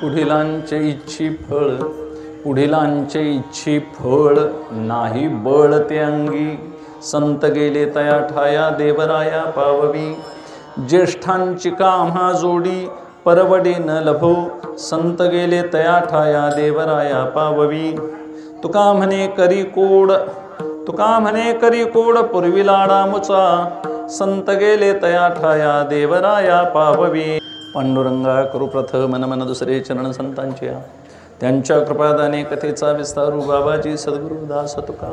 पुढिलांचे इच्छी फळ, पुढिलांचे इच्छी फळ नाही बळ ते अंगी, संत गेले तया ठाया देवराया पाववी. ज्येष्ठांची काम्हा जोडी परवडे न लभो, संत गेले तया ठाया देवराया पाववी. तुका म्हणे करी कोड, तुका म्हणे करी कोड पूर्वी लाडा मुचा, संत गेले तया ठाया देवराया पाववी. पांडुरंगा करू प्रथम मन मन दुसरे चरण संतांचे, त्यांच्या कृपादाने कथेचा विस्तारू बाबाजी सद्गुरु दास तुका.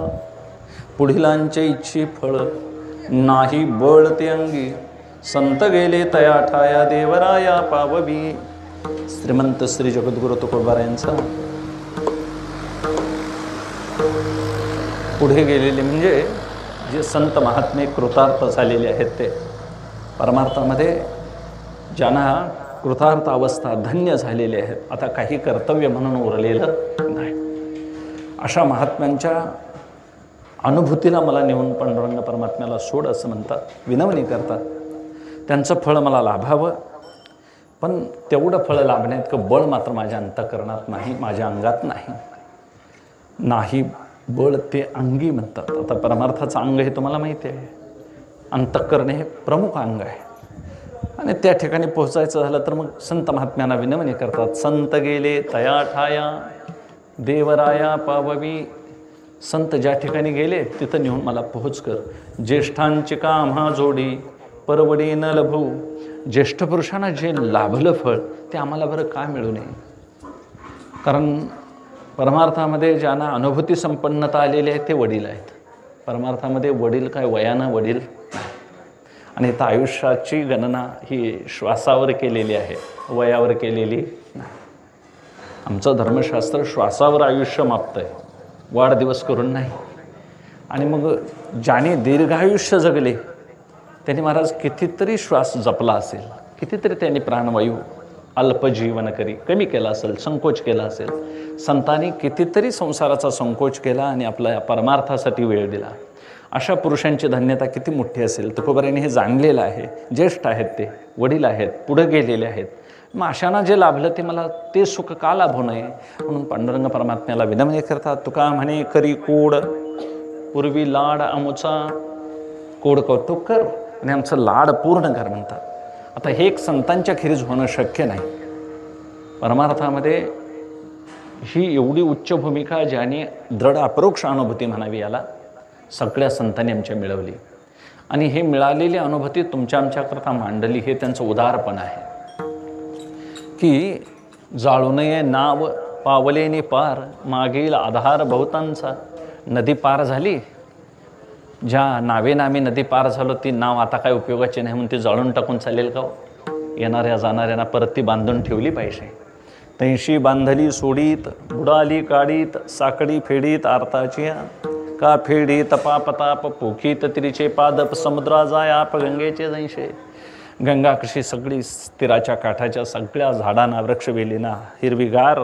पुढिलांचे इच्छी फळ नाही बळ ते अंगी, संत गेले तया ठाया देवराया पाववी. श्रीमंत श्री जगद्गुरु तुकोबार यांचा पुढे गेलेले म्हणजे जे संत महात्मे कृतार्थ झालेले आहेत ते परमार्थामध्ये ज्यांना कृतार्थ अवस्था धन्य झालेले आहेत, आता काही कर्तव्य म्हणून उरलेलं नाही, अशा महात्म्यांच्या अनुभूतीला मला नेऊन पांडुरंग परमात्म्याला सोड असं म्हणतात, विनवणी करतात. त्यांचं फळ मला लाभावं, पण तेवढं फळ लाभण्याइतकं बळ मात्र माझ्या अंतःकरणात नाही, माझ्या अंगात नाही. नाही बळ ते अंगी म्हणतात. आता परमार्थाचं अंग हे तुम्हाला माहिती आहे, अंतःकरण हे प्रमुख अंग आहे. आणि त्या ठिकाणी पोहोचायचं झालं तर मग संत महात्म्यांना विनवणी करतात, संत गेले तया ठाया देवराया पाववी. संत ज्या ठिकाणी गेले तिथं नेऊन मला पोहोच कर. ज्येष्ठांची काम्हा जोडी परवडे न लभू. ज्येष्ठ पुरुषांना जे लाभलं फळ ते आम्हाला बरं का मिळू नये. कारण परमार्थामध्ये ज्यांना अनुभूती संपन्नता आलेली आहे ते वडील आहेत. परमार्थामध्ये वडील काय वयानं वडील नाही. आणि इथं आयुष्याची गणना ही श्वासावर केलेली आहे, वयावर केलेली नाही. आमचं धर्मशास्त्र श्वासावर आयुष्य मापतं आहे, वाढदिवस करून नाही. आणि मग ज्याने दीर्घायुष्य जगले त्यांनी महाराज कितीतरी श्वास जपला असेल, कितीतरी त्यांनी प्राणवायू अल्पजीवन करी कमी केला असेल, संकोच केला असेल. संतांनी कितीतरी संसाराचा संकोच केला आणि आपल्या परमार्थासाठी वेळ दिला. अशा पुरुषांची धन्यता किती मोठी असेल. तुकोबारायांनी हे जाणलेलं आहे. ज्येष्ठ आहेत, ते वडील आहेत, पुढे गेलेले आहेत. मग अशांना जे लाभलं ते मला ते सुख का लाभू नये म्हणून पांडुरंग परमात्म्याला विनवणी करतात. तुका म्हणे करी कोड पूर्वी लाड आमुचा, कोड कौतुक कर आणि आमचं लाड पूर्ण कर म्हणतात. आता हे एक संतांच्या खेरीज होणं शक्य नाही. परमार्थामध्ये ही एवढी उच्च भूमिका ज्याने दृढ अपरोक्ष अनुभूती म्हणावी याला सगळ्या संतांनी आमच्या मिळवली. आणि हे मिळालेली अनुभूती तुमच्या आमच्याकरता मांडली हे त्यांचं उदारपण आहे. की जाळू नये नाव पावलेने पार, मागील आधार बहुतांचा. नदी पार झाली, ज्या नावेनं आम्ही नदी पार झालो ती नाव आता काय उपयोगाची नाही म्हणून ती जाळून टाकून चालेल का? येणाऱ्या जाणाऱ्यांना परत ती बांधून ठेवली पाहिजे. तैशी बांधली सोडीत बुडाली काढीत, साकडी फेडीत आरताची का फेडीत पापताप पोखीत तिरीचे पादप समुद्रा जाय आप गंगेचे जैसे. गंगा कशी सगळी तीराच्या काठाच्या सगळ्या झाडांना वृक्षवेलींना हिरवीगार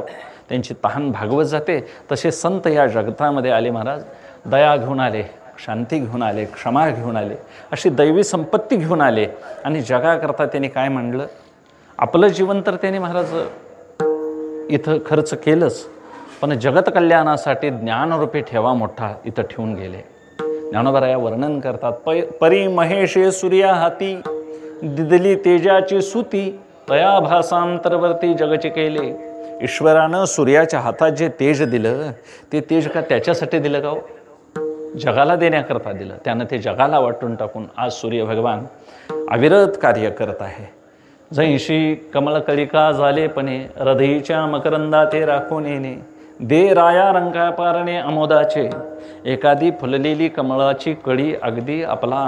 त्यांची तहान भागवत जाते, तसे संत या जगतामध्ये आले महाराज. दया घेऊन आले, शांती घेऊन आले, क्षमा घेऊन आले, अशी दैवी संपत्ती घेऊन आले. आणि जगाकरता त्यांनी काय म्हणलं, आपलं जीवन तर त्यांनी महाराज इथं खर्च केलंच, पण जगत कल्याणासाठी ज्ञानरूपी ठेवा मोठा इथं ठेवून गेले. ज्ञानोबराया वर्णन करतात, परी महेशे सूर्या हाती दिदली तेजाची सुती, तया भासांतरवर्ती जगचे केले. ईश्वरानं सूर्याच्या हातात जे तेज दिलं ते तेज का त्याच्यासाठी दिलं का? जगाला देण्याकरता दिलं. त्यानं ते जगाला वाटून टाकून आज सूर्य भगवान अविरत कार्य करत आहे. जैशी कमळकळिका झालेपणे हृदयीच्या मकरंदा ते राखून येणे, दे राया रंगा पारणे अमोदाचे. एखादी फुललेली कमळाची कळी अगदी आपला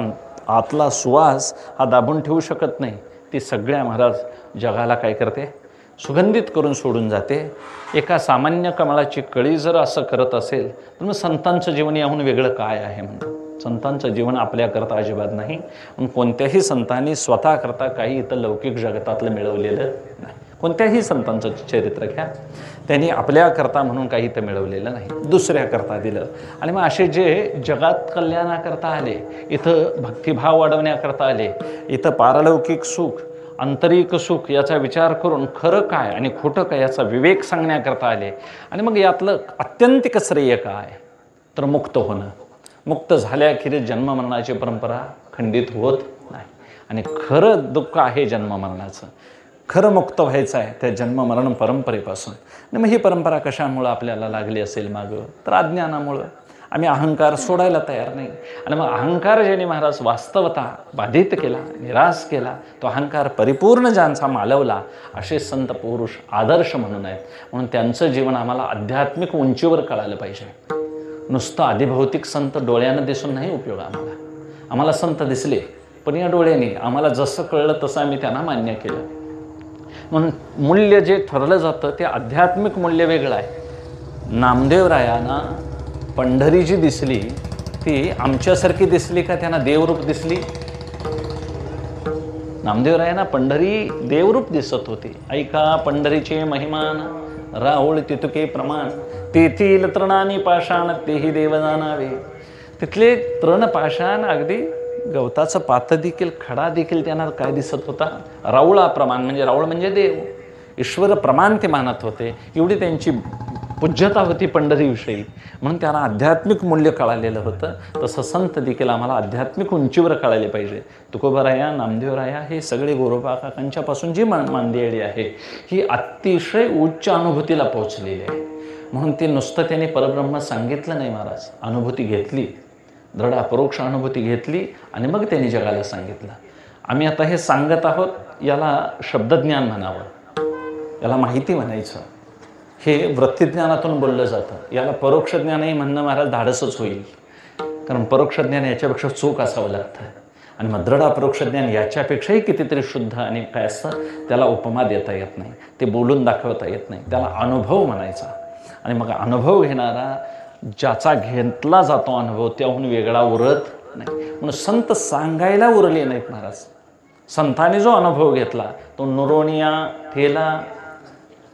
आतला सुवास हा दाबून ठेवू शकत नाही, ती सगळ्या महाराज जगाला काय करते, सुगंधित करून सोडून जाते. एका सामान्य कमळाची कळी जर असं करत असेल तर मग संतांचं जीवन याहून वेगळं काय आहे म्हणतो. संतांचं जीवन आपल्याकरता अजिबात नाही. पण कोणत्याही संतांनी स्वतःकरता काही इथं लौकिक जगतातलं मिळवलेलं नाही. कोणत्याही संतांचं चरित्र घ्या, त्यांनी आपल्याकरता म्हणून काही इथं मिळवलेलं नाही, दुसऱ्याकरता दिलं. आणि मग असे जे जगात कल्याणाकरता आले, इथं भक्तिभाव वाढवण्याकरता आले, इथं पारलौकिक सुख आंतरिक सुख याचा विचार करून खरं काय आणि खोटं काय याचा विवेक सांगण्याकरता आले. आणि मग यातलं आत्यंतिक श्रेय काय, तर मुक्त होणं. मुक्त झाल्याखेरीज जन्ममरणाची परंपरा खंडित होत नाही. आणि खरं दुःख आहे जन्ममरणाचं. खरं मुक्त व्हायचं आहे त्या जन्ममरण परंपरेपासून. आणि मग ही परंपरा कशामुळं आपल्याला लागली असेल मागं, तर अज्ञानामुळं. आम्ही अहंकार सोडायला तयार नाही. आणि मग अहंकार ज्याने महाराज वास्तवता बाधित केला, निराश केला, तो अहंकार परिपूर्ण ज्यांचा मालवला, असे संत पुरुष आदर्श म्हणून आहेत. म्हणून त्यांचं जीवन आम्हाला आध्यात्मिक उंचीवर कळालं पाहिजे. नुसतं आधिभौतिक संत डोळ्यानं दिसून नाही उपयोग आम्हाला संत दिसले, पण या डोळ्याने आम्हाला जसं कळलं तसं आम्ही त्यांना मान्य केलं. म्हणून मूल्य जे ठरलं जातं ते आध्यात्मिक मूल्य वेगळं आहे. नामदेवरायांना पंढरी जी दिसली ती आमच्यासारखी दिसली का त्यांना देवरूप दिसली? नामदेवरायांना पंढरी देवरूप दिसत होती. ऐका पंढरीचे महिमान, राहुळ तितुके प्रमाण, तेथील तृणानी पाषाण तेही देव जाणावे. तिथले तृण पाषाण, अगदी गवताचं पात देखील, खडा देखील त्यांना काय दिसत होता? राऊळा प्रमाण, म्हणजे राऊळ म्हणजे देव, ईश्वर प्रमाण ते मानत होते. एवढी त्यांची पूज्यता होती पंढरीविषयी. म्हणून त्यांना आध्यात्मिक मूल्य कळालेलं होतं. तसं संत देखील आम्हाला आध्यात्मिक उंचीवर कळाले पाहिजे. तुकोबाराया, नामदेवराया हे सगळे गोरोबा काकांच्यापासून जी मांदियाळी आहे ही अतिशय उच्च अनुभूतीला पोहोचलेली आहे. म्हणून ते नुसतं त्याने परब्रह्म सांगितलं नाही महाराज, अनुभूती घेतली, दृढ अपरोक्ष अनुभूती घेतली आणि मग त्यांनी जगाला सांगितलं. आम्ही आता हे सांगत आहोत, याला शब्दज्ञान म्हणावं, याला माहिती म्हणायचं. हे वृत्तिज्ञानातून बोललं जातं. याला परोक्ष ज्ञानही म्हणणं महाराज धाडसच होईल, कारण परोक्ष ज्ञान याच्यापेक्षा चूक असावं लागतं. आणि मग दृढ अपरोक्ष ज्ञान याच्यापेक्षाही कितीतरी शुद्ध आणि काय असतं, त्याला उपमा देता येत नाही, ते बोलून दाखवता येत नाही, त्याला अनुभव म्हणायचा. आणि मग अनुभव घेणारा ज्याचा घेतला जातो अनुभव त्याहून वेगळा उरत नाही. म्हणून संत सांगायला उरले नाहीत महाराज. संतांनी जो अनुभव घेतला तो नुरोनिया थेला,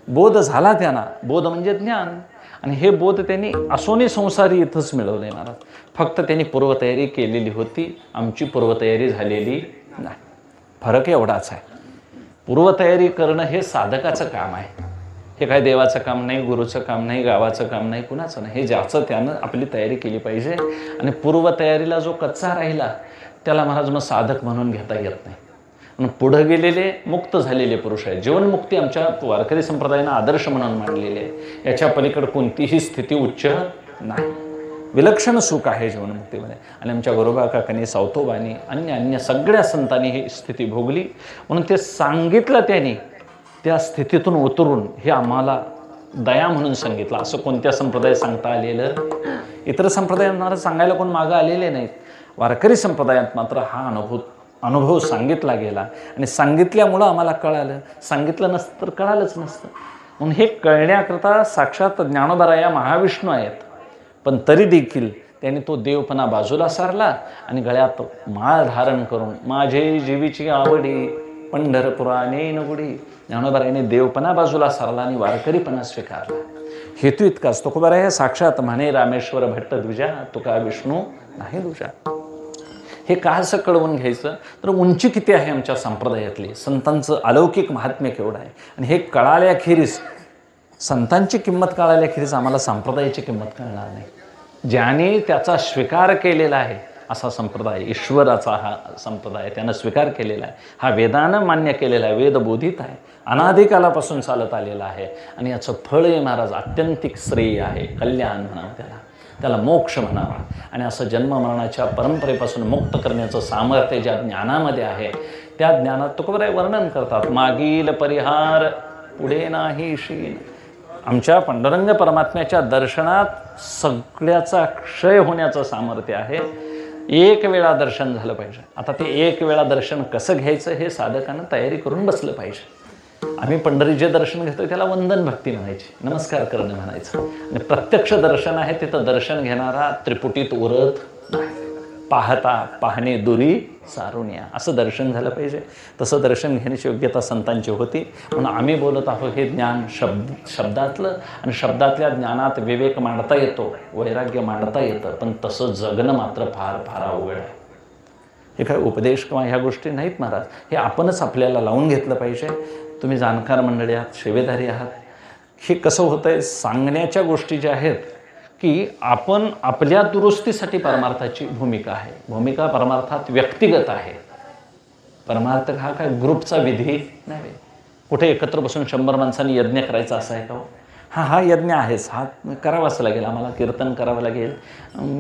बोध झाला त्यांना. बोध म्हणजे ज्ञान. आणि हे बोध त्यांनी असोनी संसारी इथंच मिळवले महाराज. फक्त त्यांनी पूर्वतयारी केलेली होती, आमची पूर्वतयारी झालेली नाही. फरक एवढाच आहे. पूर्वतयारी करणं हे साधकाचं काम आहे. हे काय देवाचं काम नाही, गुरुचं काम नाही, गावाचं काम नाही, कुणाचं नाही. हे ज्याचं त्यानं आपली तयारी केली पाहिजे. आणि पूर्वतयारीला जो कच्चा राहिला त्याला महाराज मग साधक म्हणून घेता येत नाही. पुढं गेलेले मुक्त झालेले पुरुष आहेत. जीवनमुक्ती आमच्या वारकरी संप्रदायानं आदर्श म्हणून मांडलेले आहे. याच्या पलीकडे कोणतीही स्थिती उच्च नाही. विलक्षण सुख आहे जीवनमुक्तीमध्ये. आणि आमच्या गोरोबा काकांनी, सावतोबानी, अन्य सगळ्या संतांनी ही स्थिती भोगली. म्हणून ते सांगितलं त्यांनी, त्या स्थितीतून उतरून हे आम्हाला दया म्हणून सांगितलं. असं कोणत्या संप्रदायात सांगता आलेलं? इतर संप्रदायांना सांगायला कोण मागं आलेले नाहीत. वारकरी संप्रदायात मात्र हा अनुभव सांगितला गेला. आणि सांगितल्यामुळं आम्हाला कळालं. सांगितलं नसतं तर कळालंच नसतं. म्हणून हे कळण्याकरता साक्षात ज्ञानोबाराया महाविष्णू आहेत. पण तरी देखील त्यांनी तो देवपणा बाजूला सारला आणि गळ्यात माळ धारण करून माझे जीवीची आवडी पंढरपुरा नेन गुडी, ज्ञानोबारायाने देवपणा बाजूला सारला आणि वारकरीपणा स्वीकारला. हेतू इतकाच. तुकोबाराया साक्षात म्हणे रामेश्वर भट्ट द्विजा, तुका विष्णू नाही दुजा. हे का असं कळवून घ्यायचं, तर उंची किती आहे आमच्या संप्रदायातली, संतांचं अलौकिक महात्म्य केवढं आहे. आणि हे कळाल्याखेरीज, संतांची किंमत कळाल्याखेरीज आम्हाला संप्रदायाची किंमत कळणार नाही. ज्याने त्याचा स्वीकार केलेला आहे असा संप्रदाय, ईश्वराचा हा संप्रदाय त्यानं स्वीकार केलेला आहे, हा वेदानं मान्य केलेला आहे, वेदबोधित आहे, अनादिकालापासून चालत आलेला आहे. आणि याचं फळ हे महाराज आत्यंतिक श्रेय आहे. कल्याण म्हणावं त्याला मोक्ष म्हणावा. आणि असं जन्ममरणाच्या परंपरेपासून मुक्त करण्याचं सामर्थ्य ज्या ज्ञानामध्ये आहे, त्या ज्ञानात तुकोबाराय वर्णन करतात. मागील परिहार पुढे नाही शीन. आमच्या पांडुरंग परमात्म्याच्या दर्शनात सगळ्याचा क्षय होण्याचं सामर्थ्य आहे. एक वेळा दर्शन झालं पाहिजे. आता ते एक वेळा दर्शन कसं घ्यायचं हे साधकानं तयारी करून बसलं पाहिजे. आम्ही पंढरी जे दर्शन घेतो त्याला वंदन भक्ती म्हणायची, नमस्कार करणं म्हणायचं. आणि प्रत्यक्ष दर्शन आहे तिथं दर्शन घेणारा त्रिपुटीत उरत नाही. पाहता पाहणे दुरी सारुण्या, असं दर्शन झालं पाहिजे. तसं दर्शन घेण्याची योग्यता संतांची होती. म्हणून आम्ही बोलत आहोत हे ज्ञान शब्दातलं. आणि शब्दातल्या ज्ञानात विवेक मांडता येतो, वैराग्य मांडता येतं, पण तसं जगणं मात्र फार फार अवघड आहे. हे काय उपदेश किंवा ह्या गोष्टी नाहीत महाराज, हे आपणच आपल्याला लावून घेतलं पाहिजे. तुम्ही जाणकार मंडळी आहात, सेवेदारी आहात. हे कसं होतं आहे, सांगण्याच्या गोष्टी ज्या आहेत की आपण आपल्या दुरुस्तीसाठी परमार्थाची भूमिका आहे. भूमिका परमार्थात व्यक्तिगत आहे. परमार्थ हा काय ग्रुपचा विधी नाही. कुठे एकत्र बसून 100 माणसांनी यज्ञ करायचा असा आहे का? हा यज्ञ आहेच, हा करावाच लागेल. आम्हाला कीर्तन करावं लागेल,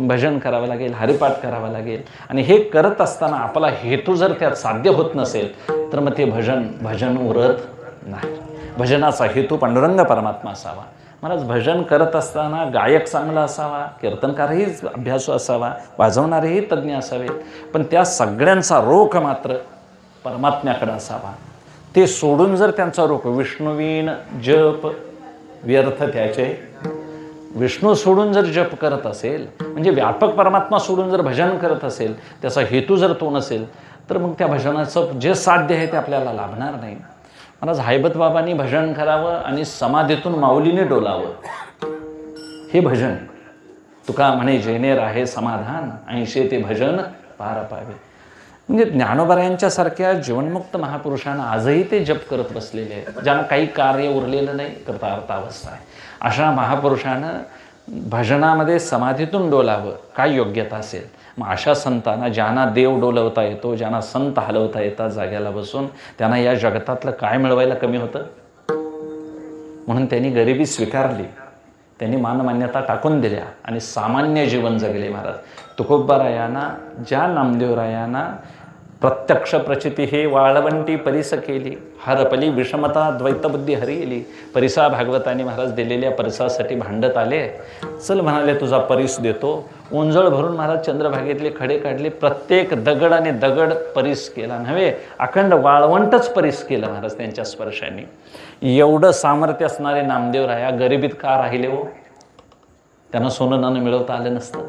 भजन करावं लागेल, हरिपाठ करावा लागेल. आणि हे करत असताना आपला हेतू जर त्यात साध्य होत नसेल तर मग ते भजन उरत नाही. भजनाचा हेतू पांडुरंग परमात्मा असावा. महाराज भजन करत असताना गायक चांगला असावा, कीर्तनकारही अभ्यासू असावा, वाजवणारेही तज्ज्ञ असावेत, पण त्या सगळ्यांचा रोख मात्र परमात्म्याकडे असावा. ते सोडून जर त्यांचा रोख विष्णुवीन जप व्यर्थ त्याचे, विष्णू सोडून जर जप करत असेल म्हणजे व्यापक परमात्मा सोडून जर भजन करत असेल, त्याचा हेतू जर तो नसेल तर मग त्या भजनाचं जे साध्य आहे ते आपल्याला लाभणार नाही. महाराज हैबत बाबांनी भजन करावं आणि समाधीतून माऊलीने डोलावं, हे भजन. तुका म्हणे जेने राहे समाधान, ऐंशे ते भजन पार पावे. म्हणजे ज्ञानोबरायांच्या सारख्या जीवनमुक्त महापुरुषांना आजही ते जप करत बसलेले आहेत, ज्यांना काही कार्य उरलेलं नाही, कृतार्थावस्था आहे. अशा महापुरुषानं भजनामध्ये समाधीतून डोलावं, काय योग्यता असेल. मग अशा संतांना, ज्यांना देव डोलवता येतो, ज्यांना संत हलवता येतात जाग्याला बसून, त्यांना या जगतातलं काय मिळवायला कमी होतं? म्हणून त्यांनी गरिबी स्वीकारली, त्यांनी मानमान्यता टाकून दिल्या आणि सामान्य जीवन जगले. महाराज तुकोबारायांना, ज्या नामदेवरायांना प्रत्यक्ष प्रचिती हे वाळवंटी परिस केली, हरपली विषमता द्वैतबुद्धी हरिली. परिसा भागवतांनी महाराज दिलेल्या परिसासाठी भांडत आले. चल म्हणाले तुझा परिस देतो. ओंजळ भरून महाराज चंद्रभागेतले खडे काढले, प्रत्येक दगड आणि दगड परिस केला नव्हे, अखंड वाळवंटच परिस केलं महाराज त्यांच्या स्पर्शाने. एवढं सामर्थ्य असणारे नामदेवराया गरिबीत का राहिले हो? त्यांना सोनं नाणं मिळवता आलं नसतं.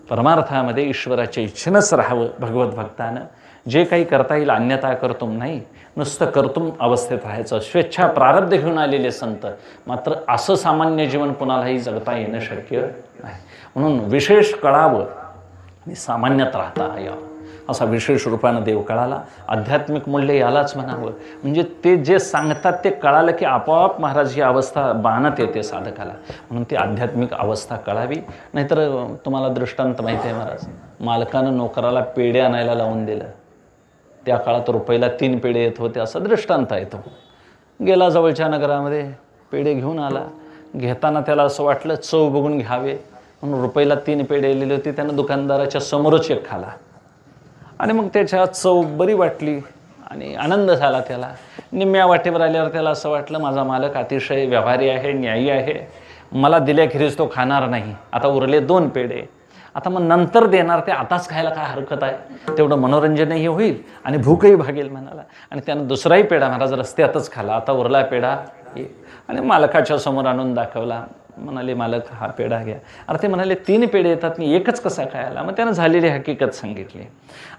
परमार्थामध्ये ईश्वराच्या इच्छेनंच राहावं. भगवत भक्तानं जे काही करता येईल अन्यथा कर्तुम नाही, नुसतं कर्तुम अवस्थेत राहायचं. स्वेच्छा प्रारब्ध घेऊन आलेले संत, मात्र असं सामान्य जीवन कुणालाही जगता येणं शक्य नाही. म्हणून विशेष कळावं आणि सामान्यात राहता यावं, असा विशेष रूपानं देव कळाला. आध्यात्मिक मूल्य यालाच म्हणावं. म्हणजे ते जे सांगतात ते कळालं की आपोआप महाराज ही अवस्था बाणत येते साधकाला. म्हणून ती आध्यात्मिक अवस्था कळावी. नाहीतर तुम्हाला दृष्टांत माहिती आहे महाराज, मालकानं नोकराला पेढे आणायला लावून दिलं. त्या काळात रुपयाला 3 पेढे येत होते, असा दृष्टांत आहे तो. गेला जवळच्या नगरामध्ये, पेढे घेऊन आला. घेताना त्याला असं वाटलं चव बघून घ्यावे म्हणून रुपयाला 3 पेढे आलेले होते. त्यानं दुकानदाराच्या समोरच एक खाला आणि मग त्याच्या चव बरी वाटली आणि आनंद झाला त्याला. निम्म्या वाटेवर आल्यावर त्याला असं वाटलं माझा मालक अतिशय व्यवहारी आहे, न्यायी आहे, मला दिल्याखेरीज तो खाणार नाही. आता उरले 2 पेढे, आता मग नंतर देणार, ते आताच खायला काय हरकत आहे, तेवढं मनोरंजनही होईल आणि भूकही भागेल म्हणाला. आणि त्यानं दुसराही पेढा महाराज रस्त्यातच खाला. आता उरला पेढा आणि मालकाच्या समोर आणून दाखवला. म्हणाले मालक हा पेढा घ्या. अरे ते म्हणाले 3 पेढे येतात आणि एकच कसा खायला? मग त्यानं झालेली हकीकत सांगितली.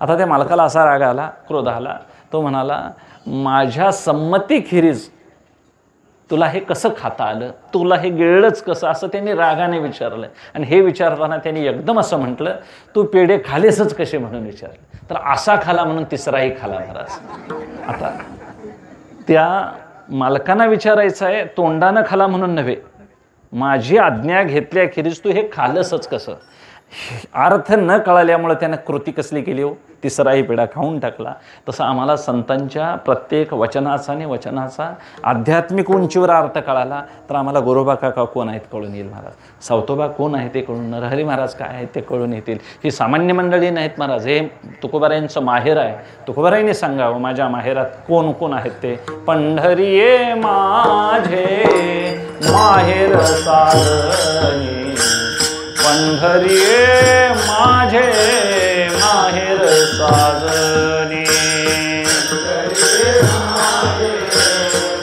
आता त्या मालकाला असा राग आला, क्रोध आला. तो म्हणाला माझ्या संमतीखेरीज तुला हे कसं खाता आलं, तुला हे गिळलंच कसं, असं त्यांनी रागाने विचारलं. आणि हे विचारताना त्यांनी एकदम असं म्हटलं तू पेढे खालेसच कसे म्हणून विचारलं. तर असा खाला म्हणून तिसराही खाला महाराज. आता त्या मालकांना विचारायचं आहे, तोंडानं खाला म्हणून नव्हे, माझी आज्ञा घेतल्याखेरीज तू हे खालसच कसं. अर्थ न कळाल्यामुळे त्यानं कृती कसली केली हो, तिसराही पेढा खाऊन टाकला. तसं आम्हाला संतांच्या प्रत्येक वचनाचा आणि वचनाचा आध्यात्मिक उंचीवर अर्थ कळाला तर आम्हाला गोरोबा काका कोण आहेत कळून येईल महाराज, सावतोबा कोण आहे ते कळून, नरहरी महाराज काय आहेत ते कळून येतील. ही सामान्य मंडळी नाहीत महाराज, हे तुकोबारायांचं माहेर आहे. तुकोबारायांनी सांगावं माझ्या माहेरात कोण कोण आहेत ते. पंढरीये माझे माहेर सारणी, पंढरीये माझे माहेर साजनी,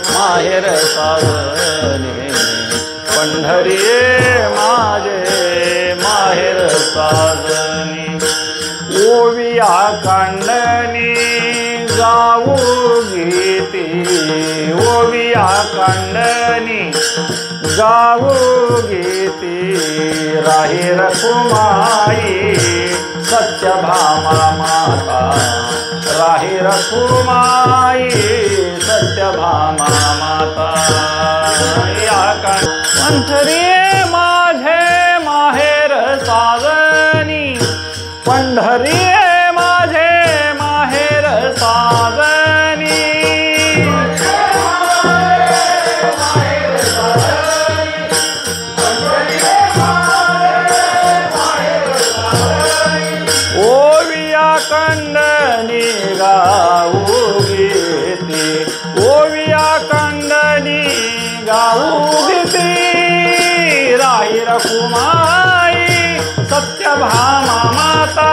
माहेर साजनी, पंढरीये माझे माहेर साजनी. ओविया कांडणी गाऊ गीती, ओविया कांडणी गाऊ गीती राही रखुमाई सत्यभामा माता राही रखुमाई सत्यभामा माता पंढरी माझे माहेर साजनी पंढरी माझे माहेर साजनी ओविया कंडनी गाऊ गीती ओविया कंडनी गाऊ गीती राही रखुमाई सत्यभामा माता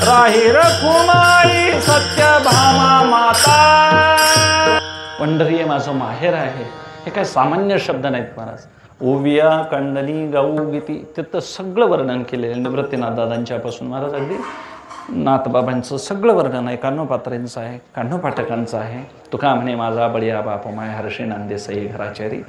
राही रखुमाई सत्यभामा माता. पंढरी हे माझं माहेर आहे हे काय सामान्य शब्द नाहीत महाराज. ओविया कंडनी गाऊ गीती तिथं सगळं वर्णन केलेलं निवृत्तीनाथ दादांच्यापासून महाराज अगदी नाथबाबांचं सगळं वर्णन आहे. कान्होपात्रेंचं आहे, कान्होपाठकांचं आहे. तुका म्हणे माझा बळीया बाप माय हर्षे नांदे सई घराचारी.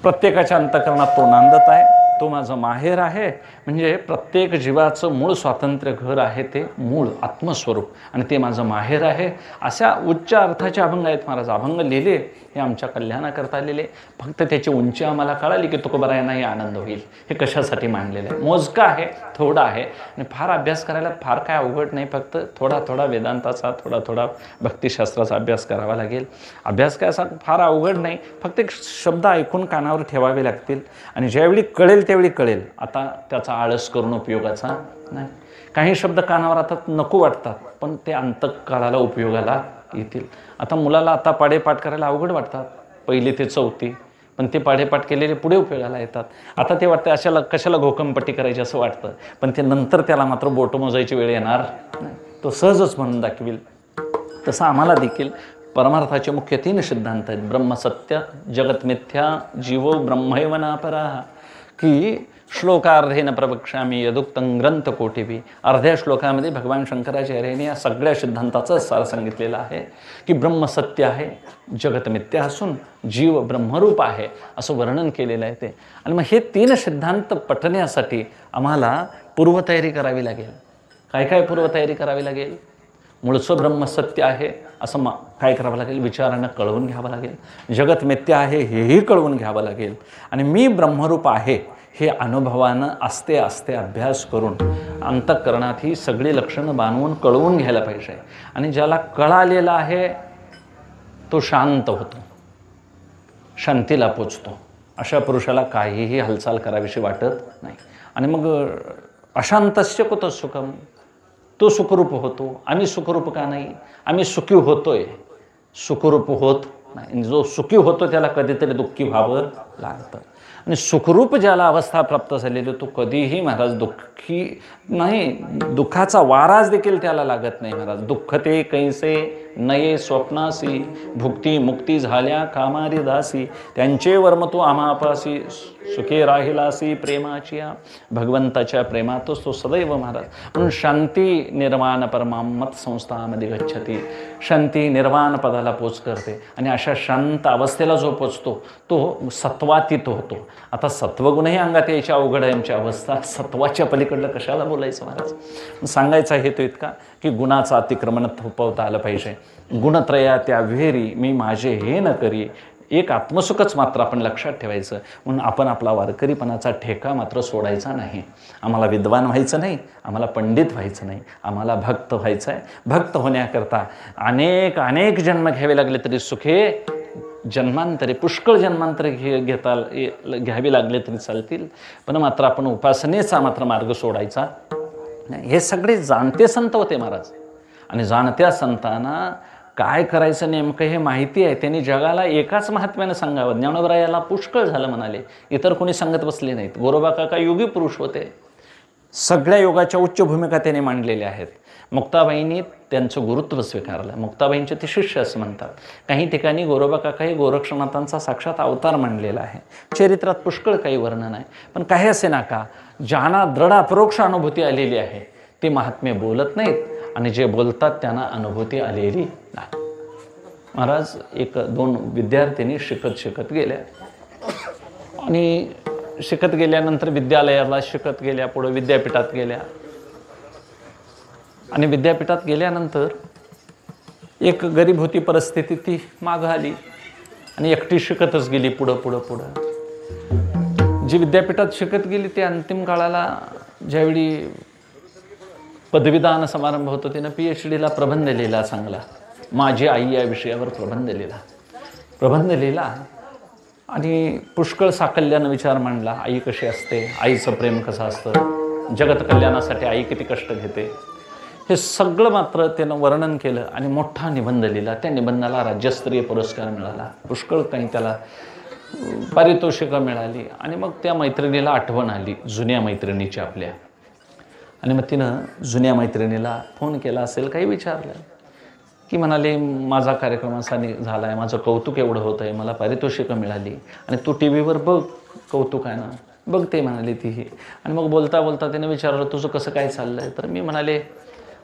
प्रत्येकाच्या अंतःकरणात तो नांदत आहे. तो माझं माहेर आहे म्हणजे प्रत्येक जीवाचं मूळ स्वातंत्र्य घर आहे ते मूळ आत्मस्वरूप आणि ते माझं माहेर आहे. अशा उच्च अर्थाचे अभंग आहेत महाराज. अभंग लिहिले हे आमच्या कल्याणाकरता लिहिले. फक्त त्याची उंची आम्हाला कळाली की तुकोबा यांनाही आनंद होईल. हे कशासाठी मांडलेलं आहे. मोजका आहे, थोडा आहे आणि फार अभ्यास करायला फार काय अवघड नाही. फक्त थोडा थोडा वेदांताचा थोडा थोडा भक्तिशास्त्राचा अभ्यास करावा लागेल. अभ्यास काय असा फार अवघड नाही. फक्त एक शब्द ऐकून कानावर ठेवावे लागतील आणि ज्यावेळी कळेल त्यावेळी कळेल. आता त्याचा आळस करून उपयोगाचा नाही. काही शब्द कानावर आता नको वाटतात पण ते अंतःकाळाला उपयोगाला येतील. आता मुलाला आता पाढेपाठ करायला अवघड वाटतात 1ली ते 4थी पण ते पाढेपाठ केलेले पुढे उपयोगाला येतात. आता ते वाटतं अशाला कशाला घोकमपट्टी करायची असं वाटतं पण ते नंतर त्याला मात्र बोटं मोजायची वेळ येणार नाही. तो सहजच म्हणून दाखवेल. तसं आम्हाला देखील परमार्थाचे मुख्य 3 सिद्धांत आहेत. ब्रह्मसत्य जगत मिथ्या जीवो ब्रह्मैव नापरा की श्लोकार्धेन प्रवक्ष्यामी यदुक्तं ग्रंथ कोटिभी. अर्ध्या श्लोकामध्ये भगवान शंकराचार्यांनी या सगळ्या सिद्धांताचं सार सांगितलेलं आहे की ब्रह्म सत्य आहे, जगत मिथ्या असून जीव ब्रह्मरूप आहे असं वर्णन केलेलं आहे ते. आणि मग हे 3 सिद्धांत पटण्यासाठी आम्हाला पूर्वतयारी करावी लागेल. काय काय पूर्वतयारी करावी लागेल. मूळचं ब्रह्म सत्य आहे असं काय करावं लागेल. विचारानं कळवून घ्यावं लागेल. जगत मिथ्या आहे हेही कळवून घ्यावं लागेल. आणि मी ब्रह्मरूप आहे हे अनुभवानं आस्ते आस्ते अभ्यास करून अंतःकरणात ही सगळी लक्षणं बांधवून कळवून घ्यायला पाहिजे. आणि ज्याला कळालेला आहे तो शांत होतो, शांतीला पोचतो. अशा पुरुषाला काहीही हालचाल करावीशी वाटत नाही. आणि मग अशांतस्य कुतः सुखम. तो सुखरूप होतो. आम्ही सुखरूप का नाही. आम्ही सुखी होतोय, सुखरूप होत नाही. जो सुखी होतो त्याला कधीतरी दुःखी व्हावं लागतं. आणि सुखरूप ज्याला अवस्था प्राप्त झालेली तो कधीही महाराज दुःखी नाही. दुःखाचा वाराच देखील त्याला लागत नाही महाराज. दुःखते कैसे नये स्वप्नासी भुक्ती मुक्ती झाल्या कामारी दासी त्यांचे वर्म तू आम्हापासी सुखे राहिलासी प्रेमाचिया. भगवंताच्या प्रेमातच तो सदैव महाराज. म्हणून शांती निर्वाण परमामत संस्थामध्ये गच्छती. शांती निर्वाण पदाला पोच करते आणि अशा शांत अवस्थेला जो पोचतो तो सत्वातीत होतो. आता सत्वगुणही अंगात यायची अवघड आहे आमची अवस्था. सत्वाच्या पलीकडलं कशाला बोलायचं महाराज. सांगायचा हेतू इतका की गुणाचं अतिक्रमण थोपवता आलं पाहिजे. गुणत्रया त्या विहेरी मी माझे हे न करी. एक आत्मसुखच मात्र आपण लक्षात ठेवायचं. म्हणून आपण आपला वारकरीपणाचा ठेका मात्र सोडायचा नाही. आम्हाला विद्वान व्हायचं नाही, आम्हाला पंडित व्हायचं नाही, आम्हाला भक्त व्हायचं आहे. भक्त होण्याकरता अनेक अनेक जन्म घ्यावे लागले तरी सुखे जन्मांतरे पुष्कळ जन्मांतरे घ्यावी लागले तरी चालतील. पण मात्र आपण उपासनेचा मात्र मार्ग सोडायचा नाही. हे सगळे जाणते संत होते महाराज. आणि जाणत्या संतांना काय करायचं नेमकं हे माहिती आहे. त्यांनी जगाला एकाच महात्म्यानं सांगावं. ज्ञानोबरायाला पुष्कळ झालं म्हणाले. इतर कोणी सांगत बसले नाहीत. गोरोबा काका योगी पुरुष होते. सगळ्या योगाच्या उच्च भूमिका त्यांनी मांडलेल्या आहेत. मुक्ताबाईंनी त्यांचं गुरुत्व स्वीकारलं. मुक्ताबाईंचे ते शिष्य असं म्हणतात. काही ठिकाणी गोरोबा काका हे गोरक्षनाथांचा साक्षात अवतार मांडलेला आहे. चरित्रात पुष्कळ काही वर्णन आहे. पण काही असे नाका ज्यांना दृढ अपरोक्ष अनुभूती आलेली आहे ते महात्मे बोलत नाहीत आणि जे बोलतात त्यांना अनुभूती आलेली नाही. महाराज 1-2 विद्यार्थिनी शिकत गेल्या. आणि शिकत गेल्यानंतर विद्यालयाला शिकत गेल्या, पुढे विद्यापीठात गेल्या आणि विद्यापीठात गेल्यानंतर एक गरीब होती परिस्थिती, ती मागं आली आणि एकटी शिकतच गेली पुढं. जी विद्यापीठात शिकत गेली ती अंतिम काळाला ज्यावेळी पदवीदान समारंभ होतो तिनं PhDला प्रबंध लिहिला चांगला. माझी आई या विषयावर प्रबंध लिहिला आणि पुष्कळ साकल्यानं विचार मांडला. आई कशी असते, आईचं प्रेम कसं असतं, जगत कल्याणासाठी आई किती कष्ट घेते, हे सगळं मात्र त्यानं वर्णन केलं आणि मोठा निबंध लिहिला. त्या निबंधाला राज्यस्तरीय पुरस्कार मिळाला, पुष्कळ काही त्याला पारितोषिकं मिळाली. आणि मग त्या मैत्रिणीला आठवण आली जुन्या मैत्रिणीची आपल्या, आणि मग तिनं जुन्या मैत्रिणीला फोन केला असेल, काही विचारलं की म्हणाले माझा कार्यक्रम असा झाला आहे, माझं कौतुक एवढं होतं आहे, मला पारितोषिकं मिळाली आणि तू TV वर बघ कौतुकानं बघते म्हणाली तीही. आणि मग बोलता बोलता तिनं विचारलं तुझं कसं काय चाललं आहे. तर मी म्हणाले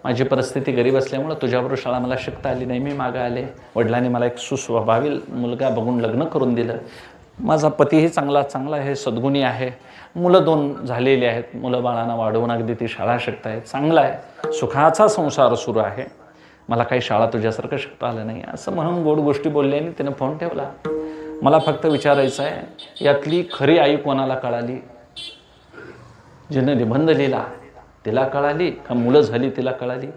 माझी परिस्थिती गरीब असल्यामुळं तुझ्याबरोबर शाळा मला शिकता आली नाही, मी मागं आले. वडिलांनी मला एक सुस्वभावी मुलगा बघून लग्न करून दिलं. माझा पतीही चांगला आहे, सद्गुणी आहे, मुलं 2 झालेली आहेत, मुलं बाळांना वाढवून अगदी ती शाळा शिकतायत, चांगला आहे, सुखाचा संसार सुरू आहे, मला काही शाळा तुझ्यासारखं शिकता आलं नाही. असं म्हणून गोड गोष्टी बोलल्याने तिनं फोन ठेवला. मला फक्त विचारायचं आहे यातली खरी आई कोणाला कळाली, जिनं निबंध लिहिला तिला कळाली का मुलं झाली तिला कळाली.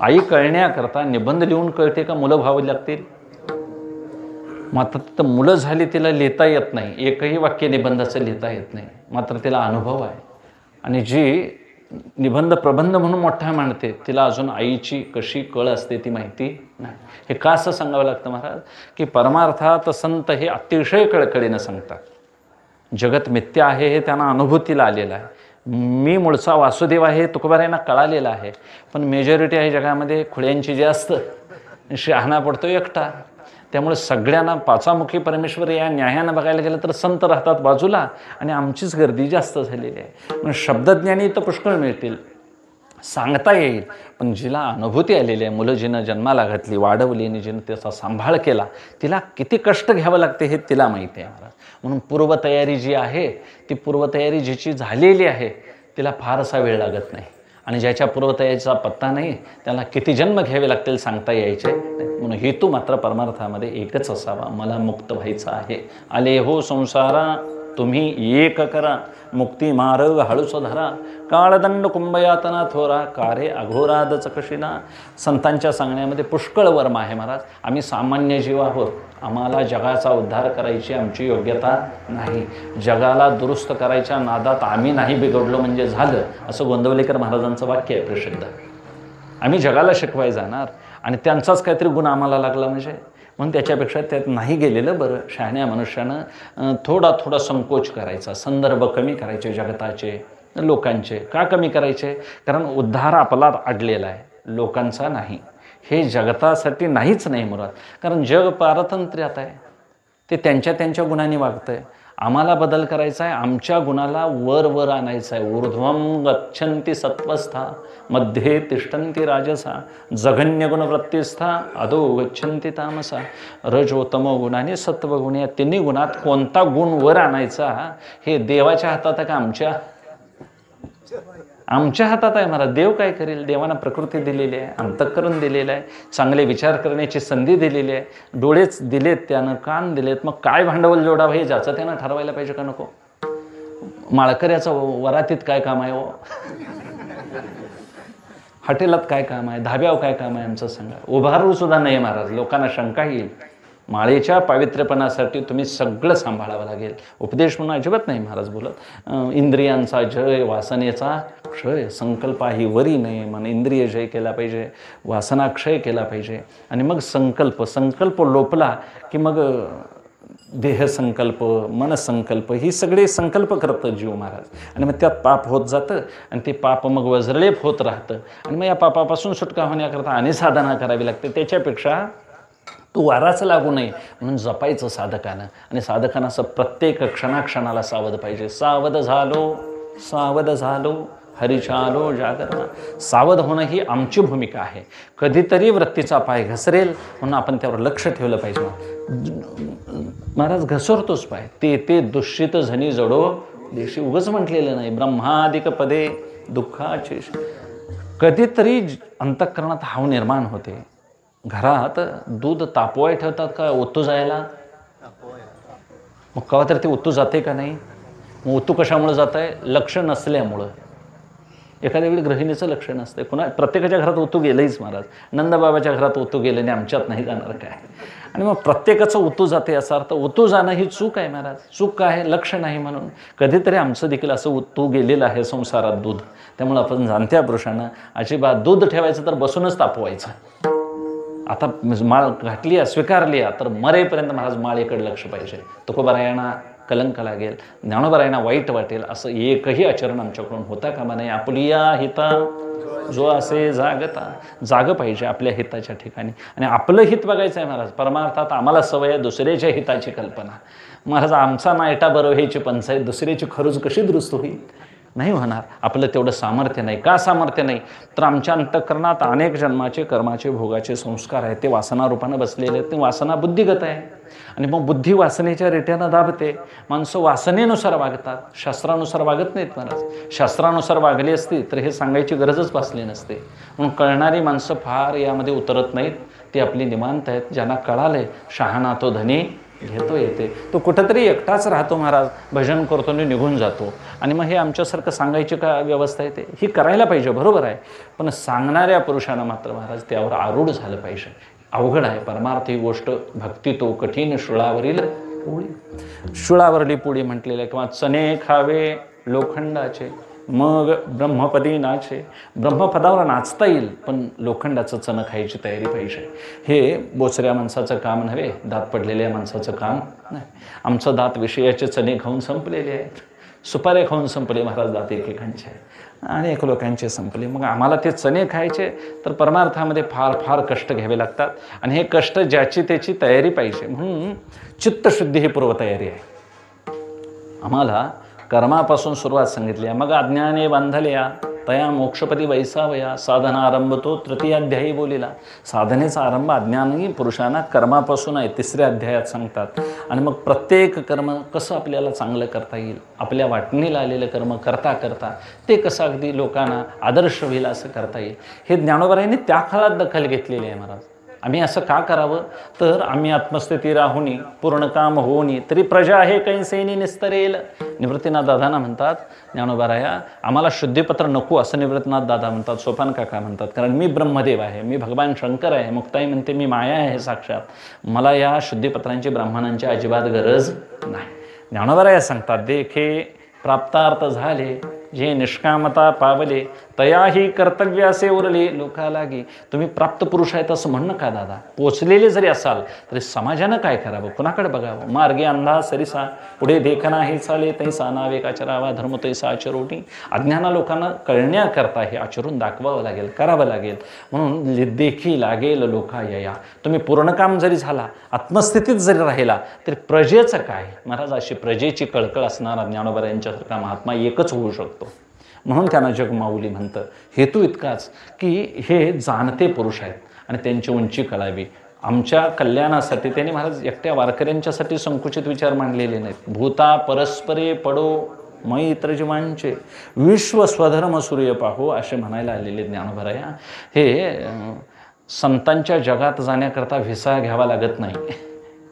आई कळण्याकरता निबंध लिहून कळते का मुलं व्हावी लागतील. मात्र तिथं मुलं झाली तिला लिहिता येत नाही, एकही वाक्य निबंधाचं लिहिता येत नाही, मात्र तिला अनुभव आहे. आणि जी निबंध प्रबंध म्हणून मोठा मांडते तिला अजून आईची कशी कळ असते ती माहिती नाही. हे का असं सांगावं लागतं महाराज की परमार्थात संत हे अतिशय कळकळीनं सांगतात. जगत मिथ्या आहे हे त्यांना अनुभूतीला आलेलं आहे. मी मूळचा वासुदेव आहे तुकोबारायांना कळालेला आहे, पण मेजॉरिटी आहे जगामध्ये खुळ्यांची जास्त, शहाणा पडतो एकटा. त्यामुळे सगळ्यांना पाचामुखी परमेश्वर या न्यायानं बघायला गेलं तर संत राहतात बाजूला आणि आमचीच गर्दी जास्त झालेली आहे. म्हणजे शब्दज्ञानी तर पुष्कळ मिळतील, सांगता येईल, पण जिला अनुभूती आलेली आहे, मुलं जिनं जन्माला घातली, वाढवली आणि जिनं त्याचा सांभाळ केला, तिला किती कष्ट घ्यावं लागते हे तिला माहिती आहे महाराज. म्हणून पूर्वतयारी जी आहे ती पूर्वतयारी जिची झालेली आहे तिला फारसा वेळ लागत नाही. आणि ज्याच्या पूर्वतयारीचा पत्ता नाही त्याला किती जन्म घ्यावे लागतील सांगता यायचे नाही. म्हणून हेतू मात्र परमार्थामध्ये एकच असावा, मला मुक्त व्हायचं आहे. आले हो संसारा तुम्ही एक करा, मुक्ती मार्ग हळूच धरा, काळदंड कुंभयातना थोरा, कारे अघोराद चकशिना. संतांच्या सांगण्यामध्ये पुष्कळ वर्म आहे महाराज. आम्ही सामान्य जीव आहोत, आम्हाला जगाचा उद्धार करायची आमची योग्यता नाही, जगाला दुरुस्त करायच्या नादात आम्ही नाही बिघडलो म्हणजे झालं, असं गोंदवलेकर महाराजांचं वाक्य आहे प्रसिद्ध. आम्ही जगाला शिकवाय जाणार आणि त्यांचाच काहीतरी गुण आम्हाला लागला म्हणजे, म्हणून त्याच्यापेक्षा त्यात नाही गेलेलं बरं. शहाण्या मनुष्यानं थोडा संकोच करायचा, संदर्भ कमी करायचे जगताचे लोकांचे. का कमी करायचे? कारण उद्धार आपला अडलेला आहे, लोकांचा नाही. हे जगतासाठी नाहीच नाही मुळात, कारण जग पारतंत्र्यात आहे, ते त्यांच्या गुणांनी वागतं आहे. आम्हाला बदल करायचा आहे, आमच्या गुणाला वर आणायचं आहे. ऊर्ध्वं गच्छन्ति सत्वस्था मध्ये तिष्ठन्ति राजसा, जघन्य गुणवृत्तिस्था अधो गच्छन्ति तामसा. रजोतमो गुणाने सत्वगुण या तिन्ही गुणात कोणता गुण वर आणायचा हे देवाच्या हातात आहे का आमच्या हातात आहे महाराज. देव काय करेल? देवानं प्रकृती दिलेली आहे, अंतःकरण दिलेलं आहे, चांगले विचार करण्याची संधी दिलेली आहे, डोळेच दिलेत त्यानं, कान दिलेत. मग काय भांडवल जोडावं हे ज्याचं त्यानं ठरवायला पाहिजे का नको? माळकऱ्याचं वरातीत काय काम आहे हो? हॉटेलात काय काम आहे? धाब्यावर काय काम आहे आमचं सांगा. उभारू सुद्धा नाही महाराज, लोकांना शंका येईल. माळेच्या पावित्र्यपणासाठी तुम्ही सगळं सांभाळावं लागेल. उपदेश म्हणून अजिबात नाही महाराज बोलत. इंद्रियांचा जय, वासनेचा क्षय, संकल्पाही वरी नाही. मन इंद्रिय जय केला पाहिजे, वासना क्षय केला पाहिजे. आणि मग संकल्प लोपला की मग देहसंकल्प, मनसंकल्प ही सगळे संकल्प करतं जीव महाराज. आणि मग त्यात पाप होत जातं आणि ते पाप मग वज्रलेप होत राहतं. आणि मग या पापापासून सुटका होण्याकरता आणि साधना करावी लागते. त्याच्यापेक्षा तू वाराच लागू नये म्हणून जपायचं साधकानं. आणि साधकानं असं प्रत्येक क्षणाक्षणाला सावध पाहिजे. सावध झालो हरिचालो जागरणा. सावध होणं ही आमची भूमिका आहे. कधीतरी वृत्तीचा पाय घसरेल म्हणून आपण त्यावर लक्ष ठेवलं पाहिजे. महाराज घसरतोच पाय. ते दुष्टित झनी जडो देशी. उगच म्हटलेलं नाही ब्रह्मादिक पदे दुःखाचे. कधीतरी अंतःकरणात हाव निर्माण होते. घरात दूध तापवाय ठेवतात का ओतू जायला? मग केव्हा तर ते ओतू जाते का नाही? मग ओतू कशामुळे जात आहे? लक्ष नसल्यामुळं. एखाद्या वेळी गृहिणीचं लक्ष नसते. पुन्हा प्रत्येकाच्या घरात ओतू गेलंहीच महाराज. नंदबाबाच्या घरात ओतू गेलं आणि आमच्यात नाही जाणार काय? आणि मग प्रत्येकाचं ओतू जाते याचा अर्थ ओतू जाणं ही चूक आहे महाराज. चूक काय आहे? लक्ष नाही म्हणून. कधीतरी आमचं देखील असं ओतू गेलेलं आहे संसारात दूध. त्यामुळे आपण जाणत्या पुरुषांना अजिबात दूध ठेवायचं तर बसूनच तापवायचं. आता माळ घातली आहे, स्वीकारली आहे, तर मरेपर्यंत महाराज माळेकडे लक्ष पाहिजे. तुकोबारायांना कलंक लागेल, ज्ञानोबारायांना वाईट वाटेल असं एकही आचरण आमच्याकडून होता कामा नये. आपुलिया हिता जो असे जागता. जाग पाहिजे आपल्या हिताच्या ठिकाणी. आणि आपलं हित बघायचं आहे महाराज. परमार्थात आम्हाला सवय आहे दुसऱ्याच्या हिताची कल्पना. महाराज आमचा नायटा बरं व्हायची पंचायत, दुसऱ्याची खरूज कशी दुरुस्त होईल? नाही होणार. आपलं तेवढं सामर्थ्य नाही. का सामर्थ्य नाही? तर आमच्या अंतःकरणात अनेक जन्माचे कर्माचे भोगाचे संस्कार आहेत. ते वासना रूपानं बसलेले आहेत. ते वासना बुद्धिगत आहे. आणि मग बुद्धी वासनेच्या रेट्यानं दाबते. माणसं वासनेनुसार वागतात, शास्त्रानुसार वागत नाहीत महाराज. शास्त्रानुसार वागली असती तर हे सांगायची गरजच भासली नसते. म्हणून कळणारी माणसं फार यामध्ये उतरत नाहीत. ती आपली निमांत आहेत. ज्यांना कळालंय शहाणा तो धनी घेतो येते. तो कुठंतरी एकटाच राहतो महाराज. भजन करतो आणि निघून जातो. आणि मग हे आमच्यासारखं सांगायची काय व्यवस्था आहे? ते ही करायला पाहिजे, बरोबर आहे. पण सांगणाऱ्या पुरुषांना मात्र महाराज त्यावर आरूढ झालं पाहिजे. अवघड आहे परमार्थ ही गोष्ट. भक्ती तो कठीण शुळावरील पोळी. शुळावरली पोळी म्हटलेलं आहे. किंवा चणे खावे लोखंडाचे मग ब्रह्मपदी नाचे. ब्रह्मपदावर नाचता येईल पण लोखंडाचं चणं खायची तयारी पाहिजे. हे बोचऱ्या माणसाचं काम नव्हे, दात पडलेल्या माणसाचं काम नाही. आमचं दात विषयाचे चणे खाऊन संपलेले आहेत. सुपाऱ्या खाऊन संपले महाराज दात एकेकांचे, अनेक लोकांचे संपले. मग आम्हाला ते चणे खायचे तर परमार्थामध्ये फार फार कष्ट घ्यावे लागतात. आणि हे कष्ट ज्याची त्याची तयारी पाहिजे. म्हणून चित्तशुद्धी ही पूर्वतयारी आहे. आम्हाला कर्मापासून सुरुवात सांगितली आहे. मग अज्ञाने बांधल्या तया मोक्षपदी वैसावया. साधना आरंभ तो तृतीयाध्यायी बोलिला. साधनेचा आरंभ अज्ञानी पुरुषांना कर्मापासून आहे, 3ऱ्या अध्यायात सांगतात. आणि मग प्रत्येक कर्म कसं आपल्याला चांगलं करता येईल, आपल्या वाटणीला आलेलं कर्म करता करता ते कसं अगदी लोकांना आदर्श होईल असं करता येईल, हे ज्ञानोबारायांनी त्या काळात दखल घेतलेली आहे महाराज. आम्ही असं का करावं? तर आम्ही आत्मस्थिती राहुनी पूर्ण काम होऊनी तरी प्रजा हे कैसेनी निस्तरेल. निवृत्तीनाथ दादांना म्हणतात ज्ञानोबाराया, आम्हाला शुद्धीपत्र नको असं निवृत्तीनाथ दादा म्हणतात, सोपान काका म्हणतात. कारण मी ब्रह्मदेव आहे, मी भगवान शंकर आहे. मुक्ताई म्हणते मी माया आहे साक्षात. मला या शुद्धीपत्रांची ब्राह्मणांची अजिबात गरज नाही. ज्ञानोबाराया सांगतात देखे प्राप्तार्थ झाले जे निष्कामता पावले तयाही कर्तव्य असे उरले लोका लागी. तुम्ही प्राप्त पुरुष आहेत असं म्हणणं का दादा? पोचलेले जरी असाल तरी समाजानं काय करावं, कुणाकडे बघावं? मार्गे अंधा सरिसा पुढे देखना हे चाले तैसा नावे काचरावा धर्म तैसा आचरोटी. अज्ञाना लोकांना कळण्याकरता हे आचरून दाखवावं लागेल, करावं लागेल. म्हणून देखी लागेल लोका यया. तुम्ही पूर्ण काम जरी झाला, आत्मस्थितीत जरी राहिला तरी प्रजेचं काय महाराज? अशी प्रजेची कळकळ असणारा ज्ञानोबा यांच्यासारखा महात्मा एकच होऊ शकतो. म्हणून त्यांना जगमाऊली म्हणतं. हेतू इतकाच की हे जाणते पुरुष आहेत आणि त्यांची उंची कळावी. आमच्या कल्याणासाठी त्यांनी महाराज एकट्या वारकऱ्यांच्यासाठी संकुचित विचार मांडलेले नाहीत. भूता परस्परे पडो मैत्र जीवांचे विश्व स्वधर्म सूर्य पाहो असे म्हणायला आलेले ज्ञानोबाराया. हे संतांच्या जगात जाण्याकरता व्हिसा घ्यावा लागत नाही.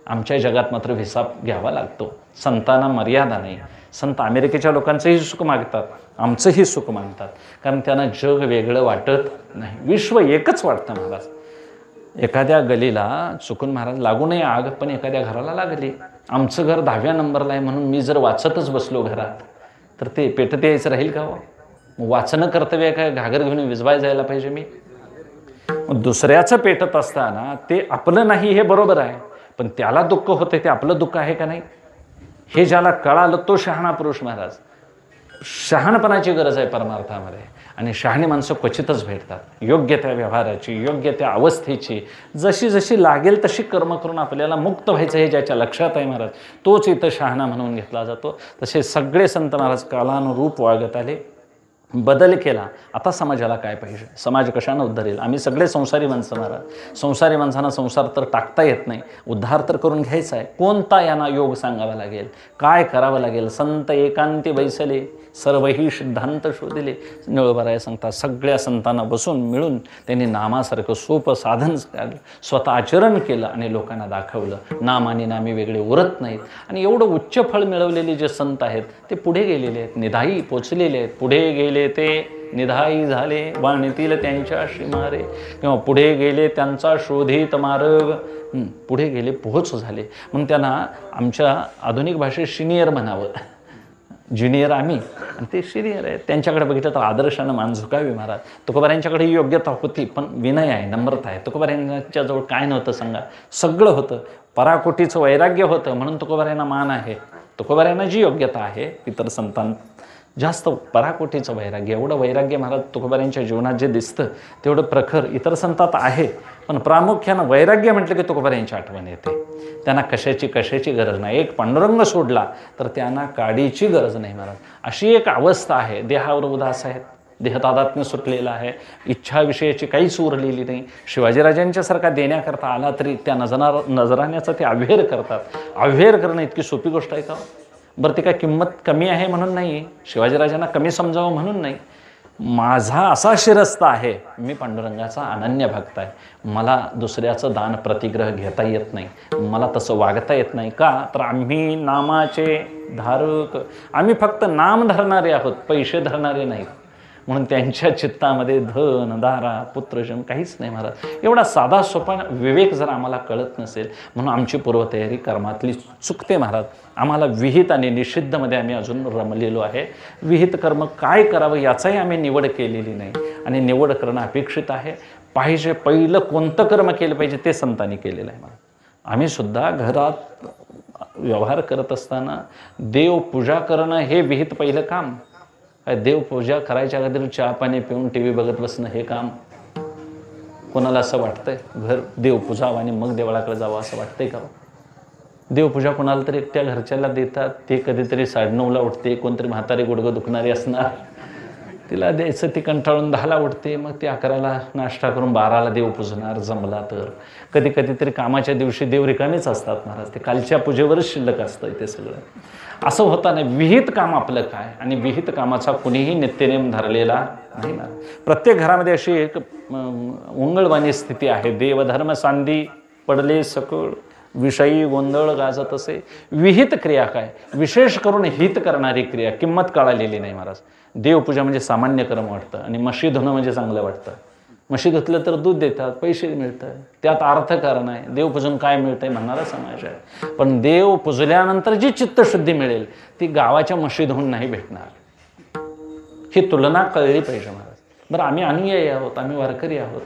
आमच्या जगात मात्र व्हिसा घ्यावा लागतो. संतांना मर्यादा नाही. संत अमेरिकेच्या लोकांचंही सुख मागतात, आमचंही सुख मागतात. कारण त्यांना जग वेगळं वाटत नाही, विश्व एकच वाटतं महाराज. एखाद्या गलीला चुकून महाराज लागू नये आग, पण एखाद्या घराला लागली. आमचं घर 10व्या नंबरला आहे म्हणून मी जर वाचतच बसलो घरात तर ते पेटत यायचं राहील का हो? वाचणं कर्तव्य काय घागर घेऊन विजवाय जायला पाहिजे मी? दुसऱ्याचं पेटत असताना ते आपलं नाही हे बरोबर आहे, पण त्याला दुःख होतं ते आपलं दुःख आहे का नाही हे ज्याला कळालं तो शहाणा पुरुष महाराज. शहाणपणाची गरज आहे परमार्थामध्ये. आणि शहाणी माणसं क्वचितच भेटतात. योग्य त्या व्यवहाराची, योग्य त्या अवस्थेची, जशी जशी लागेल तशी कर्म करून आपल्याला मुक्त व्हायचं हे ज्याच्या लक्षात आहे महाराज, तोच इथं शहाणा म्हणून घेतला जातो. तसे सगळे संत महाराज कालानुरूप वागत आले. बदल केला. आता समाजाला काय पाहिजे, समाज कशानं उद्धारेल? आम्ही सगळे संसारी माणसं महाराज. संसारी माणसांना संसार तर टाकता येत नाही, उद्धार तर करून घ्यायचा आहे. कोणता यांना योग सांगावा लागेल, काय करावं लागेल? संत एकांती बैसले, सर्वही सिद्धांत शोधिले. निळोबाराय सांगतात, सगळ्या संतांना बसून मिळून त्यांनी नामासारखं सोपं साधन स्वतः आचरण केलं आणि लोकांना दाखवलं. नाम आणि नामी वेगळे उरत नाहीत. आणि एवढं उच्च फळ मिळवलेले जे संत आहेत ते पुढे गेलेले आहेत, निधाई पोचलेले आहेत. पुढे गेले ते निधाई झाले, वाणीतील त्यांच्या श्रीमारे, किंवा पुढे गेले त्यांचा शोधित मार्ग, पुढे गेले, पोहोच झाले. मग त्यांना आमच्या आधुनिक भाषेत सिनियर म्हणावं. ज्युनियर आम्ही आणि ते सिनियर आहेत. त्यांच्याकडे बघितलं तर आदर्शानं मान झुकावी महाराज. तुकोबारायांच्याकडे योग्यता होती, पण विनय आहे, नम्रता आहे. तुकोबारायांच्याजवळ काय नव्हतं सांगा? सगळं होतं. पराकोटीचं वैराग्य होतं, म्हणून तुकोबारायांना मान आहे. तुकोबारायांना जी योग्यता आहे इतर संतांत जास्त पराकोटीचं वैराग्य. एवढं वैराग्य महाराज तुकोबारायांच्या जीवनात जे दिसतं तेवढं प्रखर इतर संतात आहे. पण प्रामुख्यानं वैराग्य म्हटलं की तुकोबारायांची आठवण येते. त्यांना कशाची गरज नाही. एक पांडुरंग सोडला तर त्यांना काडीची गरज नाही महाराज. अशी एक अवस्था आहे. देहावर उदास आहेत, देहतादात्म्य सुटलेला आहे, इच्छाविषयाची काहीच उरलेली नाही. शिवाजीराजांच्यासारखा देण्याकरता आला तरी त्या नजराण्याचा ते अव्हेर करतात. अव्हेर करणं इतकी सोपी गोष्ट आहे का? बरं, ते काय किंमत कमी आहे म्हणून नाही, शिवाजीराजांना कमी समजावं म्हणून नाही. माझा असा शिरस्ता आहे, मी पांडुरंगाचा अनन्य भक्त आहे. मला दुसऱ्याचं दान प्रतिग्रह घेता येत नाही, मला तसं वागता येत नाही. का? तर आम्ही नामाचे धारक, आम्ही फक्त नाम धरणारे आहोत, पैसे धरणारे नाहीत. म्हणून त्यांच्या चित्तामध्ये धन, दारा, पुत्रजन काहीच नाही महाराज. एवढा साधा सोपा विवेक जर आम्हाला कळत नसेल, म्हणून आमची पूर्वतयारी कर्मातली चुकते महाराज. आम्हाला विहित आणि निषिद्धमध्ये आम्ही अजून रमलेलो आहे. विहित कर्म काय करावं याचाही आम्ही निवड केलेली नाही, आणि निवड करणं अपेक्षित आहे. पाहिजे पहिलं कोणतं कर्म केलं पाहिजे ते संतांनी केलेलं आहे महाराज. आम्ही सुद्धा घरात व्यवहार करत असताना देवपूजा करणं हे विहित पहिलं काम. काय देवपूजा करायच्या अगोदर चहा पाणी पिऊन टी व्ही बघत बसणं हे काम? कोणाला असं वाटतंय घर देवपूजावं आणि मग देवळाकडे जावं असं वाटतंय का? देवपूजा कोणाला तरी एकट्या घरच्याला देतात, ते कधीतरी 9:30ला उठते, कोणतरी म्हातारी गुडघं दुखणारी असणार, तिला द्यायचं, ती कंटाळून 10ला उठते, मग ती 11ला नाश्ता करून 12ला देव पूजणार जमला तर. कधीतरी कामाच्या दिवशी देव रिकामेच असतात महाराज, ते कालच्या पूजेवरच शिल्लक असतं ते सगळं. असं होता नाही. विहित काम आपलं काय, आणि विहित कामाचा कुणीही नित्यनेम धरलेला नाही ना. प्रत्येक घरामध्ये अशी एक उंगळवाणी स्थिती आहे. देवधर्म सांदी पडले सकळ, विषयी गोंधळ गाजत असे. विहित क्रिया काय, विशेष करून हित करणारी क्रिया किंमत कळालेली नाही महाराज. देवपूजा म्हणजे सामान्य कर्म वाटतं, आणि म्हशी धुणं म्हणजे चांगलं वाटतं. म्हशी धुतलं तर दूध देतात, पैसे मिळतात, त्यात अर्थकारण आहे. देव पूजून काय मिळतंय म्हणणारा समाज आहे. पण देव पुजल्यानंतर जी चित्तशुद्धी मिळेल ती गावाच्या म्हशी धुवून नाही भेटणार. ही तुलना कळली पाहिजे महाराज. बरं, आम्ही अनुयायी आहोत, आम्ही वारकरी आहोत.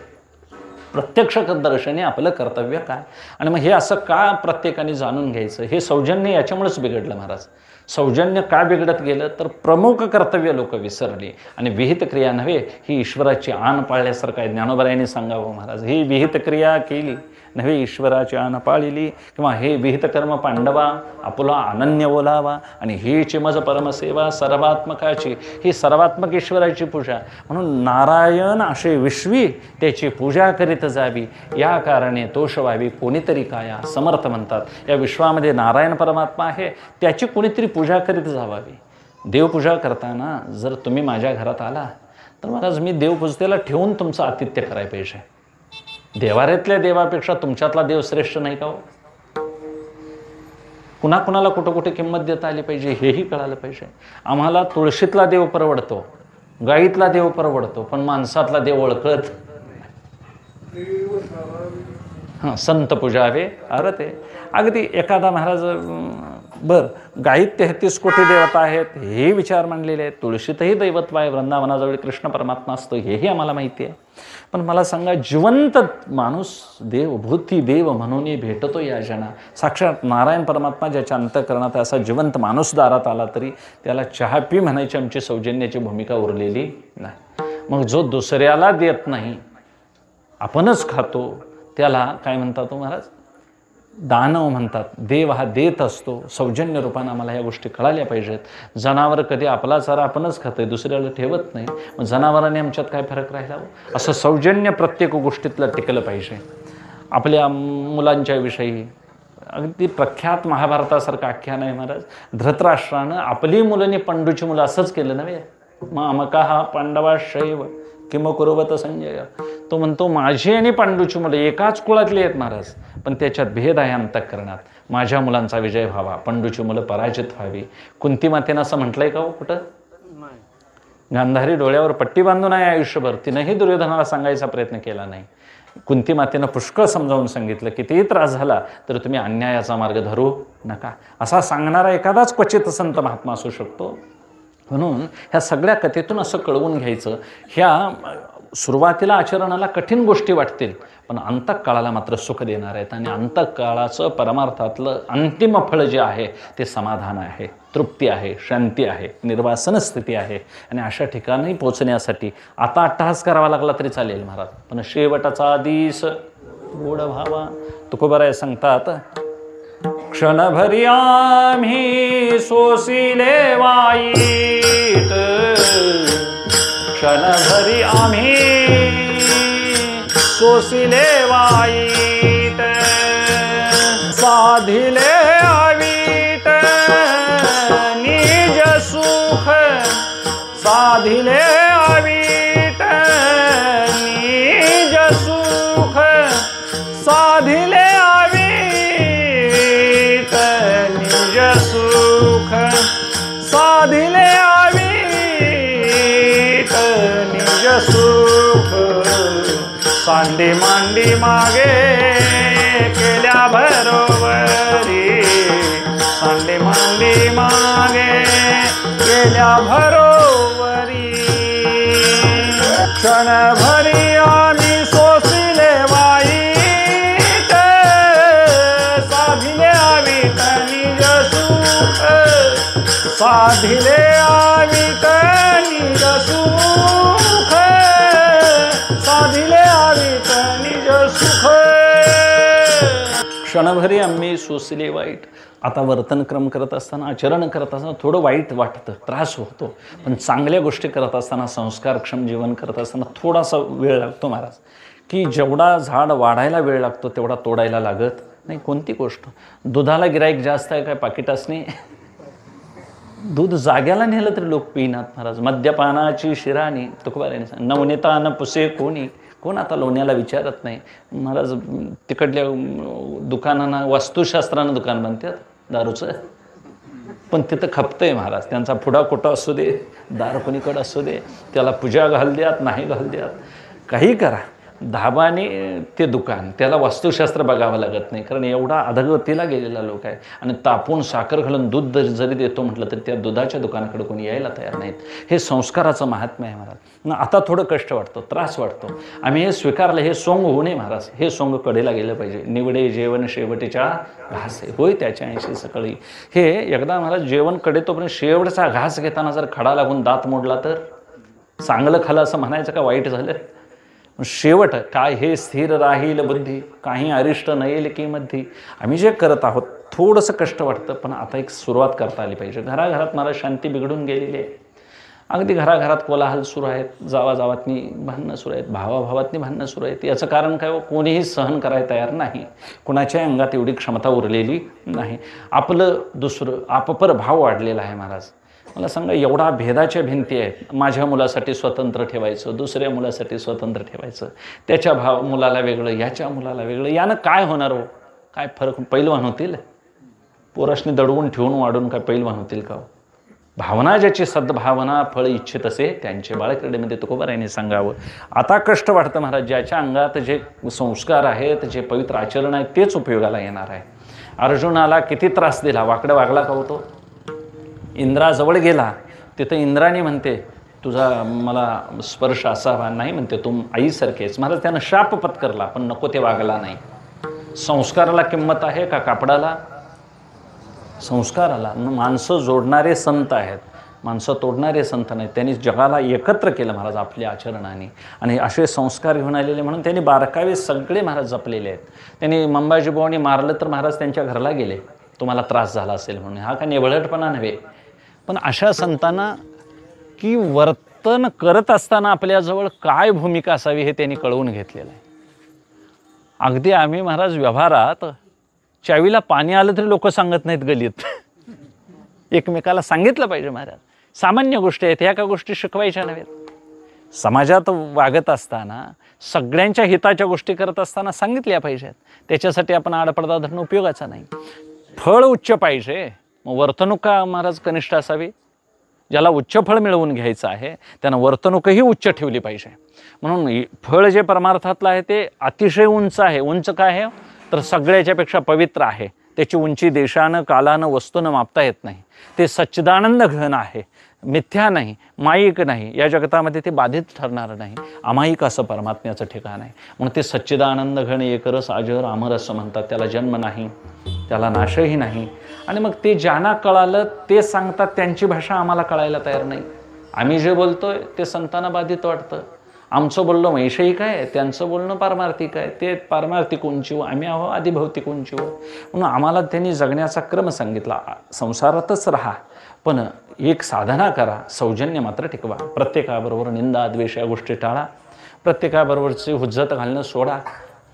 प्रत्यक्ष दर्शने आपलं कर्तव्य काय, आणि मग हे असं का प्रत्येकाने जाणून घ्यायचं? हे सौजन्य याच्यामुळेच बिघडलं महाराज. सौजन्य का बिघडत गेलं तर प्रमुख कर्तव्य लोक विसरली, आणि विहित क्रिया नव्हे, ही ईश्वराची आण पाळल्यासारखं आहे. ज्ञानोबरायांनी सांगावं महाराज, ही विहित क्रिया केली नव्हे ईश्वराची आण पाळिली, किंवा हे विहित कर्म पांडवा आपुला अनन्य बोलावा, आणि हीची मज परमसेवा सर्वात्मकाची, ही सर्वात्मक ईश्वराची पूजा. म्हणून नारायण असे विश्वी त्याची पूजा करीत जावी, या कारणे तोष व्हावी कोणीतरी काया. समर्थ म्हणतात या विश्वामध्ये नारायण परमात्मा आहे, त्याची कोणीतरी पूजा करीत जावावी. देवपूजा करताना जर तुम्ही माझ्या घरात आला तर महाराज मी देवपूजतेला ठेवून तुमचं आतिथ्य करायला पाहिजे. देवाऱ्यातल्या देवापेक्षा तुमच्यातला देव श्रेष्ठ नाही का हो? कुणाला कुठं किंमत देता आली पाहिजे हेही कळालं पाहिजे. आम्हाला तुळशीतला देव परवडतो, गाईतला देव परवडतो, पण माणसातला देव ओळखत संत पूजावे अरे अगदी एखादा महाराज गाईत 33 कोटी देवता आहेत हे विचार मांडलेले आहेत. तुळशीतही दैवत्व आहे, वृंदावनाजवळ कृष्ण परमात्मा असतो हेही आम्हाला माहिती आहे. पण मला सांगा, जिवंत माणूस देवभूती देव म्हणून भेटतो या जना. साक्षात नारायण परमात्मा ज्याच्या अंतःकरणात असा जिवंत माणूस दारात आला तरी त्याला चहा पी म्हणायची आमची सौजन्याची भूमिका उरलेली नाही. मग जो दुसऱ्याला देत नाही आपणच खातो त्याला काय म्हणतात तो महाराज? दानव म्हणतात, देव हा देत असतो, सौजन्य रूपानं आम्हाला ह्या गोष्टी कळाल्या पाहिजेत. जनावर कधी आपला चारा आपणच खातोय, दुसऱ्याला ठेवत नाही, मग जनावरांनी आमच्यात काय फरक राहिला? असं सौजन्य प्रत्येक गोष्टीतलं टिकलं पाहिजे. आपल्या मुलांच्या विषयी अगदी प्रख्यात महाभारतासारखं आख्यान आहे महाराज. धृतराष्ट्रानं आपली मुलांनी पांडूची मुलं असंच केलं नव्हे. मामका पांडवाशैव किम कुर्वत संजय. तो म्हणतो माझी आणि पांडूची मुलं एकाच कुळातली आहेत महाराज, पण त्याच्यात भेद आहे अंतःकरणात. माझ्या मुलांचा विजय व्हावा, पांडूची मुलं पराजित व्हावी. कुंती मातेनं असं म्हटलंय का हो कुठं? गांधारी डोळ्यावर पट्टी बांधून आहे आयुष्यभर, तिनंही दुर्योधनाला सांगायचा प्रयत्न केला नाही. कुंती मातेनं पुष्कळ समजावून सांगितलं, कितीही त्रास झाला तर तुम्ही अन्यायाचा मार्ग धरू नका. असा सांगणारा एखादाच क्वचित संत महात्मा असू शकतो. म्हणून ह्या सगळ्या कथेतून असं कळवून घ्यायचं, ह्या सुरुवातीला आचरणाला कठीण गोष्टी वाटतील, पण अंतःकाळाला मात्र सुख देणार आहेत. आणि अंतःकाळाचं परमार्थातलं अंतिम फळ जे आहे ते समाधान आहे, तृप्ती आहे, शांती आहे, निर्वासन स्थिती आहे. आणि अशा ठिकाणी पोचण्यासाठी आता अट्टहास करावा लागला तरी चालेल महाराज, पण शेवटाचा दिस गोड व्हावा. तुकोबराय सांगतात, क्षणभरी आम्ही सोसिले वाईट, क्षणभरी आम्ही सोसिले वाईट, साधिले अवीट निज सुख, साधिले अवीट निज सुख, साधिले अवीट निज सुख, साधिले अवीट निज सुख. सांडी मांडी मागे केल्या बरोबरी, सांडी मांडी मागे केल्या बरोबरी, क्षणभरी आम्ही सोसिले वाईट, साधिले अवीट निज सुख, साधिले अवीट निज सुख, साधिले अवीट निज सुख. क्षणभरी आम्ही सोसिले वाईट. आता वर्तनक्रम करत असताना, आचरण करत असताना थोडं वाईट वाटतं, त्रास होतो, पण चांगल्या गोष्टी करत असताना, संस्कारक्षम जीवन करत असताना थोडासा वेळ लागतो महाराज. की जेवढा झाड वाढायला वेळ लागतो तेवढा तोडायला लागत नाही कोणती गोष्ट. दुधाला गिराईक जास्त आहे काय पाकिटासनी? दूध जाग्याला नेलं तरी लोक पिनात महाराज. मद्यपानाची शिराणी तुकोबाराने सांग, नवनेता न पुसे कोणी, कोण आता लोण्याला विचारत नाही महाराज. तिकडल्या दुकानांना वास्तुशास्त्रानं दुकान बनतात दारूचं, पण तिथं खपतंय महाराज. त्यांचा पुढा कुठं असू दे, दार कोणीकडं असू दे, त्याला पूजा घाल द्यात नाही घाल द्यात, काही करा, धाबाने ते दुकान, त्याला वास्तुशास्त्र बघावं लागत नाही, कारण एवढा अधगतीला गेलेला लोक आहे. आणि तापून साखर घालून दूध जरी देतो म्हटलं तरी त्या दुधाच्या दुकानाकडे कोणी यायला तयार नाहीत. हे संस्काराचं महात्म्य आहे महाराज. आता थोडं कष्ट वाटतं, त्रास वाटतो, आम्ही हे स्वीकारलं. हे सोंग होऊ नये महाराज, हे सोंग कडेला गेलं पाहिजे. निवडे जेवण शेवटीच्या घासे होय त्याच्या ऐंशी सकाळी. हे एकदा महाराज जेवण कडे तोपर्यंत शेवटचा घास घेताना जर खडा लागून दात मोडला तर चांगलं खालं असं म्हणायचं का वाईट झालं? शेवट काय हे स्थिर राहील बुद्धी, काही अरिष्ट न येईल की मध्ये. आम्ही जे करत आहोत थोडंसं कष्ट वाटतं, पण आता एक सुरुवात करता आली पाहिजे. घराघरात मला शांती बिघडून गेलेली आहे. अगदी घराघरात कोलाहल सुरू आहेत, जावाजावातनी भांडणं सुरू आहेत, भावाभावातनी भांडणं सुरू आहेत. याचं कारण काय? कोणीही सहन करायला तयार नाही, कुणाच्या अंगात एवढी क्षमता उरलेली नाही. आपलं दुसरं आपपर भाव वाढलेला आहे महाराज. मला सांगा, एवढा भेदाच्या भिंती आहेत. माझ्या मुलासाठी स्वतंत्र ठेवायचं, दुसऱ्या मुलासाठी स्वतंत्र ठेवायचं, त्याच्या मुलाला वेगळं, याच्या मुलाला वेगळं. यानं काय होणार हो? काय फरक? पैलवान होतील? पोराशनी दडवून ठेवून वाढून काय पैलवान होतील का? भावना ज्याची सद्भावना फळ इच्छित असे त्यांचे बाळक्रीडेमध्ये तुकोबारायांनी सांगावं. आता कष्ट वाटतं महाराज, ज्याच्या अंगात जे संस्कार आहेत, जे पवित्र आचरण आहे तेच उपयोगाला येणार आहे. अर्जुनाला किती त्रास दिला, वाकडं वागला का होतो? इंद्राजवळ गेला, तिथं इंद्राने म्हणते तुझा मला स्पर्श असावा, नाही म्हणते तू आईसारखेच. महाराज त्यानं शाप पत्करला, पण नको ते वागला नाही. संस्काराला किंमत आहे का कापडाला? संस्काराला. माणसं जोडणारे संत आहेत, माणसं तोडणारे संत नाहीत. त्यांनी जगाला एकत्र केलं महाराज आपल्या आचरणाने, आणि असे संस्कार घेऊन आलेले म्हणून त्यांनी बारकावे सगळे महाराज जपलेले आहेत. त्यांनी मंबाजीबुवांनी मारलं तर महाराज त्यांच्या घराला गेले, तुम्हाला त्रास झाला असेल म्हणून. हा का निवळटपणा नव्हे, पण अशा संतांना की वर्तन करत असताना आपल्याजवळ काय भूमिका असावी हे त्यांनी कळवून घेतलेलं आहे. अगदी आम्ही महाराज व्यवहारात चावीला पाणी आलं तरी लोक सांगत नाहीत गलीत. एकमेकाला सांगितलं पाहिजे महाराज. सामान्य गोष्टी आहेत, ह्या का गोष्टी शिकवायच्या नव्हेत. समाजात वागत असताना सगळ्यांच्या हिताच्या गोष्टी करत असताना सांगितल्या पाहिजेत. त्याच्यासाठी आपण आडपडदा धरणं उपयोगाचा नाही. फळ उच्च पाहिजे, मग वर्तणूक का महाराज कनिष्ठ असावी. ज्याला उच्च फळ मिळवून घ्यायचं आहे त्यानं वर्तणूकही उच्च ठेवली पाहिजे. म्हणून फळ जे परमार्थातलं आहे ते अतिशय उंच आहे. उंच काय आहे तर सगळ्याच्यापेक्षा पवित्र आहे. त्याची उंची देशानं कालानं वस्तूनं मापता येत नाही. ते सच्चिदानंद घन आहे, मिथ्या नाही, माईक नाही. या जगतामध्ये ते बाधित ठरणार नाही. अमाईक असं परमात्म्याचं ठिकाण आहे. म्हणून ते सच्चिदानंद घन एकरस अजर अमर असं म्हणतात. त्याला जन्म नाही, त्याला नाशही नाही. आणि मग ते ज्यांना कळालं ते सांगतात, त्यांची भाषा आम्हाला कळायला तयार नाही. आम्ही जे बोलतोय ते संतांना बाधित वाटतं. आमचं बोलणं वैषयिक आहे, त्यांचं बोलणं पारमार्थिक आहे. ते पारमार्थिक उंचीव, आम्ही आहो आदिभौतिक उंचीव. म्हणून आम्हाला त्यांनी जगण्याचा क्रम सांगितला. संसारातच राहा, पण एक साधना करा, सौजन्य मात्र टिकवा. प्रत्येकाबरोबर निंदा द्वेष या गोष्टी टाळा. प्रत्येकाबरोबरची हुज्जत घालणं सोडा.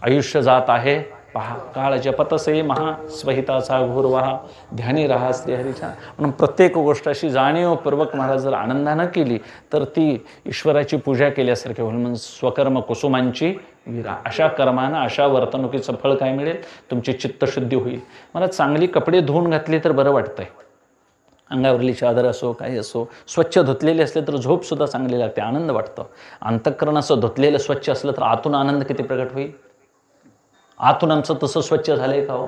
आयुष्य जात आहे पहा, काळ जपतसे महा स्वहिताचा घोर वहा, ध्यानी राहा श्रीहरीच्या. म्हणून प्रत्येक गोष्ट अशी जाणीवपूर्वक महाराज जर आनंदानं केली तर ती ईश्वराची पूजा केल्यासारखे होईल. म्हणून स्वकर्म कुसुमांची विरा. अशा कर्मानं अशा वर्तणुकीचं फळ काय मिळेल, तुमची चित्तशुद्धी होईल. मला चांगली कपडे धुवून घातली तर बरं वाटतंय. अंगावरली चादर असो काही असो, स्वच्छ धुतलेले असले तर झोपसुद्धा चांगली लागते, आनंद वाटतो. अंतःकरण असं धुतलेलं स्वच्छ असलं तर आतून आनंद किती प्रकट होईल. आतून आमचं तसं स्वच्छ झालंय का हो,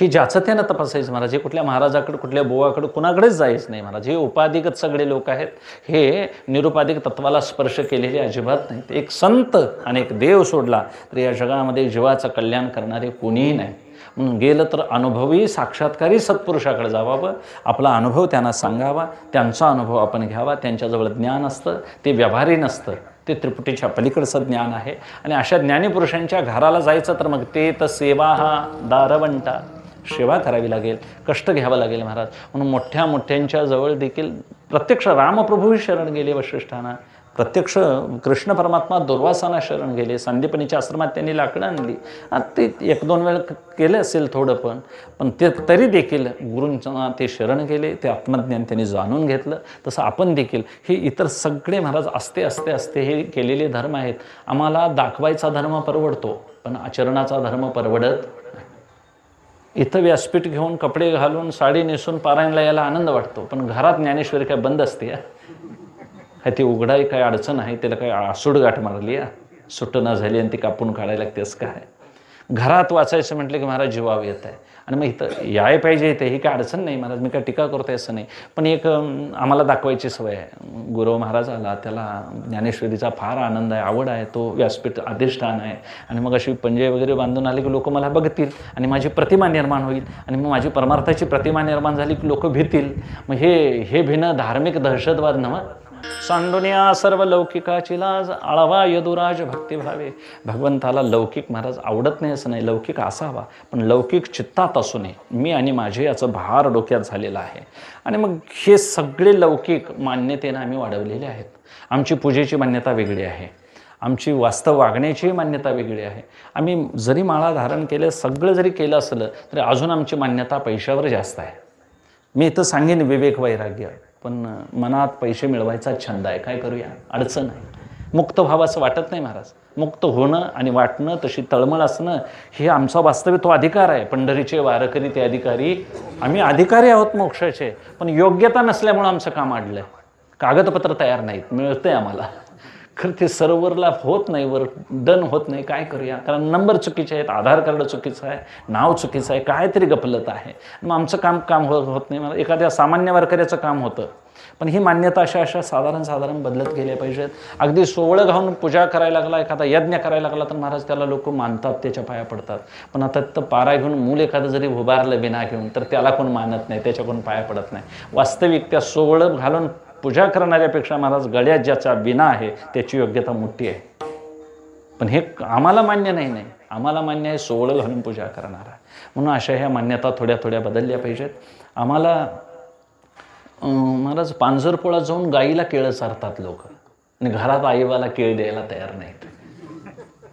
ही ज्याचं त्यानं तपासायचं महाराज. हे कुठल्या महाराजाकडे कुठल्या बोवाकडे कुणाकडेच जायचं नाही महाराज. हे उपाधिगत सगळे लोक आहेत, हे निरुपाधिक तत्वाला स्पर्श केलेले अजिबात नाहीत. एक संत आणि एक देव सोडला तर या जगामध्ये जीवाचं कल्याण करणारे कोणीही नाही. म्हणून गेलं तर अनुभवी साक्षात्कारी सत्पुरुषाकडे जावावं, आपला अनुभव त्यांना सांगावा, त्यांचा अनुभव आपण घ्यावा. त्यांच्याजवळ ज्ञान असतं, ते व्यवहारी नसतं, ते त्रिपुटीच्या पलीकडचं ज्ञान आहे. आणि अशा ज्ञानीपुरुषांच्या घराला जायचं तर मग ते तर सेवा हा दारवंटा, सेवा करावी लागेल, कष्ट घ्यावं लागेल महाराज. म्हणून मोठ्या मोठ्यांच्या जवळ देखील प्रत्यक्ष रामप्रभूही शरण गेले वशिष्ठांना, प्रत्यक्ष कृष्ण परमात्मा दुर्वासांना शरण गेले. संदीपनीच्या आश्रमात त्यांनी लाकडं आणली. ते एक दोन वेळ केलं असेल थोडं, पण ते तरी देखील गुरूंना ते शरण गेले. ते आत्मज्ञान त्यांनी जाणून घेतलं. तसं आपण देखील हे इतर सगळे महाराज असते हे केलेले धर्म आहेत. आम्हाला दाखवायचा धर्म परवडतो, पण आचरणाचा धर्म परवडत. इथं व्यासपीठ घेऊन कपडे घालून साडी नेसून पारायणला यायला आनंद वाटतो, पण घरात ज्ञानेश्वरी काय बंद असते. ती उघडाई काय अडचण आहे, त्याला काय आसूड गाठ मारली सुटणं झाली आणि ती कापून काढायला लागते असं काय. घरात वाचायचं म्हटलं की महाराज जीवाव येत आहे. आणि मग इथं याय पाहिजे, इथे ही काय अडचण नाही महाराज, मी काय टीका करतोय असं नाही. पण एक आम्हाला दाखवायची सवय आहे. गुरु महाराज आला, त्याला ज्ञानेश्वरीचा फार आनंद आहे, आवड आहे, तो व्यासपीठ अधिष्ठान आहे. आणि मग अशी पंजे वगैरे बांधून आले की लोक मला बघतील आणि माझी प्रतिमा निर्माण होईल. आणि मग माझी परमार्थाची प्रतिमा निर्माण झाली की लोक भीतील. मग हे भिन्न धार्मिक दहशतवाद नव्हे. सांडुनिया सर्व लौकिकाची लाज, आळवा यदुराज भक्तिभावे. भगवंताला लौकिक महाराज आवडत नाही असं नाही, लौकिक असावा, पण लौकिक चित्तात असू नये. मी आणि माझे याचं भार डोक्यात झालेला आहे. आणि मग हे सगळे लौकिक मान्यतेनं आम्ही वाढवलेले आहेत. आमची पूजेची मान्यता वेगळी आहे, आमची वास्तव वागण्याची मान्यता वेगळी आहे. आम्ही जरी माळा धारण केलं, सगळं जरी केलं असलं तरी अजून आमची मान्यता पैशावर जास्त आहे. मी इथं सांगेन विवेक वैराग्य, पण मनात पैसे मिळवायचा छंद आहे. काय करूया, अडचण आहे. मुक्त व्हावंसं वाटत नाही महाराज. मुक्त होणं आणि वाटणं, तशी तळमळ असणं हे आमचा वास्तविक तो अधिकार आहे. पंढरीचे वारकरी ते अधिकारी, आम्ही अधिकारी आहोत मोक्षाचे, पण योग्यता नसल्यामुळं आमचं काम अडलं आहे. कागदपत्र तयार नाहीत, मिळतंय आम्हाला. खरं ते सर्व्हरला होत नाही, वर डन होत नाही. काय करूया? कारण नंबर चुकीचे आहेत, आधार कार्ड चुकीचं आहे, नाव चुकीचं आहे, काहीतरी गफलत आहे. मग आमचं काम होत नाही. मला एखाद्या सामान्य वारकऱ्याचं काम होतं, पण ही मान्यता अशा साधारण बदलत गेल्या पाहिजेत. अगदी सोवळं घालून पूजा करायला लागला, एखादा यज्ञ करायला लागला तर महाराज त्याला लोक मानतात, त्याच्या पाया पडतात. पण आता तर पारा घेऊन मूल एखादं जरी उभारलं बिना घेऊन तर त्याला कोण मानत नाही, त्याच्या कोण पाया पडत नाही. वास्तविक त्या सोवळं घालून पूजा करणाऱ्यापेक्षा महाराज गळ्यात ज्याचा विना आहे त्याची योग्यता मोठी आहे. पण हे आम्हाला मान्य नाही. आम्हाला मान्य आहे सोवळं घालून पूजा करणारा. म्हणून अशा ह्या मान्यता थोड्या बदलल्या पाहिजेत. आम्हाला महाराज पांजरपोळात जाऊन गाईला केळं चारतात लोक आणि घरात आईबाला केळ द्यायला तयार नाहीत.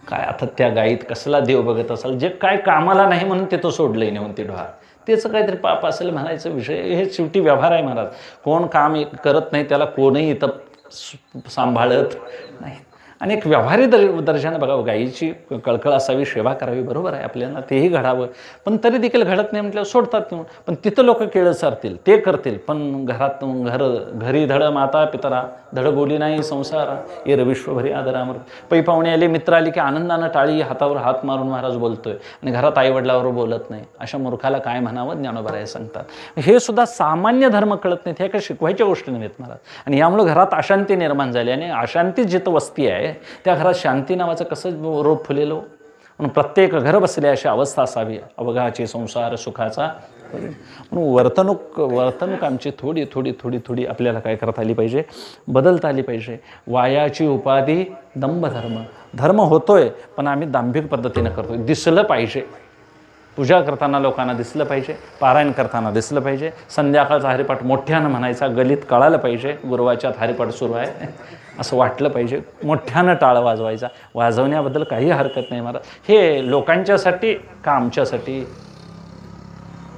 काय आता त्या गाईत कसला देव बघत असाल, जे काय कामाला नाही म्हणून ते तो सोडलंय नेऊन ते ढोर, त्याचं काहीतरी पाप असेल म्हणायचं विषय. हे शेवटी व्यवहार आहे महाराज. कोण काम करत नाही त्याला कोणही इथं सांभाळत नाही. आणि एक व्यावहारी दर्जाने बघावं, गाईची कळकळ असावी, सेवा करावी, बरोबर आहे, आपल्याला तेही घडावं. पण तरी देखील घडत नाही म्हटल्यावर सोडतात किंवा. पण तिथं लोक केळं चारतील, ते करतील, पण घरी धड माता पितरा, धड बोली नाही संसार ये विश्वभरी आदरामृत. पै पाहुणे आले, मित्र आले की आनंदानं टाळी हातावर हात मारून महाराज बोलतोय आणि घरात आईवडिलावर बोलत नाही. अशा मूर्खाला काय म्हणावं, ज्ञानोबराय सांगतात. हे सुद्धा सामान्य धर्म कळत नाहीत. ह्या काही शिकवायच्या गोष्टी नाहीत महाराज. आणि यामुळे घरात अशांती निर्माण झाली आणि अशांती जिथं वस्ती आहे त्या घरात शांती नावाचं कसं रोप फुलेलो. म्हणून प्रत्येक घर बसले अशी अवस्था असावी. अवघाची संसार सुखाचा. म्हणून वर्तणूक आमची थोडी आपल्याला काय करता आली पाहिजे, बदलता आली पाहिजे. वायाची उपाधी दंभ धर्म होतोय पण आम्ही दांभिक पद्धतीनं करतोय. दिसलं पाहिजे, पूजा करताना लोकांना दिसलं पाहिजे, पारायण करताना दिसलं पाहिजे, संध्याकाळचा हरिपाठ मोठ्यानं म्हणायचा, गलीत कळालं पाहिजे गुरुवाच्यात हरिपाठ सुरू आहे असं वाटलं पाहिजे, मोठ्यानं टाळ वाजवायचा. वाजवण्याबद्दल काही हरकत नाही महाराज. हे लोकांच्यासाठी का आमच्यासाठी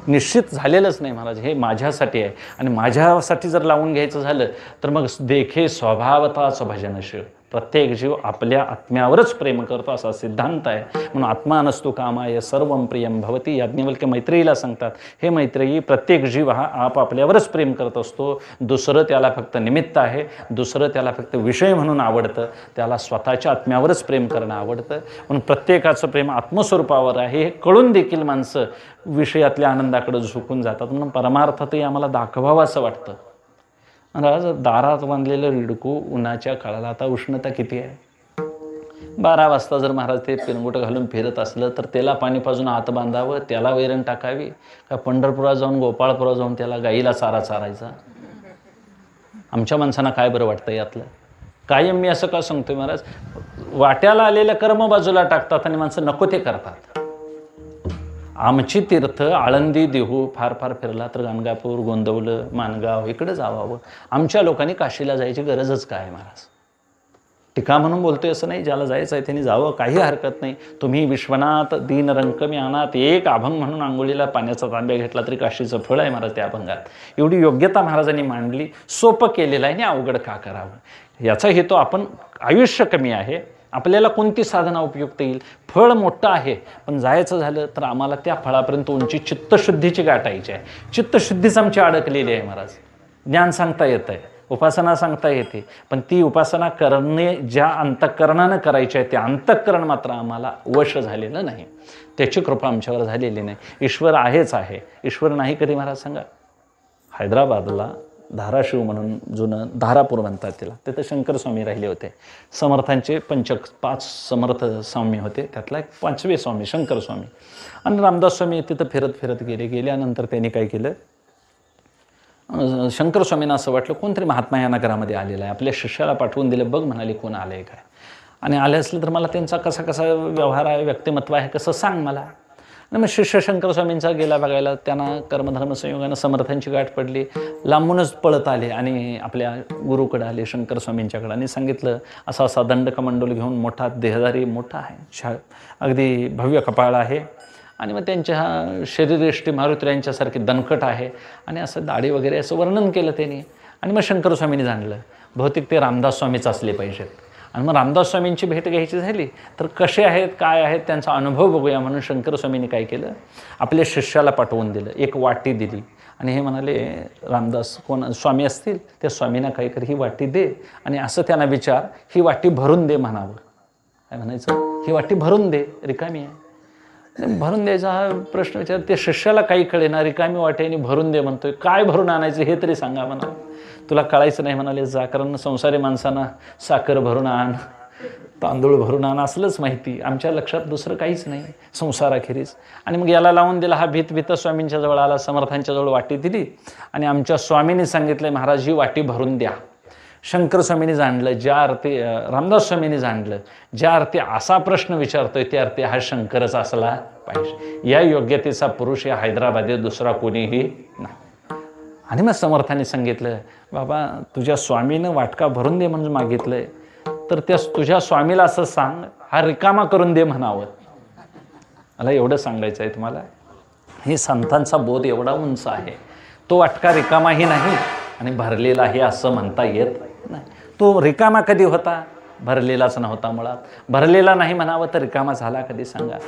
निश्चित झालेलंच नाही महाराज. हे माझ्यासाठी आहे आणि माझ्यासाठी जर लावून घ्यायचं झालं तर मग देखे स्वभावताच भजनशील. प्रत्येक जीव आपल्या आत्म्यावरच प्रेम करतो असा सिद्धांत आहे. म्हणून आत्मा नसतो कामाय सर्वं प्रियं भवती. याज्ञवल्क्य मैत्रेयीला सांगतात, हे मैत्रेयी, प्रत्येक जीव हा आपल्यावरच प्रेम करत असतो. दुसरं त्याला फक्त निमित्त आहे, दुसरं त्याला फक्त विषय म्हणून आवडतं, त्याला स्वतःच्या आत्म्यावरच प्रेम करणं आवडतं. म्हणून प्रत्येकाचं प्रेम आत्मस्वरूपावर आहे हे कळून देखील माणसं विषयातल्या आनंदाकडे झुकून जातात. म्हणून परमार्थतही आम्हाला दाखवावं असं वाटतं. महाराज दारात बांधलेलं रिडकू उन्हाच्या काळाला, आता उष्णता किती आहे, 12 वाजता जर महाराज ते पिनगुटं घालून फिरत असलं तर त्याला पाणी पाजून आत बांधावं, त्याला वैरण टाकावी का पंढरपुरात जाऊन गोपाळपुरात जाऊन त्याला गाईला चारा चारायचा. आमच्या माणसांना काय बरं वाटतं यातलं. कायम मी असं का सांगतोय महाराज, वाट्याला आलेलं कर्म बाजूला टाकतात आणि माणसं नको ते करतात. आमची तीर्थ आळंदी देहू फार फिरला तर गाणगापूर, गोंदवलं, माणगाव इकडे जावावं. आमच्या लोकांनी काशीला जायची गरजच काय महाराज. टीका म्हणून बोलतोय असं नाही, ज्याला जायचं आहे त्यांनी जावं, काही हरकत नाही. तुम्ही विश्वनाथ दीन रंकमी अनाथ एक अभंग म्हणून आंघोळीला पाण्याचा तांब्या घेतला तरी काशीचं फळ आहे महाराज त्या अभंगात. एवढी योग्यता महाराजांनी मांडली. सोपं केलेलं आहे आणि अवघड का करावं. याचा हेतू आपण आयुष्य कमी आहे, आपल्याला कोणती साधना उपयुक्त येईल, फळ मोठं आहे, पण जायचं झालं तर आम्हाला त्या फळापर्यंत उंची चित्तशुद्धीची गाठायची आहे. चित्तशुद्धीच आमची अडकलेली आहे महाराज. ज्ञान सांगता येतं आहे, उपासना सांगता येते, पण ती उपासना करणे ज्या अंतःकरणानं करायची आहे ते अंतःकरण मात्र आम्हाला वश झालेलं नाही. त्याची कृपा आमच्यावर झालेली नाही. ईश्वर आहेच आहे. ईश्वर नाही कधी महाराज सांगा. हैदराबादला धाराशिव म्हणून जुनं धारापूर म्हणतात त्याला, तिथं शंकर स्वामी राहिले होते. समर्थांचे 5 समर्थ स्वामी होते, त्यातला एक 5वे स्वामी शंकर स्वामी. आणि रामदास स्वामी तिथं फिरत गेल्यानंतर त्यांनी काय केलं, शंकर स्वामींना असं वाटलं कोणतरी महात्मा या नगरामध्ये आलेला आहे, आपल्या शिष्याला पाठवून दिलं, बघ म्हणाले कोण आलं आहे काय, आणि आले असले तर मला त्यांचा कसा व्यवहार आहे, व्यक्तिमत्व आहे, कसं सांग मला. आणि मग शिष्य शंकर स्वामींचा गेला बघायला. त्यांना कर्मधर्म संयोगानं समर्थांची गाठ पडली. लांबूनच पळत आले आणि आपल्या गुरुकडे आले, शंकर स्वामींच्याकडे, आणि सांगितलं असा असा दंडकमंडल घेऊन मोठा देहधारी, मोठा आहे, अगदी भव्य कपाळ आहे, आणि मग त्यांच्या शरीरयष्टी मारुतीयांच्यासारखी दणकट आहे, आणि असं दाढी वगैरे असं वर्णन केलं त्यांनी. आणि मग शंकर स्वामींनी जाणलं बहुतेक ते रामदास स्वामीच असले पाहिजेत. आणि मग रामदास स्वामींची भेट घ्यायची झाली तर कसे आहेत काय आहेत त्यांचा अनुभव बघूया म्हणून शंकर स्वामींनी काय केलं, आपल्या शिष्याला पाठवून दिलं, एक वाटी दिली आणि हे म्हणाले, रामदास कोण स्वामी असतील त्या स्वामींना काहीतरी ही वाटी दे आणि असं त्यांना विचार, ही वाटी भरून दे म्हणावं. काय म्हणायचं, ही वाटी भरून दे, रिकामी आहे. भरून द्यायचा हा प्रश्न विचार, ते शिष्याला काही कळेना, रिकामी वाट्याने भरून दे म्हणतोय, काय भरून आणायचं हे तरी सांगा म्हणा. तुला कळायचं नाही म्हणाले, जा, कारण संसारी माणसांना साखर भरून आण, तांदूळ भरून आण असलंच माहिती, आमच्या लक्षात दुसरं काहीच नाही संसाराखेरीज. आणि मग याला लावून दिला. हा भीत स्वामींच्या जवळ आला, समर्थांच्या जवळ वाटी दिली आणि आमच्या स्वामींनी सांगितलं, महाराज ही वाटी भरून द्या. शंकर स्वामींनी जाणलं, ज्या अर्थी रामदास स्वामींनी जाणलं, ज्या अर्थी असा प्रश्न विचारतोय त्या अर्थी हा शंकरच असला पाहिजे. या योग्यतेचा पुरुष या हैदराबादेत दुसरा कोणीही नाही. आणि मग समर्थांनी सांगितलं, बाबा तुझ्या स्वामीनं वाटका भरून दे म्हणून मागितलंय, तर त्या तुझ्या स्वामीला असं सांग, हा रिकामा करून दे म्हणावं. मला एवढं सांगायचं आहे तुम्हाला, हे संतांचा बोध एवढा उंच आहे. तो वाटका रिकामाही नाही आणि भरलेलाही असं म्हणता येत नाही. तो रिकामा कधी होता, भरलेलाच नव्हता मुळात. भरलेला नाही म्हणावं तर रिकामा झाला कधी सांगा.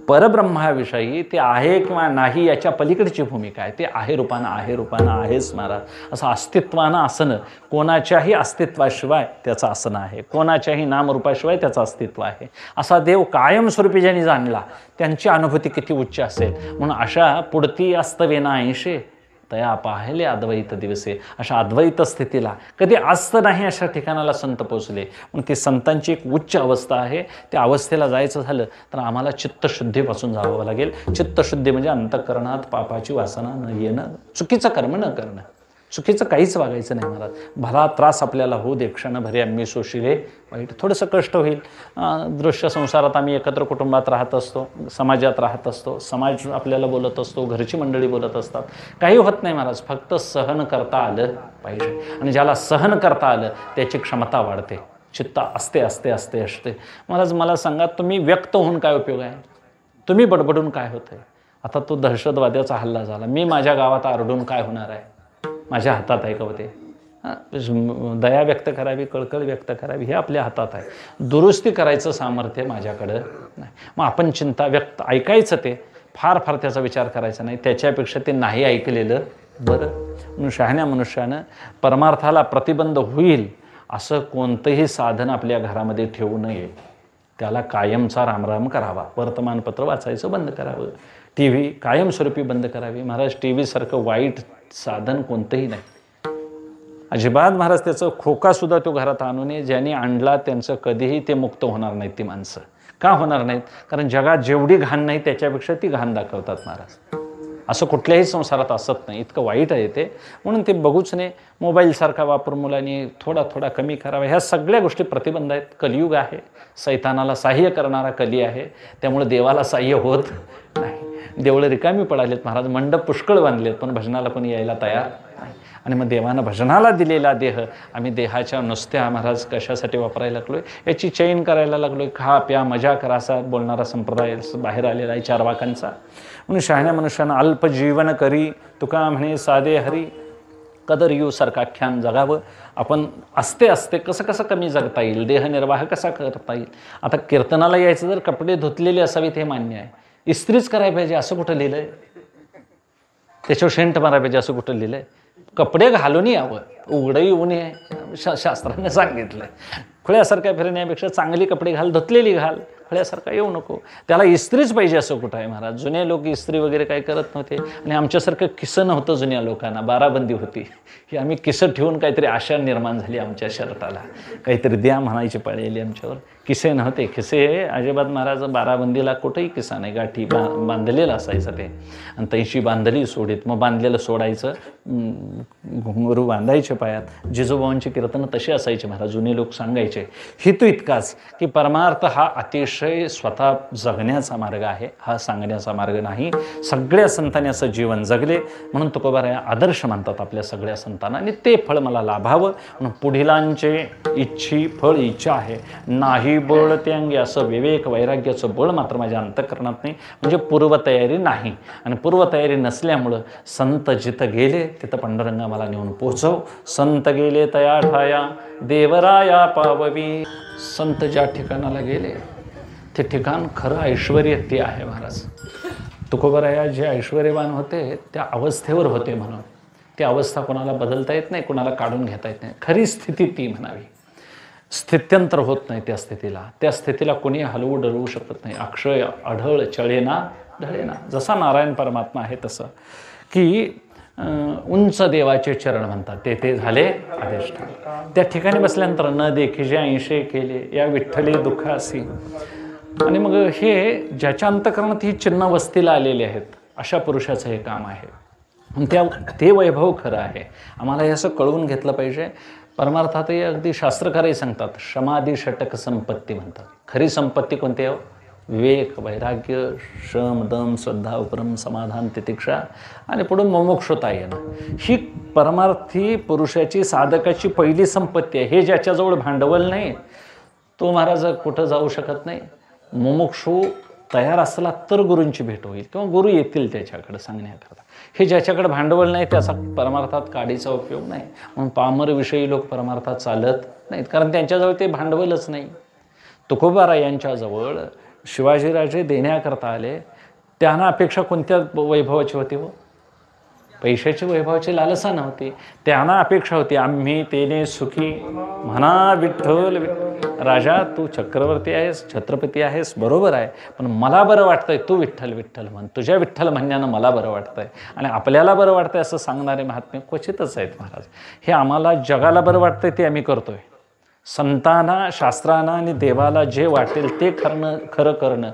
परब्रह्माविषयी ते आहे किंवा नाही याच्या पलीकडची भूमिका आहे. ते आहे रूपानं, आहे रूपानं आहेच महाराज, असं अस्तित्वानं असणं. कोणाच्याही अस्तित्वाशिवाय त्याचं असणं आहे, कोणाच्याही नामरूपाशिवाय त्याचं अस्तित्व आहे. असा देव कायमस्वरूपी ज्यांनी जाणला त्यांची अनुभूती किती उच्च असेल. म्हणून अशा पुढती अस्तवेना ऐशे तया पाहिले अद्वैत दिवसे, अशा अद्वैत स्थितीला कधी असतं नाही अशा ठिकाणाला संत पोचले. मग ती संतांची एक उच्च अवस्था आहे. त्या अवस्थेला जायचं झालं तर आम्हाला चित्तशुद्धीपासून जावं लागेल. चित्तशुद्धी म्हणजे अंतःकरणात पापाची वासना न येणं, चुकीचं कर्म न करणं, चुकीचं काहीच वागायचं नाही महाराज. भला त्रास आपल्याला होऊ दे, क्षणभरी आम्ही सोशिले वाईट, थोडंसं कष्ट होईल. दृश्य संसारात आम्ही एकत्र कुटुंबात राहत असतो, समाजात राहत असतो, समाज आपल्याला बोलत असतो, घरची मंडळी बोलत असतात, काही होत नाही महाराज. फक्त सहन करता आलं पाहिजे. आणि ज्याला सहन करता आलं त्याची क्षमता वाढते, चित्त असते असते असते असते. महाराज मला सांगा, तुम्ही व्यक्त होऊन काय उपयोग आहे, तुम्ही बडबडून काय होतंय. आता तो दहशतवाद्याचा हल्ला झाला, मी माझ्या गावात आरडून काय होणार आहे, माझ्या हातात आहे का ते. दया व्यक्त करावी, कळकळ व्यक्त करावी, हे आपल्या हातात आहे. दुरुस्ती करायचं सामर्थ्य माझ्याकडं नाही. मग आपण चिंता व्यक्त ऐकायचं, ते फार फार त्याचा विचार करायचा नाही, त्याच्यापेक्षा ते नाही ऐकलेलं बरं. म्हणून शहाण्या मनुष्यानं परमार्थाला प्रतिबंध होईल असं कोणतंही साधन आपल्या घरामध्ये ठेवू नये. त्याला कायमचा रामराम करावा. वर्तमानपत्र वाचायचं बंद करावं, टी व्ही कायमस्वरूपी बंद करावी. महाराज टी व्हीसारखं वाईट साधन कोणतंही नाही अजिबात. महाराज त्याचं खोकासुद्धा तो घरात आणू नये. ज्यांनी आणला त्यांचं कधीही ते मुक्त होणार नाहीत ती माणसं. का होणार नाहीत, कारण जगात जेवढी घाण नाही त्याच्यापेक्षा ती घाण दाखवतात महाराज. असं कुठल्याही संसारात असत नाही, इतकं वाईट आहे ते. म्हणून ते बघूच नाही. मोबाईलसारखा वापर मुलांनी थोडा थोडा कमी करावा. ह्या सगळ्या गोष्टी प्रतिबंध आहेत. कलियुग आहे, सैतानाला साह्य करणारा कली आहे, त्यामुळे देवाला साह्य होत नाही. देवळं रिकामी पडालेत महाराज, मंडप पुष्कळ बांधलेत, पण भजनाला पण यायला तयार नाही. आणि मग देवानं भजनाला दिलेला देह आम्ही देहाच्या नुसत्या महाराज कशासाठी वापरायला लागलोय, याची चैन करायला लागलोय. खा प्या मजा करा असा बोलणारा संप्रदाय बाहेर आलेला आहे चारवाकांचा. म्हणून शहाण्या मनुष्यानं अल्प जीवन करी, तुका म्हणे साधे हरी, कदर यू सारखाख्यान जगावं. आपण असते असते कसं कसं कमी जगता येईल, देहनिर्वाह कसा करता येईल. आता कीर्तनाला यायचं जर कपडे धुतलेले असावेत हे मान्य आहे, इस्त्रीच करायला पाहिजे असं कुठं लिहिलं आहे, त्याच्यावर शेंट मारायला पाहिजे असं कुठं लिहिलं आहे. कपडे घालून यावं, उघडं येऊ नये शास्त्राने सांगितलं. खुळ्यासारख्या फिरण्यापेक्षा चांगली कपडे घाल, धुतलेली घाल, खुळ्यासारखा येऊ नको. त्याला इस्त्रीच पाहिजे असं कुठं आहे महाराज. जुने लोक इस्त्री वगैरे काही करत नव्हते. आणि आमच्यासारखं किसं नव्हतं जुन्या लोकांना, बाराबंदी होती. ही आम्ही किसं ठेवून काहीतरी आशा निर्माण झाली आमच्या शर्टाला, काहीतरी द्या म्हणायची पाळी आली आमच्यावर. किसे नव्हते, खिसे अजिबात महाराज. बाराबंदीला कुठंही किस्सा नाही, गाठी बांधलेलं असायचं ते. आणि तैशी बांधली सोडीत, मग बांधलेलं सोडायचं, घुंगरू बांधायचे पायात. जिजोबांची कीर्तनं तशी असायची महाराज, जुने लोक सांगायचे. हेतू इतकाच की परमार्थ हा अतिशय स्वतः जगण्याचा मार्ग आहे, हा सांगण्याचा मार्ग नाही. सगळ्या संतांनी असं जीवन जगले, म्हणून तुकोबाराया आदर्श म्हणतात आपल्या सगळ्या संतांना. आणि ते फळ मला लाभावं म्हणून पुढीलांचे इच्छी फळ इच्छा आहे, नाही बळ ते अंगी. असं विवेक वैराग्याचं बळ मात्र माझ्या अंतःकरणात नाही, म्हणजे पूर्वतयारी नाही. आणि पूर्वतयारी नसल्यामुळं संत जिथं गेले तिथं पांडुरंगा मला नेऊन पोचव. संत गेले तया ठाया देवराया पाववी. संत ज्या ठिकाणाला गेले ते ठिकाण खरं ऐश्वर्य ते आहे महाराज. तुकोबराया जे ऐश्वर्यवान होते त्या अवस्थेवर होते म्हणून. ती अवस्था कोणाला बदलता येत नाही, कोणाला काढून घेता येत नाही. खरी स्थिती ती म्हणावी. स्थित्यंतर होत नाही त्या स्थितीला. त्या स्थितीला कोणी हलवू डरवू शकत नाही. अक्षय अढळ चळेना ढळेना. जसा नारायण परमात्मा आहे तसं की उंच देवाचे चरण म्हणतात ते ते झाले अधिष्ठान. त्या ठिकाणी बसल्यानंतर न देखिजे 80 केले या विठ्ठली दुःखासी. आणि मग हे ज्याच्या अंतःकरणात ही चिन्ह वस्तीला आलेली आहेत अशा पुरुषाचं हे काम आहे. ते वैभव खरं आहे. आम्हाला हे असं कळवून घेतलं पाहिजे. परमार्थातही अगदी शास्त्रकारही सांगतात शमाधी षटक संपत्ती म्हणतात. खरी संपत्ती कोणती आहे? विवेक, वैराग्य, श्रम, दम, श्रद्धा, उपरम, समाधान, तितिक्षा आणि पुढं मुमुक्षुता येणं. ही परमार्थी पुरुषाची साधकाची पहिली संपत्ती आहे. हे ज्याच्याजवळ भांडवल नाही तो महाराज कुठं जाऊ शकत नाही. मुमुक्षू तयार असला तर गुरूंची भेट होईल किंवा गुरु येतील त्याच्याकडे सांगण्याकरता. हे ज्याच्याकडे भांडवल नाही त्याचा परमार्थात काडीचा उपयोग नाही. म्हणून पामरविषयी लोक परमार्थात चालत नाहीत कारण त्यांच्याजवळ ते भांडवलच नाही. तुकोबाराय यांच्याजवळ शिवाजीराजे देण्याकरता आले. त्यांना अपेक्षा कोणत्या वैभवाची होती? व पैशाची वैभवाची लालसा नव्हती. त्यांना अपेक्षा होती आम्ही तेने सुखी म्हणा विठ्ठल. राजा तू चक्रवर्ती आहेस, छत्रपती आहेस, बरोबर आहे, पण मला बरं वाटतंय तू विठ्ठल विठ्ठल म्हण. तुझ्या विठ्ठल म्हणण्यानं मला बरं वाटतंय. आणि आपल्याला बरं वाटतंय असं सांगणारे महात्मे क्वचितच आहेत महाराज. हे आम्हाला जगाला बरं वाटतंय ते आम्ही करतोय. संतांना, शास्त्रांना आणि देवाला जे वाटेल ते खरं करणं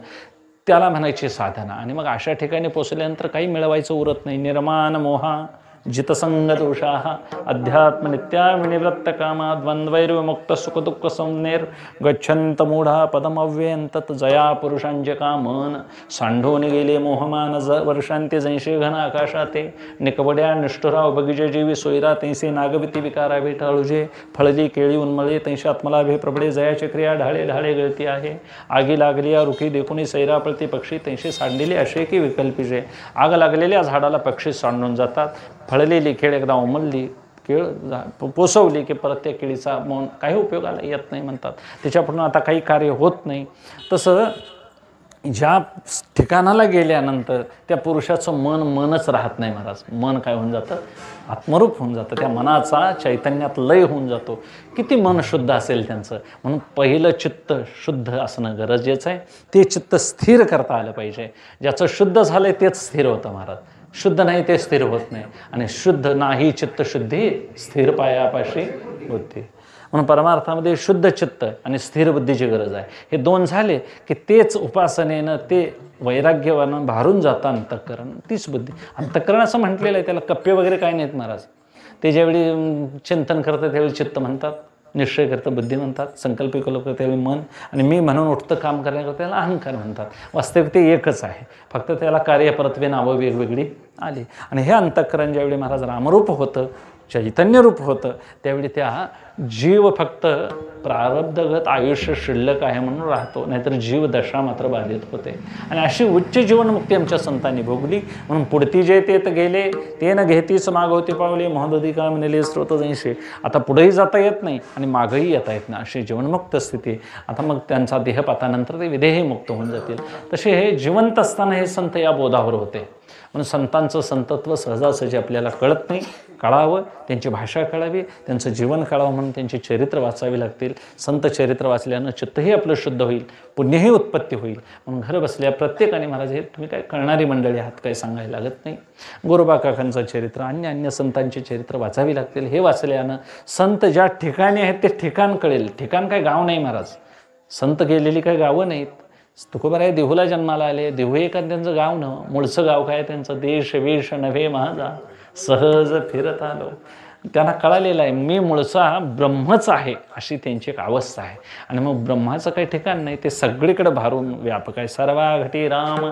त्याला म्हणायची साधना. आणि मग अशा ठिकाणी पोचल्यानंतर काही मिळवायचं उरत नाही. निर्माण मोहा जितसंग दोषाः अध्यात्म नित्या विनिवृत्त कामा द्वंद्वैर्विमुक्त सुखदुःख संज्ञेर गच्छंत मूढा पदमव्ययं तत् जया पुरुषांजका मन. सांडून गेले मोहमान वर्षांते जैसे घन आकाशाते निकबड्या निष्ठुरा बगीजे जीवी सोयरा तैसे नागविती विकारा भेटाळुजे फळली केळी उन्मळे तैसे आत्मलाभे प्रबळे जयाची क्रिया ढाळे ढाळे गळती आहे. आगी लागली या रुखी देखुनी सैरा पळती पक्षी तैसे सांडलेले असे की विकल्पीजे. आग लागलेल्या झाडाला पक्षी सांडून जातात. फळलेली केळ एकदा उमलली केळ पोसवली की परत त्या केळीचा मौन काही उपयोगाला येत नाही म्हणतात. त्याच्याकडून आता काही कार्य होत नाही. तसं ज्या ठिकाणाला गेल्यानंतर त्या पुरुषाचं मनच राहत नाही महाराज. मन काय होऊन जातं? आत्मरूप होऊन जातं. त्या मनाचा चैतन्यात लय होऊन जातो. किती मन शुद्ध असेल त्यांचं. म्हणून पहिलं चित्त शुद्ध असणं गरजेचं आहे. ते चित्त स्थिर करता आलं पाहिजे. ज्याचं शुद्ध झालंय तेच स्थिर होतं महाराज. शुद्ध नाही ते स्थिर होत नाही. आणि शुद्ध नाही चित्तशुद्धी स्थिर पायापाशी बुद्धी. म्हणून परमार्थामध्ये शुद्ध चित्त आणि स्थिर बुद्धीची गरज आहे. हे दोन झाले की तेच उपासनेनं ते वैराग्यवानं भारून जातं अंतःकरण. तीच बुद्धी. अंतःकरण असं म्हटलेलं आहे. त्याला कप्पे वगैरे काय नाहीत महाराज. ते ज्यावेळी चिंतन करतं त्यावेळी चित्त म्हणतात, निश्चय करतं बुद्धी म्हणतात, संकल्प विकल्प त्यावेळी मन, आणि मी म्हणून उठतं काम करण्याकरता त्याला अहंकार म्हणतात. वास्तविक ते एकच आहे. फक्त त्याला कार्यपरत्वे नावं वेगवेगळी आली. आणि हे अंतःकरण ज्यावेळी महाराज रामरूप होतं, चैतन्यरूप होतं, त्यावेळी त्या जीव फक्त प्रारब्धगत आयुष्य शिल्लक आहे म्हणून राहतो. नाहीतर जीव दशा मात्र बाधित होते. आणि अशी उच्च जीवनमुक्ती आमच्या संतांनी भोगली. म्हणून पुढती जे तेत गेले ते न घेतीच मागवती पावले महदोदी काम नेले स्रोत जैसे. आता पुढेही जाता येत नाही आणि मागही येता येत नाही अशी जीवनमुक्त स्थिती. आता मग त्यांचा देहपातानंतर ते विदेही मुक्त होऊन जातील. तसे हे जिवंत असताना हे संत या बोधावर होते. म्हणून संतांचं संतत्व सहजासहजी आपल्याला कळत नाही. कळावं, त्यांची भाषा कळावी, त्यांचं जीवन कळावं म्हणून त्यांची चरित्र वाचावी लागतील. संत चरित्र वाचल्यानं चित्तही आपलं शुद्ध होईल, पुण्यही उत्पत्ती होईल. म्हणून घर बसल्या प्रत्येकाने महाराज हे तुम्ही काय कळणारी मंडळी आहात काही सांगायला लागत नाही. गोरोबा काकांचं चरित्र, अन्य संतांची चरित्र वाचावी लागतील. हे वाचल्यानं संत ज्या ठिकाणी आहेत ते ठिकाण कळेल. ठिकाण काय गाव नाही महाराज. संत गेलेली काही गावं नाहीत. तुकोबाराय देहूला जन्माला आले. देहू हे का त्यांचं गाव न, मूळचं गाव काय त्यांचं? देश वेश नव्हे माझा सहज फिरत आलो. त्यांना कळालेलं आहे मी मूळचा ब्रह्मच आहे अशी त्यांची एक अवस्था आहे. आणि मग ब्रह्माचं काही ठिकाण नाही, ते सगळीकडे भारून व्यापक आहे. सर्वा घटी राम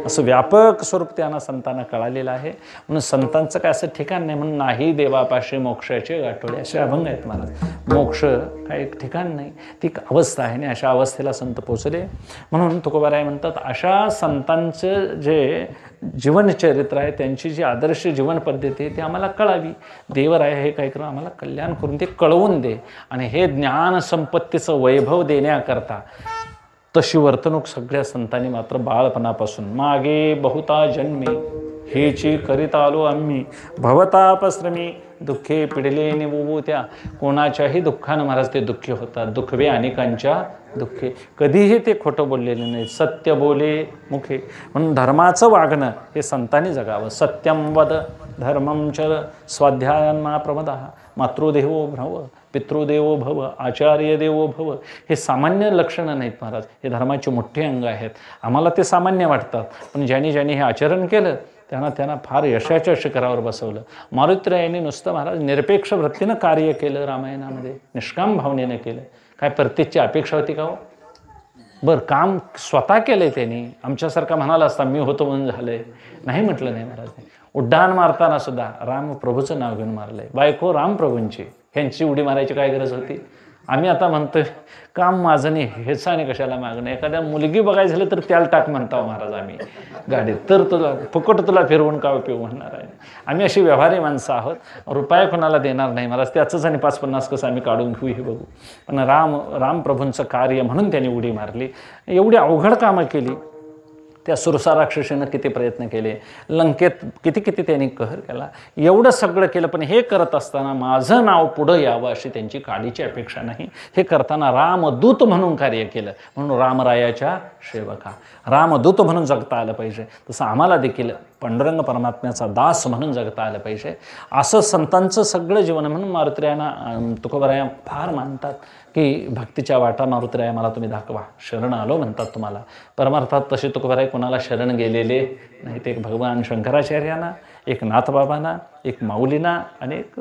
असं व्यापक स्वरूप त्यांना संतांना कळालेलं आहे. म्हणून संतांचं काय असं ठिकाण नाही. म्हणून नाही देवापाशी मोक्षाचे गाठोडे असे अभंग आहेत महाराज. मोक्ष काय एक ठिकाण नाही, ती एक अवस्था आहे. आणि अशा अवस्थेला संत पोचले. म्हणून तुकोबाराय म्हणतात अशा संतांचं जे जीवनचरित्र आहे, त्यांची जी आदर्श जीवन पद्धती आहे ती आम्हाला कळावी. देवराय हे काय करून आम्हाला कल्याण करून ते कळवून दे. आणि हे ज्ञान संपत्तीचं वैभव देण्याकरता तशी वर्तणूक सगळ्या संतांनी मात्र बाळपणापासून मागे बहुता जन्मी हेची करीत आलो आम्ही भवतापश्रमी दुःखे पिडले निवू त्या. कोणाच्याही दुःखानं महाराज ते दुःखी होतात. दुःखवे अनेकांच्या दुःखे. कधीही ते खोटं बोललेले नाही. सत्य बोले मुखे. म्हणून धर्माचं वागणं हे संतांनी जगावं. सत्यम वद धर्मं च स्वाध्यायान्मा प्रमदा मातृदेवो भव पितृदेवो भव आचार्य देवो भव. हे सामान्य लक्षणं नाहीत महाराज. हे धर्माचे मोठे अंग आहेत. आम्हाला ते सामान्य वाटतात, पण ज्यांनी हे आचरण केलं त्यांना फार यशाच्या शिखरावर बसवलं. मारुतीरायांनी नुसतं महाराज निरपेक्ष वृत्तीनं कार्य केलं. रामायणामध्ये निष्काम भावनेनं केलं. काय प्रत्येकची अपेक्षा होती का हो? बरं, काम स्वतः केलंय त्यांनी. आमच्यासारखा म्हणाला असता मी होतो म्हणून झालंय, नाही म्हटलं नाही महाराज. उड्डाण मारताना सुद्धा रामप्रभूचं नाव घेऊन मारलंय. बायको रामप्रभूंची, ह्यांची उडी मारायची काय गरज होती? आम्ही आता म्हणतोय काम माझं नाही, ह्याचं आणि कशाला मागणं. एखाद्या मुलगी बघायचं झालं तर त्याला टाक म्हणतो महाराज आम्ही गाडीत, तर तुला फुकट तुला फिरवून का उपयोग म्हणणार आहे. आम्ही अशी व्यवहारी माणसं आहोत. रुपये कोणाला देणार नाही महाराज. त्याचंच आणि 5-50 कसं आम्ही काढून घेऊ हे बघू. पण रामप्रभूंचं कार्य म्हणून त्यांनी उडी मारली. एवढी अवघड कामं केली. त्या सुरसा राक्षसीनं किती प्रयत्न केले, लंकेत किती त्यांनी कहर केला. एवढं सगळं केलं, पण हे करत असताना माझं नाव पुढं यावं अशी त्यांची काडीची अपेक्षा नाही. हे करताना रामदूत म्हणून कार्य केलं. म्हणून रामरायाच्या सेवका, रामदूत म्हणून जगता आलं पाहिजे. तसं आम्हाला देखील पांडुरंग परमात्म्याचा दास म्हणून जगता आलं पाहिजे. असं संतांचं सगळं जीवन. म्हणून मारुतीरायांना तुकोबाराया फार मानतात की भक्तीच्या वाटा मारुतीराया मला तुम्ही दाखवा, शरण आलो म्हणतात तुम्हाला. परमार्थात तसे तुकोबाराय कोणाला शरण गेलेले नाहीत. एक भगवान शंकराचार्यांना, एक नाथबाबांना, एक माऊलींना आणि एक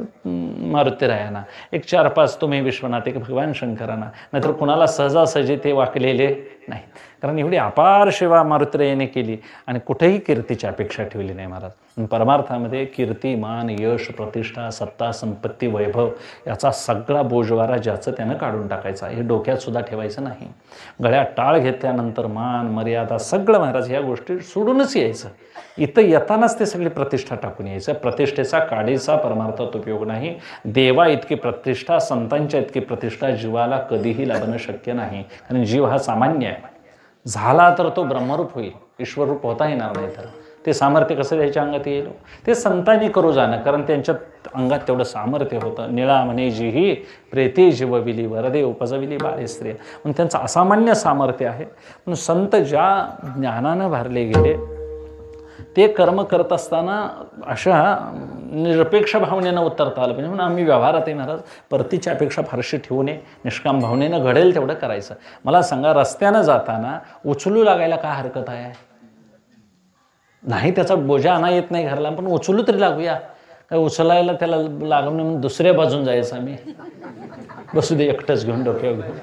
मारुतीरायांना, एक 4-5 तुम्ही विश्वनाथ, एक भगवान शंकरांना. नाहीतर कुणाला सहजासहजी ते वाकलेले नाही. कारण एवढी अपार सेवा मारुतीरायाने केली आणि कुठेही कीर्तीची अपेक्षा ठेवली नाही महाराज. परमार्थामध्ये कीर्ती, मान, यश, प्रतिष्ठा, सत्ता, संपत्ती, वैभव याचा सगळा बोजवारा ज्याचं त्यानं काढून टाकायचा. हे डोक्यात सुद्धा ठेवायचं नाही. गळ्यात टाळ घेतल्यानंतर मान, मर्यादा सगळं महाराज ह्या गोष्टी सोडूनच यायचं. इथं येतानाच ते सगळी प्रतिष्ठा टाकून यायचं. प्रतिष्ठेचा काडीचा परमार्थात उपयोग नाही. देवा इतकी प्रतिष्ठा, संतांच्या इतकी प्रतिष्ठा जीवाला कधीही लाभणं शक्य नाही. कारण जीव हा सामान्य आहे. झाला तर तो ब्रह्मरूप होईल, ईश्वररूप होता येणार नाही. तर ते सामर्थ्य कसं त्याच्या अंगात येईल? ते संतांनी करू जाणं, कारण त्यांच्या अंगात तेवढं सामर्थ्य होतं. निळा म्हणे जीही प्रेती जीवविली वरदे उपजविली बाळे स्त्रिया. म्हणून त्यांचं असामान्य सामर्थ्य आहे. म्हणून संत ज्या ज्ञानानं भरले गेले ते कर्म करत असताना अशा निरपेक्ष भावनेनं उतरता आलं पाहिजे. म्हणून आम्ही व्यवहारात आहे महाराज परतीची अपेक्षा फारशी ठेवू नये. निष्काम भावनेनं घडेल तेवढं करायचं. मला सांगा, रस्त्यानं जाताना उचलू लागायला काय हरकत आहे? नाही, त्याचा बोजा आणा येत नाही घरला, पण उचलू तरी लागूया. काय उचलायला त्याला लागून म्हणून दुसऱ्या बाजून जायचं आम्ही, बसू दे एकटंच घेऊन डोक्यावर घेऊन.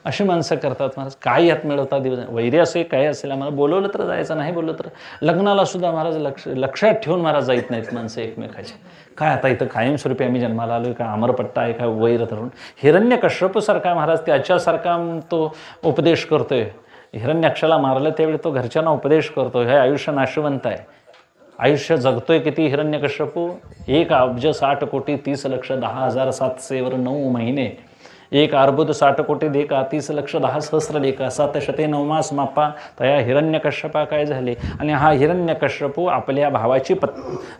अशी माणसं करतात महाराज. काय यात मिळवतात दिवस. वैरी असे काय असेल, आम्हाला बोलवलं तर जायचं, नाही बोललं तर. लग्नाला सुद्धा महाराज लक्षात ठेवून महाराज जात नाहीत माणसं एकमेकाचे. काय आता इथं कायमस्वरूपी आम्ही जन्माला आलो, काय अमरपट्टा आहे, काय वैर धरून. हिरण्यकश्यपसारखा महाराज त्याच्यासारखा तो उपदेश करतोय. हिरण्याक्षाला मारलं त्यावेळी तो घरच्यांना उपदेश करतो. हे आयुष्य नाशवंत आहे. आयुष्य जगतोय किती हिरण्यकश्यपू? 1,60,30,10,709 महिने, 1,60,30,10,10,000 7शते 9 मास मापा तया हिरण्यकश्यपा काय झाले. आणि हा हिरण्यकश्यपू आपल्या भावाची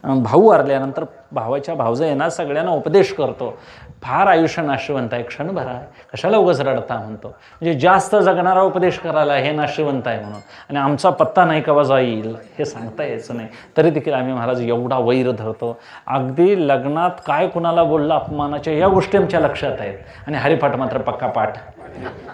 भाऊ वारल्यानंतर भावाच्या भावजयांना सगळ्यांना उपदेश करतो. फार आयुष्य नाशवंत आहे, क्षणभर आहे, कशाला उगाच रडता म्हणतो. म्हणजे जास्त जगणारा उपदेश करायला हे नाशवंत आहे म्हणून. आणि आमचा पत्ता नाही केव्हा जाईल हे सांगता यायचं नाही. तरी देखील आम्ही महाराज एवढा वैर धरतो. अगदी लग्नात काय कुणाला बोललं अपमानाच्या या गोष्टी आमच्या लक्षात आहेत. आणि हरिपाठ मात्र पक्का पाठ.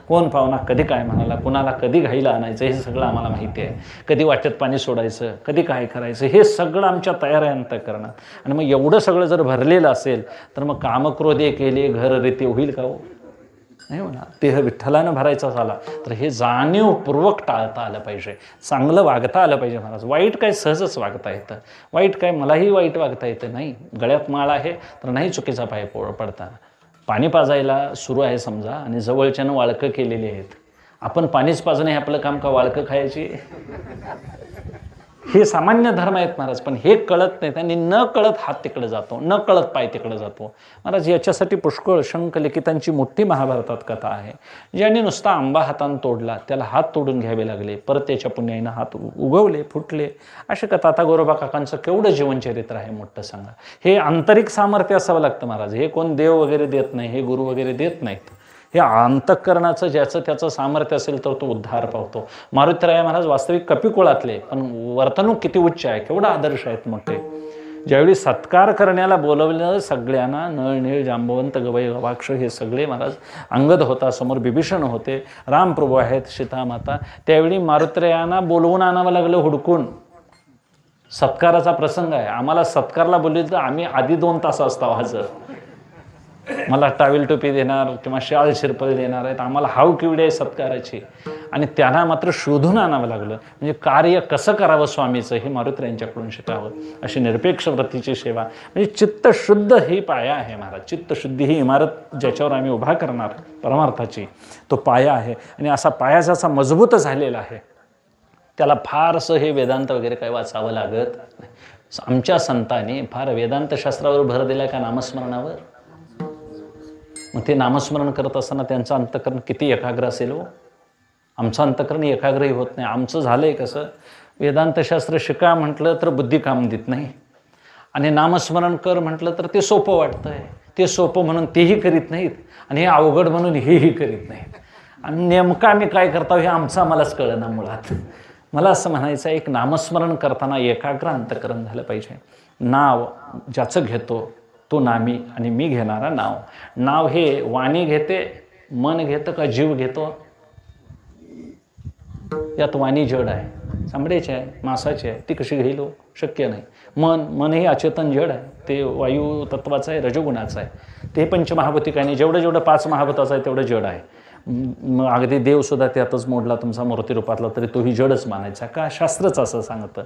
कोण पाहुणा कधी काय म्हणाला, कुणाला कधी घाईला आणायचं हे सगळं आम्हाला माहिती आहे. कधी वाटेत पाणी सोडायचं, कधी काय करायचं हे सगळं आमच्या तयार आहे अंतःकरणात. आणि मग एवढं सगळं जर भरलेलं असेल तर मग कामक्रोधे केले घर रीती होईल का हो? नाही म्हणा. ते विठ्ठलानं भरायचा झाला तर हे जाणीवपूर्वक टाळता आलं पाहिजे. चांगलं वागता आलं पाहिजे महाराज. वाईट काय सहजच वागता येतं. वाईट काय मलाही वाईट वागता येतं नाही. गळ्यात माळ आहे तर नाही चुकीचा पाय पडता. पाणी पाजायला सुरू आहे समजा आणि जवळच्यानं वाळकं केलेली आहेत. आपण पाणीच पाजणं हे आपलं काम का वाळकं खायची? हे सामान्य धर्म आहेत महाराज, पण हे कळत नाही. त्यांनी न कळत हात तिकडे जातो, न कळत पाय तिकडे जातो. महाराज याच्यासाठी पुष्कळ शंखलिखितांची मोठी महाभारतात कथा आहे. ज्यांनी नुसता आंबा हातानं तोडला त्याला हात तोडून घ्यावे लागले, परत त्याच्या पुण्याईनं हात उगवले, फुटले. अशी कथा. आता गोरोबा काकांचं केवढं जीवनचरित्र आहे मोठं सांगा. हे आंतरिक सामर्थ्य असावं लागतं महाराज. हे कोण देव वगैरे देत नाही, हे गुरु वगैरे देत नाहीत. हे अंतःकरणाचं ज्याचं त्याचं सामर्थ्य असेल तर तो उद्धार पावतो. मारुतीराय महाराज वास्तविक कपिकुळातले, पण वर्तणूक किती उच्च आहे, केवढा आदर्श आहेत मोठे. ज्यावेळी सत्कार करण्याला बोलवलं सगळ्यांना, नळनीळ जांबवंत गवई गवाक्ष हे सगळे महाराज, अंगद होता समोर, बिभीषण होते, रामप्रभू आहेत, सीतामाता, त्यावेळी मारुतीरायांना बोलवून आणावं लागलं हुडकून. सत्काराचा प्रसंग आहे. आम्हाला सत्कारला बोलले तर आम्ही आधी 2 तास असतो हजर. मला टावेल टोपी देणार किंवा शाल शिरपल देणार आहेत, आम्हाला हाव किवडी आहे सत्काराची. आणि त्यांना मात्र शोधून आणावं लागलं. म्हणजे कार्य कसं करावं स्वामीचं हे मारुतीरायांच्याकडून शिकावं. अशी निरपेक्ष व्रतीची सेवा, म्हणजे चित्तशुद्ध ही पाया आहे महाराज. चित्तशुद्धी ही इमारत ज्याच्यावर आम्ही उभा करणार परमार्थाची, तो पाया आहे. आणि असा पाया ज्याचा मजबूत झालेला आहे त्याला फारसं हे वेदांत वगैरे काही वाचावं लागत नाही. आमच्या संतांनी फार वेदांत शास्त्रावर भर दिला का नामस्मरणावर. मग ते नामस्मरण करत असताना त्यांचं अंतःकरण किती एकाग्र असेल हो. आमचं अंतःकरण एकाग्रही होत नाही. आमचं झालं आहे कसं, वेदांतशास्त्र शिका म्हटलं तर बुद्धी काम देत नाही, आणि नामस्मरण कर म्हटलं तर ते सोपं वाटतं आहे. ते सोपं म्हणून तेही करीत नाहीत, आणि हे अवघड म्हणून हेही करीत नाहीत. आणि नेमकं आम्ही काय करतो हे आमचं आम्हालाच कळना मुळात. मला असं म्हणायचं आहे, एक नामस्मरण करताना एकाग्र अंतःकरण झालं पाहिजे. नाव ज्याचं घेतो तो नामी, आणि मी घेणारा नाव. नाव हे वाणी घेते, मन घेतं का जीव घेतो. यात वाणी जड आहे, चांबड्याची आहे, मासाची आहे, ती कशी घेईल शक्य नाही. मन हे अचेतन जड आहे, ते वायू तत्वाचं आहे, रजोगुणाचं आहे. ते पंचमहाभूतिकांनी जेवढं 5 महाभूताचं आहे तेवढं जड आहे. मग अगदी देवसुद्धा त्यातच मोडला तुमचा मूर्ती रूपातला तरी तोही जडच मानायचा का, शास्त्रच असं सांगतं.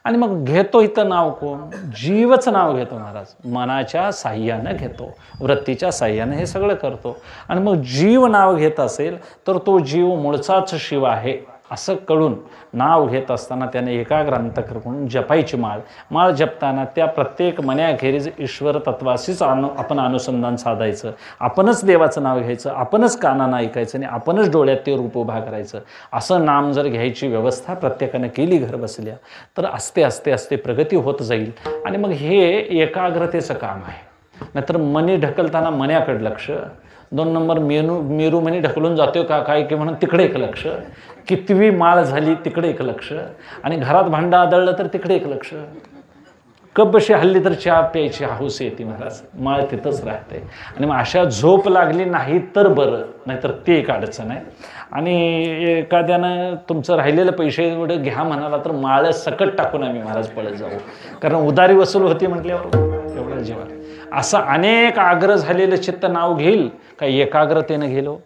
आणि मग घेतो इथं नाव कोण, जीवच नाव घेतो महाराज. मनाच्या साह्यानं घेतो, वृत्तीच्या साह्यानं हे सगळं करतो. आणि मग जीव नाव घेत असेल तर तो जीव मूळचाच शिव आहे असं कळून नाव घेत असताना त्याने एकाग्र अंतःकरण जपायची माळ जपताना त्या प्रत्येक मन्याखेरीज ईश्वर तत्वाशीच आपण अनुसंधान साधायचं. आपणच देवाचं नाव घ्यायचं, आपणच कानानं ऐकायचं, आणि आपणच डोळ्यात ते रूप उभा करायचं. असं नाम जर घ्यायची व्यवस्था प्रत्येकानं केली घर बसल्या तर आस्ते आस्ते आस्ते प्रगती होत जाईल. आणि मग हे एकाग्रतेचं काम आहे. नाहीतर मनी ढकलताना मन्याकडे लक्ष, 2 नंबर मेरू मनी ढकलून जातो का काय की म्हणून तिकडे एक लक्ष, कितवी माळ झाली तिकडे एक लक्ष, आणि घरात भांडं आदळलं तर तिकडे एक लक्ष. कप बशी हल्ली तर चहा प्यायची हौस येते महाराज, माळ तिथंच राहते. आणि मग अशा झोप लागली नाही तर बरं, नाहीतर ते एक अडचण आहे. आणि एखाद्यानं तुमचं राहिलेलं पैसे एवढं घ्या म्हणाला तर माळ सकट टाकून आम्ही महाराज पळत जाऊ, कारण उदारी वसूल होती म्हटल्यावर एवढं जेव्हा. असं अनेक आग्रह झालेलं चित्त नाव घेईल का एकाग्रतेनं गेलो,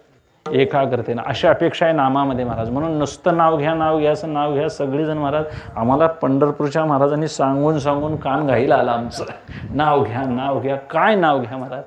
एकाग्रतेनं. अशी अपेक्षा आहे नामामध्ये महाराज. म्हणून नुसतं नाव घ्या असं नाव घ्या सगळीजण महाराज. आम्हाला पंढरपूरच्या महाराजांनी सांगून कान घाईल आला आमचं. नाव घ्या काय नाव घ्या महाराज.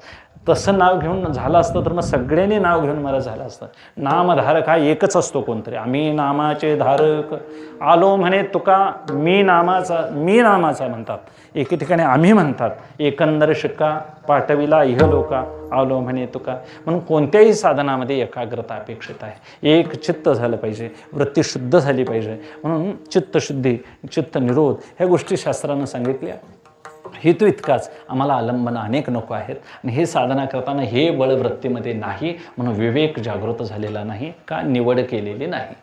तसं नाव घेऊन झालं असतं तर मग सगळ्यांनी नाव घेऊन महाराज झालं असतं. नामधारक हा एकच असतो कोणतरी. आम्ही नामाचे धारक आलो म्हणे तुका, मी नामाचा म्हणतात, एके ठिकाणी आम्ही म्हणतात. एकंदर शिका पाठविला इहलोका, आलो म्हणे तुका. म्हणून कोणत्याही साधनामध्ये एकाग्रता अपेक्षित आहे. एक चित्त झालं पाहिजे, वृत्ती शुद्ध झाली पाहिजे. म्हणून चित्तशुद्धी, चित्त निरोध ह्या गोष्टी शास्त्रानं सांगितल्या. हेतू इतकाच, आम्हाला आलंबनं अनेक नको आहेत. आणि हे साधना करताना हे बळ वृत्तीमध्ये नाही, म्हणून विवेक जागृत झालेला नाही का, निवड केलेली नाही.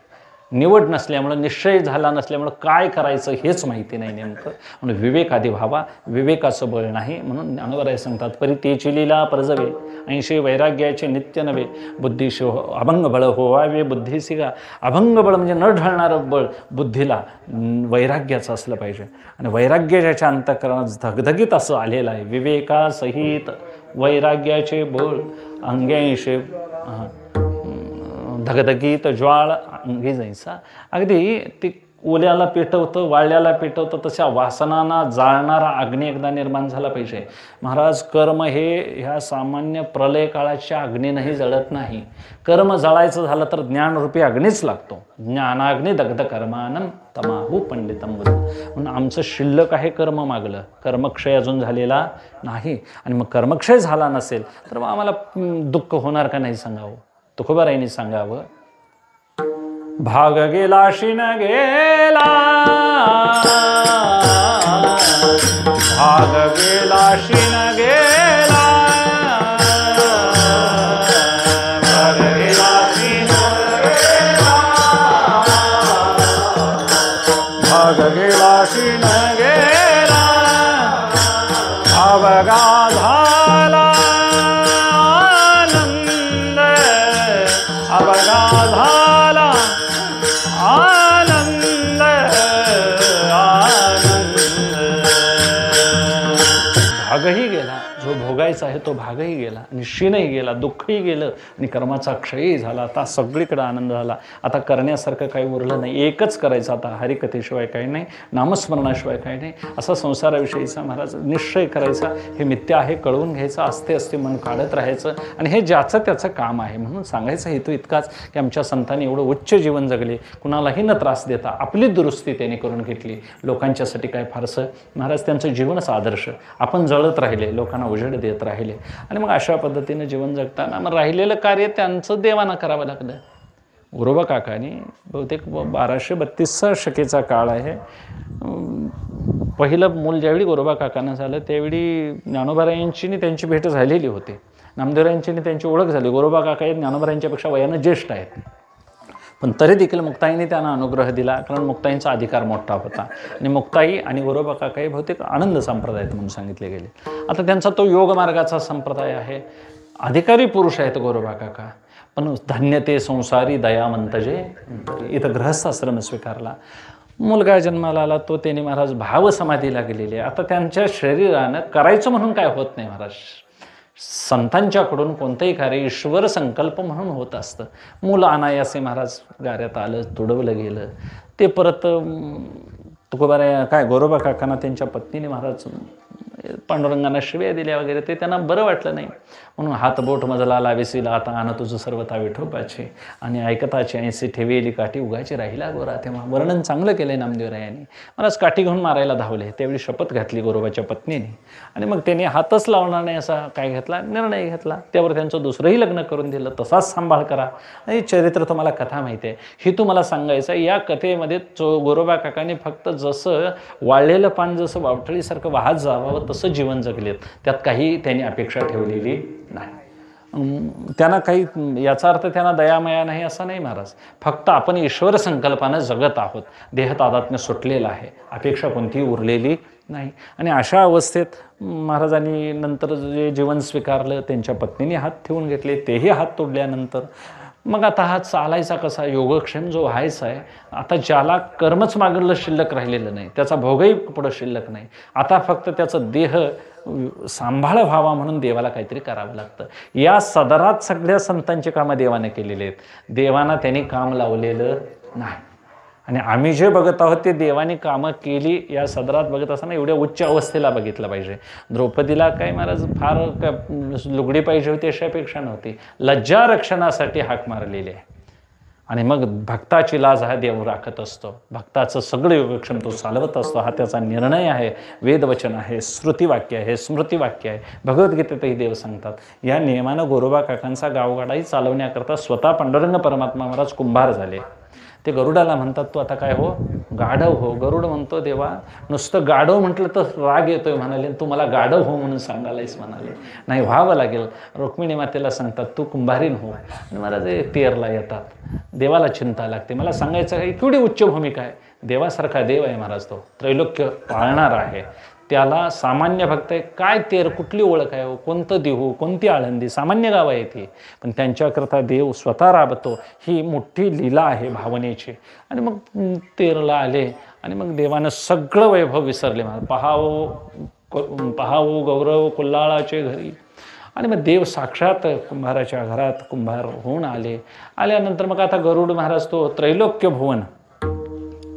निवड नसल्यामुळं, निश्चय झाला नसल्यामुळं काय करायचं हेच माहिती नाही नेमकं. म्हणून विवेक आधी व्हावा, विवेकाचं बळ नाही. म्हणून ज्ञानोबराय सांगतात, परितेची लीला परजवे, 80 वैराग्याचे नित्य नवे, बुद्धीशी अभंग बळ होवावे बुद्धीसी का. अभंग बळ म्हणजे न ढळणारं बळ बुद्धीला वैराग्याचं असलं पाहिजे. आणि वैराग्य ज्याच्या अंतःकरणात धगधगीत असं आलेलं आहे, विवेकासहित वैराग्याचे बळ अंग्यांशी धगधगीत ज्वाळ अंगी जायचा. अगदी ती ओल्याला पेटवतं, वाळल्याला पेटवतं, तशा वासनांना जाळणारा अग्नी एकदा निर्माण झाला पाहिजे. महाराज, कर्म हे ह्या सामान्य प्रलय काळाच्या अग्नीनंही जळत नाही. कर्म जळायचं झालं तर ज्ञानरूपी अग्नीच लागतो. ज्ञानाग्नी दग्ध कर्मानं तमाहू पंडितम बुद्ध. म्हणून आमचं शिल्लक आहे कर्म मागलं. कर्मक्षय अजून झालेला नाही. आणि मग कर्मक्षय झाला नसेल तर मग आम्हाला दुःख होणार का नाही सांगावं. तुकोबारायांनी सांगावं, भाग गेला शिन गेला, भाग गेला शिन गेला, भाग गेला शिन गेला, भाग गेला शिन गेला, अवगा झाला आनंद, अवगा झाला आनंद, आनंद. भागही गेला, जो भोगायचा आहे तो भागही गेला, आणि क्षीणही गेला, दुःखही गेलं, आणि कर्माचा क्षयही झाला. आता सगळीकडे आनंद झाला. आता करण्यासारखं काही उरलं नाही. एकच करायचं आता, हरिकथेशिवाय काही नाही, नामस्मरणाशिवाय काही नाही. असा संसाराविषयीचा महाराज निश्चय करायचा. हे मिथ्या आहे कळवून घ्यायचं, असते असते मन काढत राहायचं, आणि हे ज्याचं त्याचं काम आहे. म्हणून सांगायचा हेतू इतकाच की आमच्या संतांनी एवढं उच्च जीवन जगले, कुणालाही न त्रास देता आपली दुरुस्ती त्यांनी करून घेतली. लोकांच्यासाठी काय फारसं महाराज, त्यांचं जीवनच आदर्श. आपण जळत राहिले, लोकांना उजेड देत राहिले, आणि मग अशा पद्धतीने जीवन जगताना मग राहिलेलं कार्य त्यांचं देवाना करावं लागलं. गुरोबा काकांनी बहुतेक 1232 शकेचा काळ आहे. पहिलं मूल ज्यावेळी गुरोबा काकांना झालं त्यावेळी ज्ञानोबारायांची त्यांची भेट झालेली होती. नामदेवरायांची त्यांची ओळख झाली. गुरोबा काका ज्ञानोबारायांच्यापेक्षा वयानं ज्येष्ठ आहेत, पण तरी देखील मुक्ताईने त्यांना अनुग्रह दिला, कारण मुक्ताईंचा अधिकार मोठा होता. आणि मुक्ताई आणि गुरोबा काकाही बहुतेक आनंद संप्रदायात म्हणून सांगितले गेले. आता त्यांचा तो योग मार्गाचा संप्रदाय आहे. अधिकारी पुरुष आहेत गुरोबा काका, पण धन्य ते संसारी दयावंत जे. इथं गृहस्थाश्रम स्वीकारला. मुलगा जन्माला आला, तो त्याने महाराज भावसमाधीला गेलेले. आता त्यांच्या शरीरानं करायचं म्हणून काय होत नाही महाराज. संतांच्याकडून कोणतंही कार्य ईश्वर संकल्प म्हणून होत असतं. मुलं अनायासे महाराज गाऱ्यात आलं, तुडवलं गेलं. ते परत तुकोबारा काय गोरोबा काकांना त्यांच्या पत्नीने महाराज पांडुरंगांना शिव्या दिल्या वगैरे, ते त्यांना बरं वाटलं नाही. म्हणून हात बोट मजला लावेसीला आता आण तुझं सर्वता विठोबाचे, आणि ऐकताची 80 ठेवेली काठी उगाची राहिला गोरा. तेव्हा वर्णन चांगलं केलंय नामदेवरायांनी. मलाच काठी घेऊन मारायला धावले. त्यावेळी शपथ घातली गोरोबाच्या पत्नीने, आणि मग त्याने हातच लावणार नाही असा काय घेतला निर्णय घेतला. त्यावर त्यांचं दुसरंही लग्न करून दिलं. तसाच सांभाळ करा. आणि चरित्र तुम्हाला कथा माहिती आहे, ही तुम्हाला सांगायचं. या कथेमध्ये गोरोबा काकांनी फक्त जसं वाळलेलं पान जसं वावटळीसारखं वाहत जावं तसं जीवन जगलेत. त्यात काही त्यांनी अपेक्षा ठेवलेली नाही. त्यांना काही याचा अर्थ त्यांना दयामया नाही असं नाही महाराज. फक्त आपण ईश्वर संकल्पानं जगत आहोत. देहतादात्म्य सुटलेलं आहे, अपेक्षा कोणतीही उरलेली नाही. आणि अशा अवस्थेत महाराजांनी नंतर जे जीवन स्वीकारलं, त्यांच्या पत्नीने हात ठेवून घेतले, तेही हात तोडल्यानंतर मग आता हा चालायचा कसा. योगक्षेम जो व्हायचा आहे, आता ज्याला कर्मच मागलं शिल्लक राहिलेलं नाही, त्याचा भोगही पुढं शिल्लक नाही. आता फक्त त्याचं देह सांभाळ व्हावा म्हणून देवाला काहीतरी करावं लागतं. या सदरात सगळ्या संतांची कामं देवाने केलेली आहेत. देवाना त्यांनी काम लावलेलं नाही. आणि आम्ही जे बघत आहोत ते देवाने कामं केली. या सदरात बघत असताना एवढ्या उच्च अवस्थेला बघितलं पाहिजे. द्रौपदीला काय महाराज फार लुगडी पाहिजे होती अशापेक्षा नव्हती, लज्जा रक्षणासाठी हाक मारलेली आहे. आणि मग भक्ताची लाज हा देव राखत असतो. भक्ताचं सगळं योगक्षम तो चालवत असतो. हा त्याचा निर्णय आहे. वेदवचन आहे, श्रुतिवाक्य आहे, स्मृतिवाक्य आहे. भगवद्गीतेतही देव सांगतात. या नियमानं गोरोबा काकांचा गावगाडाही चालवण्याकरता स्वतः पांडुरंग परमात्मा महाराज कुंभार झाले. ते गरुडाला म्हणतात, तू आता काय हो, गाढव हो. गरुड म्हणतो, देवा नुसतं गाढव म्हटलं तर राग येतोय म्हणाले, तू मला गाढव हो म्हणून सांगायलायस म्हणाले. नाही, व्हावं लागेल. रुक्मिणी मातेला सांगतात, तू कुंभारीन हो. आणि महाराज तेरला येतात. देवाला चिंता लागते. मला सांगायचं आहे, केवढी उच्च भूमिका आहे. देवासारखा देव आहे महाराज. तो त्रैलोक्य पाळणार आहे. त्याला सामान्य भक्त आहे काय तेर, कुठली ओळख आहे हो, कोणतं देहू, कोणती आळंदी, सामान्य गाव आहे ती. पण त्यांच्याकरता देव स्वतः राबतो. ही मोठी लीला आहे भावनेची. आणि मग तेरला आले आणि मग देवानं सगळं वैभव विसरले. पहावो गौरव कुल्हाळाचे घरी. आणि मग देव साक्षात कुंभाराच्या घरात कुंभार होऊन आले. आल्यानंतर मग आता गरुड महाराज तो त्रैलोक्य भुवन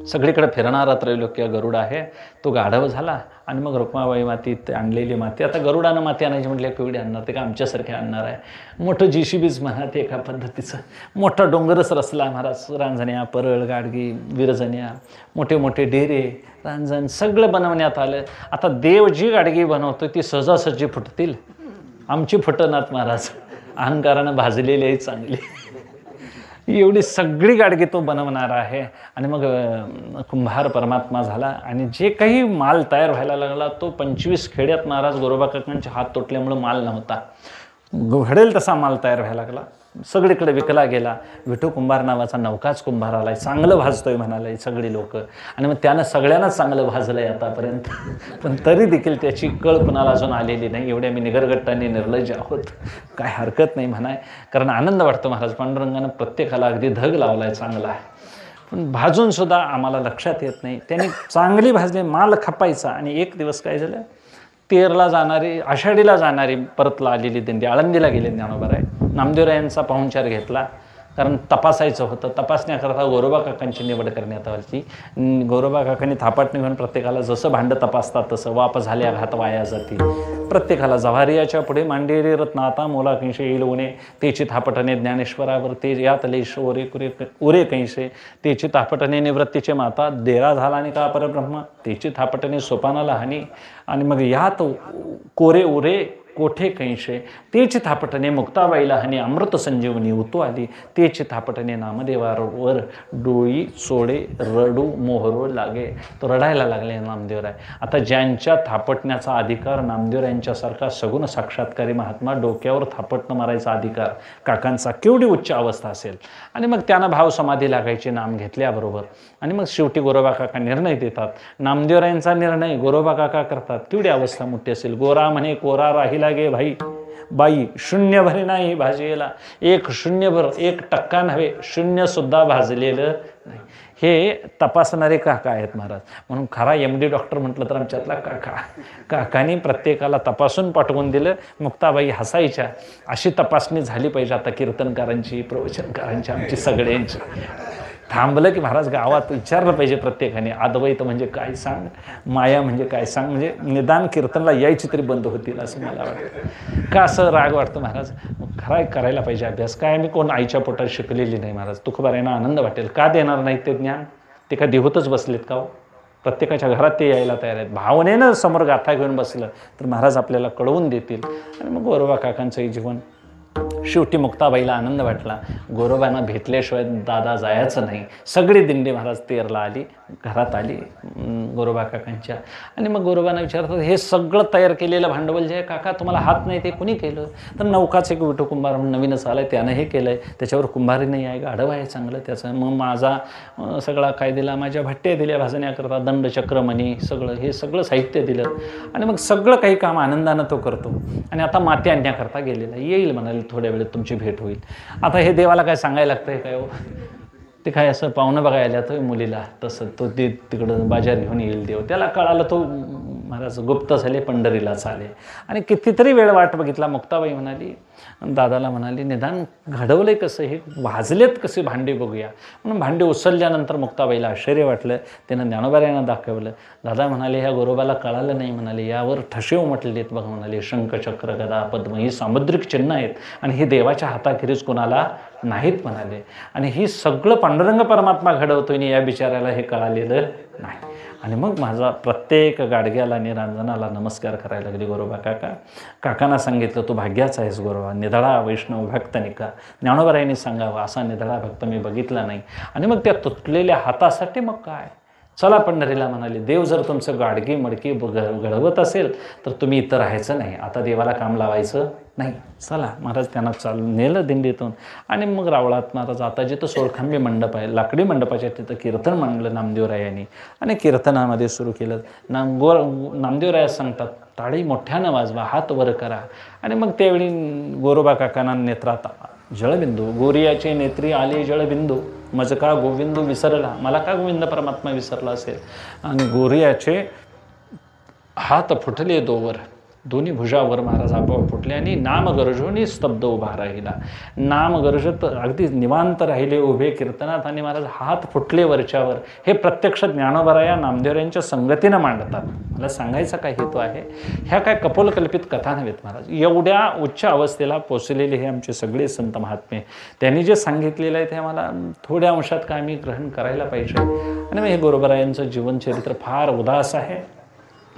सगळीकडे फिरणारा त्रैलोक्य गरुड आहे, तो गाढव झाला. आणि मग रुक्माबाई माती आणलेली माती, आता गरुडानं माती आणायची म्हटलं केवढी आणणार, ते का आमच्यासारखे आणणार आहे. मोठं JCBच म्हणा ते एका पद्धतीचं, मोठा डोंगरच रचला महाराज. रांजण्या, परळ, गाडगी, विरजण्या, मोठे मोठे डेरे, रांजण सगळं बनवण्यात आलं. आता देव जी गाडगी बनवतो ती सहजासहजी फुटतील, आमची फुटनात महाराज, अहंकारानं भाजलेली आहे चांगली. एवढी सगळी गाडगी तो बनवणार आहे. आणि मग कुंभार परमात्मा झाला. आणि जे काही माल तयार व्हायला लागला तो 25 खेड्यात महाराज गोरोबा काकांचे हात तुटल्यामुळं माल नव्हता. घडेल तसा माल तयार व्हायला लागला, सगळीकडे विकला गेला. विठू कुंभार नावाचा नवकाच कुंभार आलाय, चांगलं भाजतोय म्हणाले सगळी लोक. आणि मग त्यानं सगळ्यांनाच चांगलं भाजलंय आतापर्यंत. पण तरी देखील त्याची कळ कुणाला अजून आलेली नाही. एवढ्या मी निगरगट्टांनी निर्लज्ज आहोत, काय हरकत नाही म्हणाय. कारण आनंद वाटतो महाराज, पांडुरंगानं प्रत्येकाला अगदी धग लावलाय चांगला आहे. पण भाजून सुद्धा आम्हाला लक्षात येत नाही. त्यांनी चांगली भाजली, माल खपायचा. आणि एक दिवस काय झालं, तेरला जाणारी, आषाढीला जाणारी परतला आलेली दिंडी आळंदीला गेले ज्ञानोबाराय. नामदेवरायांचा पाहुणचार घेतला, कारण तपासायचं होतं. तपासण्याकरता गोरोबा काकांची निवड करण्यात आली. गोरोबा काकांनी थापाटणी घेऊन प्रत्येकाला जसं भांडं तपासतात तसं, वाप झाल्या घात वाया जाती, प्रत्येकाला जव्हारियाच्या पुढे मांडेरी रत्नाता मोला कैसे येईल उणे, तेची थापटणे ज्ञानेश्वरावर ते यात लेश उरे कैसे, तेची थापटणे निवृत्तीचे माता, देरा झाला आणि का परब्रह्म, तेची थापटणे सोपानाला हानी. आणि मग यात कोरे उरे कोठे कैसे, तेची थापटणे मुक्ताबाईला हानी, अमृत संजीवनी उतू आली, तेची थापटणे नामदेवावर डोळी चोळे रडू मोहरो लागे. तो रडायला लागले नामदेवराय. आता ज्यांच्या थापटण्याचा अधिकार नामदेवरायांच्यासारखा सगुण साक्षात्कारी महात्मा, डोक्यावर थापटणं मारायचा अधिकार काकांचा, केवढी उच्च अवस्था असेल. आणि मग त्यांना भाव समाधी लागायची नाम घेतल्याबरोबर. आणि मग शेवटी गोरोबा काका निर्णय देतात. नामदेवरायांचा निर्णय गोरोबा काका करतात. केवढी अवस्था मोठी असेल. गोरा म्हणे कोरा राहिला गे भाई बाई, शून्य भरे नाही भाजेला. 1% 1% नव्हे, 0 सुद्धा भाजलेलं नाही. हे तपासणारे काका आहेत महाराज. म्हणून खरा MD डॉक्टर म्हटलं तर आमच्यातला काकांनी प्रत्येकाला तपासून पाठवून दिलं. मुक्ताबाई हसायच्या. अशी तपासणी झाली पाहिजे आता कीर्तनकारांची, प्रवचनकारांची, आमची सगळ्यांची. थांबलं की महाराज गावात विचारलं पाहिजे प्रत्येकाने, अद्वैत म्हणजे काय सांग, माया म्हणजे काय सांग. म्हणजे निदान कीर्तनला यायची तरी बंद होतील असं मला वाटतं. का असं राग वाटतं महाराज. खरा करायला पाहिजे अभ्यास. काय आम्ही कोण आईच्या पोटात शिकलेली नाही महाराज. तुकोबारायांना आनंद वाटेल. का देणार नाही ते ज्ञान. ते का देहूतच बसलेत का हो. प्रत्येकाच्या घरात ते यायला तयार आहेत. भावनेनं समोर गाथा घेऊन बसलं तर महाराज आपल्याला कळवून देतील. आणि मग गोरोबा काकांचंही जीवन. शेवटी मुक्ताबाईला आनंद वाटला. गोरोबांना भेटल्याशिवाय दादा जायचं नाही. सगळी दिंडी महाराज तेरला आली, घरात आली गोरोबा काकांच्या. आणि मग गोरोबांना विचारतात, हे सगळं तयार केलेलं भांडवल जे आहे काका तुम्हाला हात नाही ते कुणी केलं. तर नौकाच एक विठू कुंभार म्हणून नवीनच आलं आहे, त्यानं हे केलं आहे. त्याच्यावर कुंभारी नाही आहे, गाढव आहे चांगलं त्याचं. मग माझा सगळा काय दिला, माझ्या भट्ट्या दिल्या भाजण्याकरता, दंडचक्र मणी सगळं, हे सगळं साहित्य दिलं. आणि मग सगळं काही काम आनंदानं तो करतो. आणि आता माती आणण्याकरता गेलेला, येईल म्हणाले थोड्या वेळेत तुमची भेट होईल. आता हे देवाला काय सांगायला लागतं आहे काय हो. ते काय असं पाहुणं बघायला तो मुलीला, तसं तो ते तिकडं बाजार घेऊन येईल देव. त्याला कळालं तो महाराज गुप्त झाले, पंढरीला चाले. आणि कितीतरी वेळ वाट बघितला. मुक्ताबाई म्हणाली, दादाला म्हणाली, निदान घडवलंय कसं, हे भाजलेत कसे भांडे बघूया. म्हणून भांडे उचलल्यानंतर मुक्ताबाईला आश्चर्य वाटलं. त्यानं ज्ञानोबारायांना दाखवलं. दादा म्हणाले, ह्या गोरोबाला कळालं नाही म्हणाले, यावर ठसे उमटलेत बघ म्हणाले. शंख चक्र गदा पद्म ही सामुद्रिक चिन्ह आहेत आणि हे देवाच्या हाताखेरीज कोणाला नाहीत म्हणाले. आणि ही सगळं पांडुरंग परमात्मा घडवतोय आणि या बिचाऱ्याला हे कळालेलं नाही. आणि मग माझा प्रत्येक गाडग्याला निरांजनाला नमस्कार करायला लागली गोरोबा काका. काकांना सांगितलं, तू भाग्याचा आहेस गोरोबा, निधडा वैष्णव भक्त निका. ज्ञानोबारायांनी सांगावं, असा निधडा भक्त मी बघितला नाही. आणि मग त्या तुटलेल्या हातासाठी मग काय, चला पंढरीला म्हणाले. देव जर तुमचं गाडगी मडकी घडवत असेल तर तुम्ही इथं राहायचं नाही, आता देवाला काम लावायचं नाही, चला. महाराज त्यांना नेलं दिंडीतून. आणि मग रावळात महाराज आता जिथं सोळखांबी मंडप आहे, लाकडी मंडपाच्या तिथं कीर्तन मांडलं नामदेवरायांनी. आणि कीर्तनामध्ये सुरू केलं. नामदेवराया सांगतात, टाळी मोठ्यानं वाजवा, हात वर करा. आणि मग त्यावेळी गोरोबा काकांना नेत्रात जळबिंदू, गोरियाचे नेत्री आले जळबिंदू, मज का गोविंदू विसरला, मला का गोविंद परमात्मा विसरला असेल. आणि गोरियाचे हात फुटले दोवर, दोन्ही भुजावर महाराज आपोआप फुटले आणि नाम गरजोनी स्तब्ध उभा राहिला. नाम गरजत अगदी निवांत राहिले उभे कीर्तनात आणि महाराज हात फुटले वरच्यावर. हे प्रत्यक्ष ज्ञानोबराया नामदेवरायांच्या संगतीनं मांडतात. मला सांगायचा काय हेतू आहे, ह्या काय कपोलकल्पित कथा नव्हेत महाराज. एवढ्या उच्च अवस्थेला पोचलेले हे आमचे सगळे संत महात्मे, त्यांनी जे सांगितलेलं आहे ते आम्हाला थोड्या अंशात काय आम्ही ग्रहण करायला पाहिजे. आणि मग हे गुरुबरायांचं जीवनचरित्र फार उदास आहे,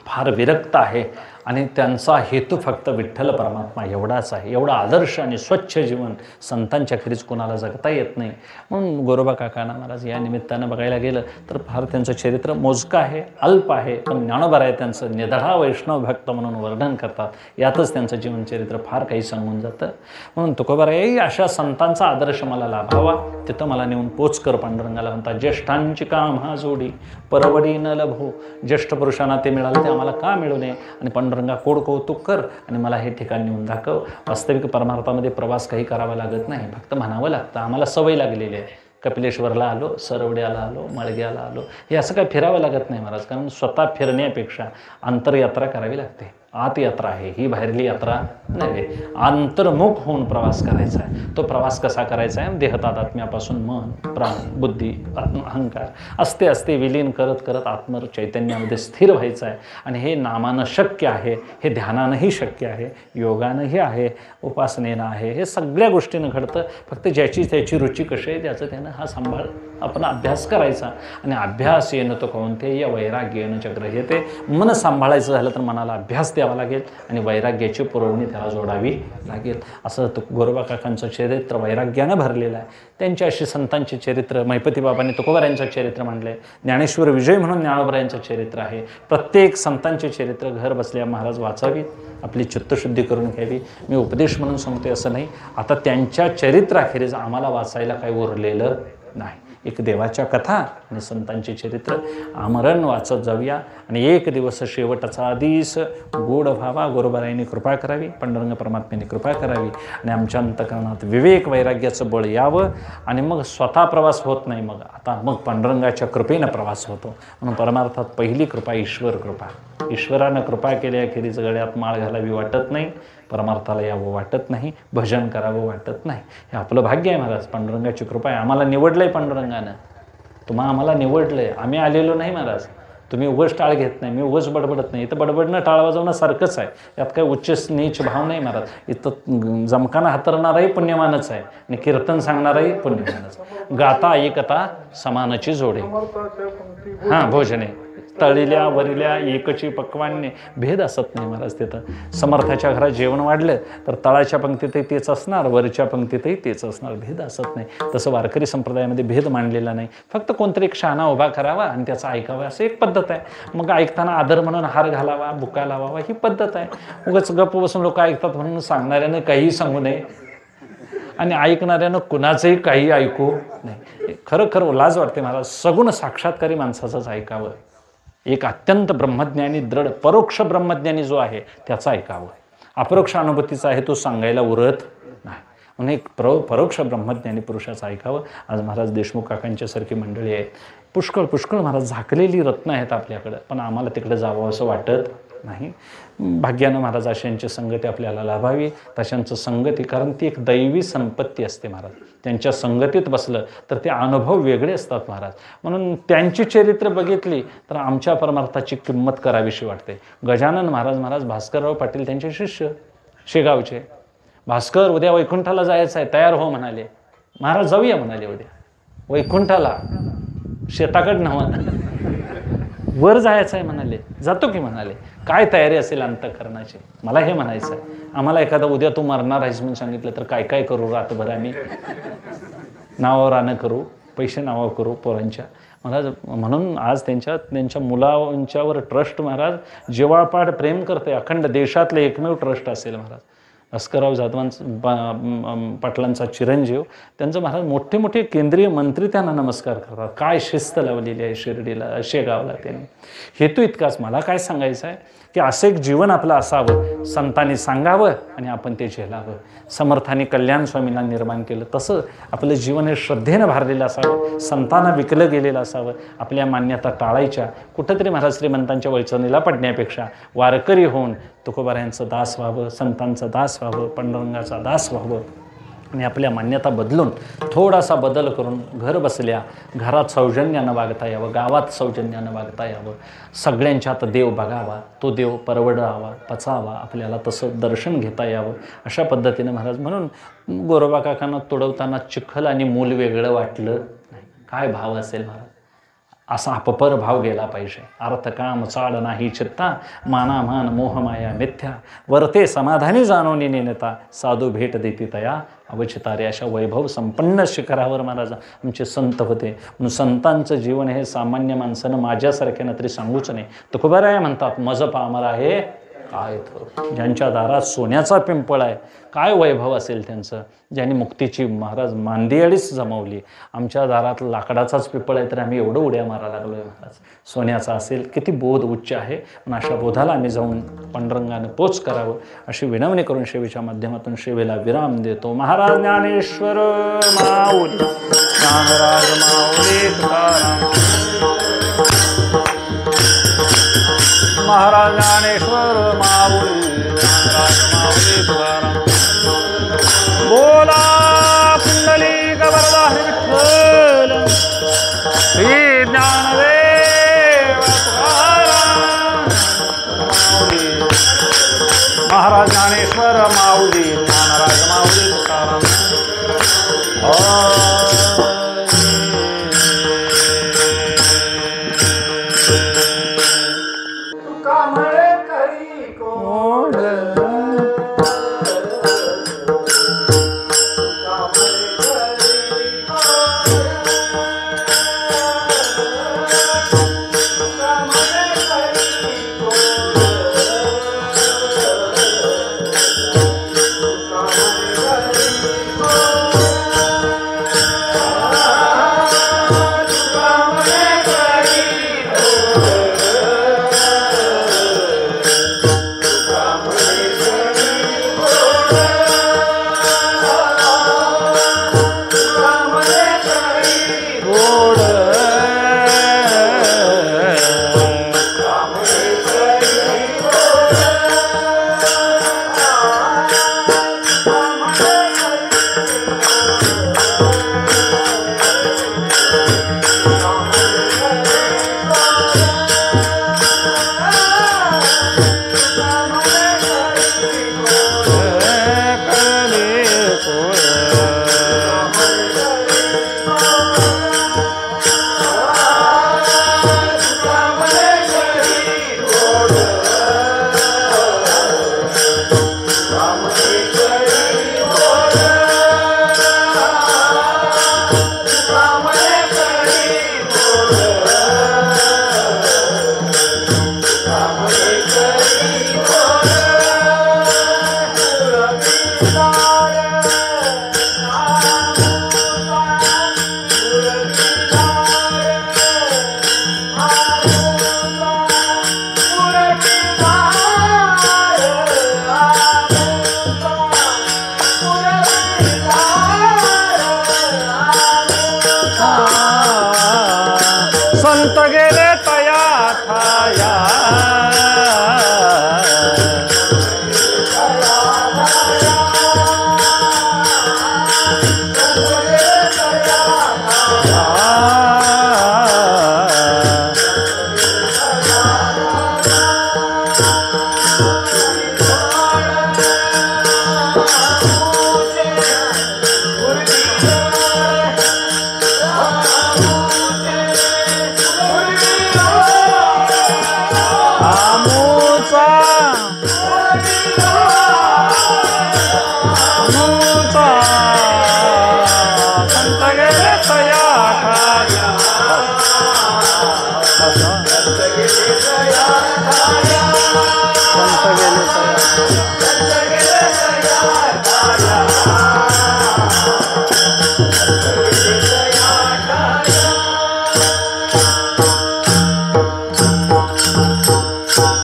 फार विरक्त आहे आणि त्यांचा हेतू फक्त विठ्ठल परमात्मा एवढाच आहे. एवढा आदर्श आणि स्वच्छ जीवन संतांच्या खेरीज कोणाला जगता येत नाही. म्हणून गोरोबा काकांना महाराज या निमित्तानं बघायला गेलं तर फार त्यांचं चरित्र मोजकं आहे, अल्प आहे, पण ज्ञानोबराय त्यांचं निधडा वैष्णव भक्त म्हणून वर्णन करतात. यातच त्यांचं जीवनचरित्र फार काही सांगून जातं. म्हणून तुकोबाराय अशा संतांचा आदर्श मला लाभावा, तिथं मला नेऊन पोच कर पांडुरंगाला म्हणतात. ज्येष्ठांची कामा जोडी परवडी न लभो. ज्येष्ठ पुरुषांना ते मिळालं ते आम्हाला का मिळू नये, आणि पांडुरंगा कोड कौतुक कर आणि मला हे ठिकाण नेऊन दाखव. वास्तविक परमार्थामध्ये प्रवास काही करावा लागत नाही, फक्त म्हणावं लागतं. आम्हाला सवय लागलेली आहे. कपिलेश्वरला आलो, सरवड्याला आलो, मळग्याला आलो, हे असं काय फिरावं लागत नाही महाराज. कारण स्वतः फिरण्यापेक्षा अंतरयात्रा करावी लागते. आत यात्रा आहे ही, बाहेरली यात्रा नव्हे. अंतर्मुख होऊन प्रवास करायचा आहे. तो प्रवास कसा करायचा आहे, देहतादात्म्यापासून मन, प्राण, बुद्धी, अहंकार असते असते विलीन करत करत आत्म चैतन्यामध्ये स्थिर व्हायचं आहे. आणि हे नामानं शक्य आहे, हे ध्यानानंही शक्य आहे, योगानंही आहे, उपासनेनं आहे. हे सगळ्या गोष्टीनं घडतं. फक्त ज्याची त्याची रुची कशी आहे त्याचं त्यानं हा सांभाळ आपण अभ्यास करायचा. आणि अभ्यास येणं तो कोणते या वैराग्य येणं चक्र येते. मन सांभाळायचं झालं तर मनाला अभ्यास द्यावा लागेल आणि वैराग्याची पुरवणी त्याला जोडावी लागेल. असं गोरोबा काकांचं चरित्र वैराग्यानं भरलेलं आहे. त्यांच्या अशी संतांचे चरित्र महिपती बाबांनी तुकोबारायांचं चरित्र मांडलं आहे. ज्ञानेश्वर विजय म्हणून ज्ञानोबरायांचं चरित्र आहे. प्रत्येक संतांचे चरित्र घर बसल्या महाराज वाचावी, आपली चित्तशुद्धी करून घ्यावी. मी उपदेश म्हणून सांगतोय असं नाही. आता त्यांच्या चरित्राखेरीज आम्हाला वाचायला काही उरलेलं नाही. एक देवाच्या कथा आणि संतांचे चरित्र आमरण वाचत जाऊया. आणि एक दिवस शेवटचा दिस गोड व्हावा. गुरुबरायांनी कृपा करावी, पांडुरंग परमात्म्याने कृपा करावी आणि आमच्या अंतःकरणात विवेक वैराग्याचं बळ यावं. आणि मग स्वतः प्रवास होत नाही, मग पांडुरंगाच्या कृपेनं प्रवास होतो. म्हणून परमार्थात पहिली कृपा ईश्वर कृपा. ईश्वरानं कृपा केल्याखेरीज गळ्यात माळ घालावी वाटत नाही, परमार्थाला यावं वाटत नाही, भजन करावं वाटत नाही. हे आपलं भाग्य आहे महाराज. पांडुरंगाची कृपा आहे. आम्हाला निवडलं आहे पांडुरंगानं. आम्हाला निवडलं आहे. आम्ही आलेलो नाही महाराज. तुम्ही उगाच टाळ घेत नाही, मी उगाच बडबडत नाही. इथं बडबडणं टाळ वाजवणं सारखंच आहे. यात काही उच्च नीच भाव नाही महाराज. इथं जमकाना हातरणाराही पुण्यमानच आहे आणि कीर्तन सांगणाराही पुण्यमानच. गाता ऐकता समानाची जोडे. हां, भोजने तळलेल्या वरिल्या एकची पक्वान्ने. भेद असत नाही महाराज. तिथं समर्थाच्या घरात जेवण वाढलं तर तळाच्या पंक्तीतही तेच असणार, वरच्या पंक्तीतही तेच असणार. भेद असत नाही. तसं वारकरी संप्रदायामध्ये भेद मांडलेला नाही. फक्त कोणतरी एक शहाणा उभा करावा आणि त्याचा ऐकावा, असं एक पद्धत आहे. मग ऐकताना आदर म्हणून हार घालावा, बुका लावावा, ही पद्धत आहे. उगाच गप्प बसून लोक ऐकतात म्हणून सांगणाऱ्यानं काही सांगू नये आणि ऐकणाऱ्यानं कुणाचंही काही ऐकू नाही. खरं लाज वाटते महाराज. सगुण साक्षात्कारी माणसाचंच ऐकावं. एक अत्यंत ब्रह्मज्ञानी, दृढ परोक्ष ब्रह्मज्ञानी जो आहे त्याचा ऐकावं. अपरोक्ष अनुभूतीचा आहे तो सांगायला उरत नाही. म्हणून एक परोक्ष ब्रह्मज्ञानी पुरुषाचं ऐकावं. आज महाराज देशमुख काकांच्यासारखी मंडळी आहेत. पुष्कळ महाराज झाकलेली रत्न आहेत आपल्याकडं, पण आम्हाला तिकडे जावं असं वाटत नाही. भाग्यानं महाराज अशांची संगती आपल्याला लाभावी. तशांचं संगती, कारण ती एक दैवी संपत्ती असते महाराज. त्यांच्या संगतीत बसलं तर ते अनुभव वेगळे असतात महाराज. म्हणून त्यांची चरित्र बघितली तर आमच्या परमार्थाची किंमत करावीशी वाटते. गजानन महाराज भास्करराव पाटील त्यांचे शिष्य शेगावचे. भास्कर, उद्या वैकुंठाला जायचं आहे, तयार हो म्हणाले. महाराज जाऊया म्हणाले उद्या वैकुंठाला, शेताकडं नव्हतं, वर जायचं आहे म्हणाले. जातो की म्हणाले. काय तयारी असेल अंतःकरणाची, मला हे म्हणायचं आहे. आम्हाला एखादा उद्या तू मरणार आहेस म्हणून सांगितलं तर काय काय करू रातभर आम्ही. नावावर रानं करू, पैसे नावावर करू पोरांच्या महाराज. म्हणून आज त्यांच्या मुलांच्यावर ट्रस्ट महाराज जिव्हाळपाड प्रेम करते. अखंड देशातले एकमेव ट्रस्ट असेल महाराज. भास्करराव जाधवांचा पाटलांचा चिरंजीव, त्यांचं महाराज मोठे मोठे केंद्रीय मंत्री त्यांना नमस्कार करतात. काय शिस्त लावलेली आहे शिर्डीला, शेगावला त्यांनी. हेतू इतकाच, मला काय सांगायचं आहे, की असे एक जीवन आपलं असावं, संतांनी सांगावं आणि आपण ते झेलावं. समर्थांनी कल्याण स्वामींना निर्माण केलं तसं आपलं जीवन हे श्रद्धेनं भरलेलं असावं, संतांना विकलं गेलेलं असावं. आपल्या मान्यता टाळायच्या, कुठंतरी महाराज श्रीमंतांच्या वळचणीला पडण्यापेक्षा वारकरी होऊन तुकोबारायांचं दास व्हावं, संतांचं दास व्हावं, पांडुरंगाचा दास व्हावं आणि आपल्या मान्यता बदलून थोडासा बदल करून घर बसल्या घरात सौजन्यानं वागता यावं, गावात सौजन्यानं वागता यावं, सगळ्यांच्यात देव बघावा, तो देव परवडावा, पचावा, आपल्याला तसं दर्शन घेता यावं, अशा पद्धतीनं महाराज. म्हणून गोरोबा काकांना तुडवताना चिखल आणि मूल वेगळं वाटलं नाही. काय भाव असेल महाराज, असा अपपर भाव गेला पाहिजे. अर्थ काम चाड नाही चित्ता, माना मान मोहमाया मिथ्या, वरते समाधानी जाणून नेता, साधू भेट देती तया अवचितारे. अशा वैभव संपन्न शिखरावर महाराज आमचे संत होते. म्हणून संतांचं जीवन हे सामान्य माणसानं माझ्यासारख्यानं तरी सांगूच नाही. तुकोबाराय म्हणतात, मज पामर आहे काय थोर. ज्यांच्या दारात सोन्याचा पिंपळ आहे, काय वैभव असेल त्यांचं, ज्यांनी मुक्तीची महाराज मांदियाळीच जमवली. आमच्या दारात लाकडाचाच पिंपळ आहे तर आम्ही एवढं उड्या मारायला लागलो आहे महाराज. सोन्याचा असेल, किती बोध उच्च आहे. पण अशा बोधाला आम्ही जाऊन पांडुरंगानं पोच करावं अशी विनवणी करून सेवेच्या माध्यमातून सेवेला विराम देतो. महाराज ज्ञानेश्वर माऊली, ज्ञानराज माऊली तुकाराम, महाराज ज्ञानेश्वर माऊली, ज्ञानराज माऊली तुकाराम. बोला पुंडलिक वरदा विठ्ठल, श्री ज्ञानदेव तुकाराम माऊली, महाराज ज्ञानेश्वर माऊली, ज्ञानराज माऊली तुकाराम.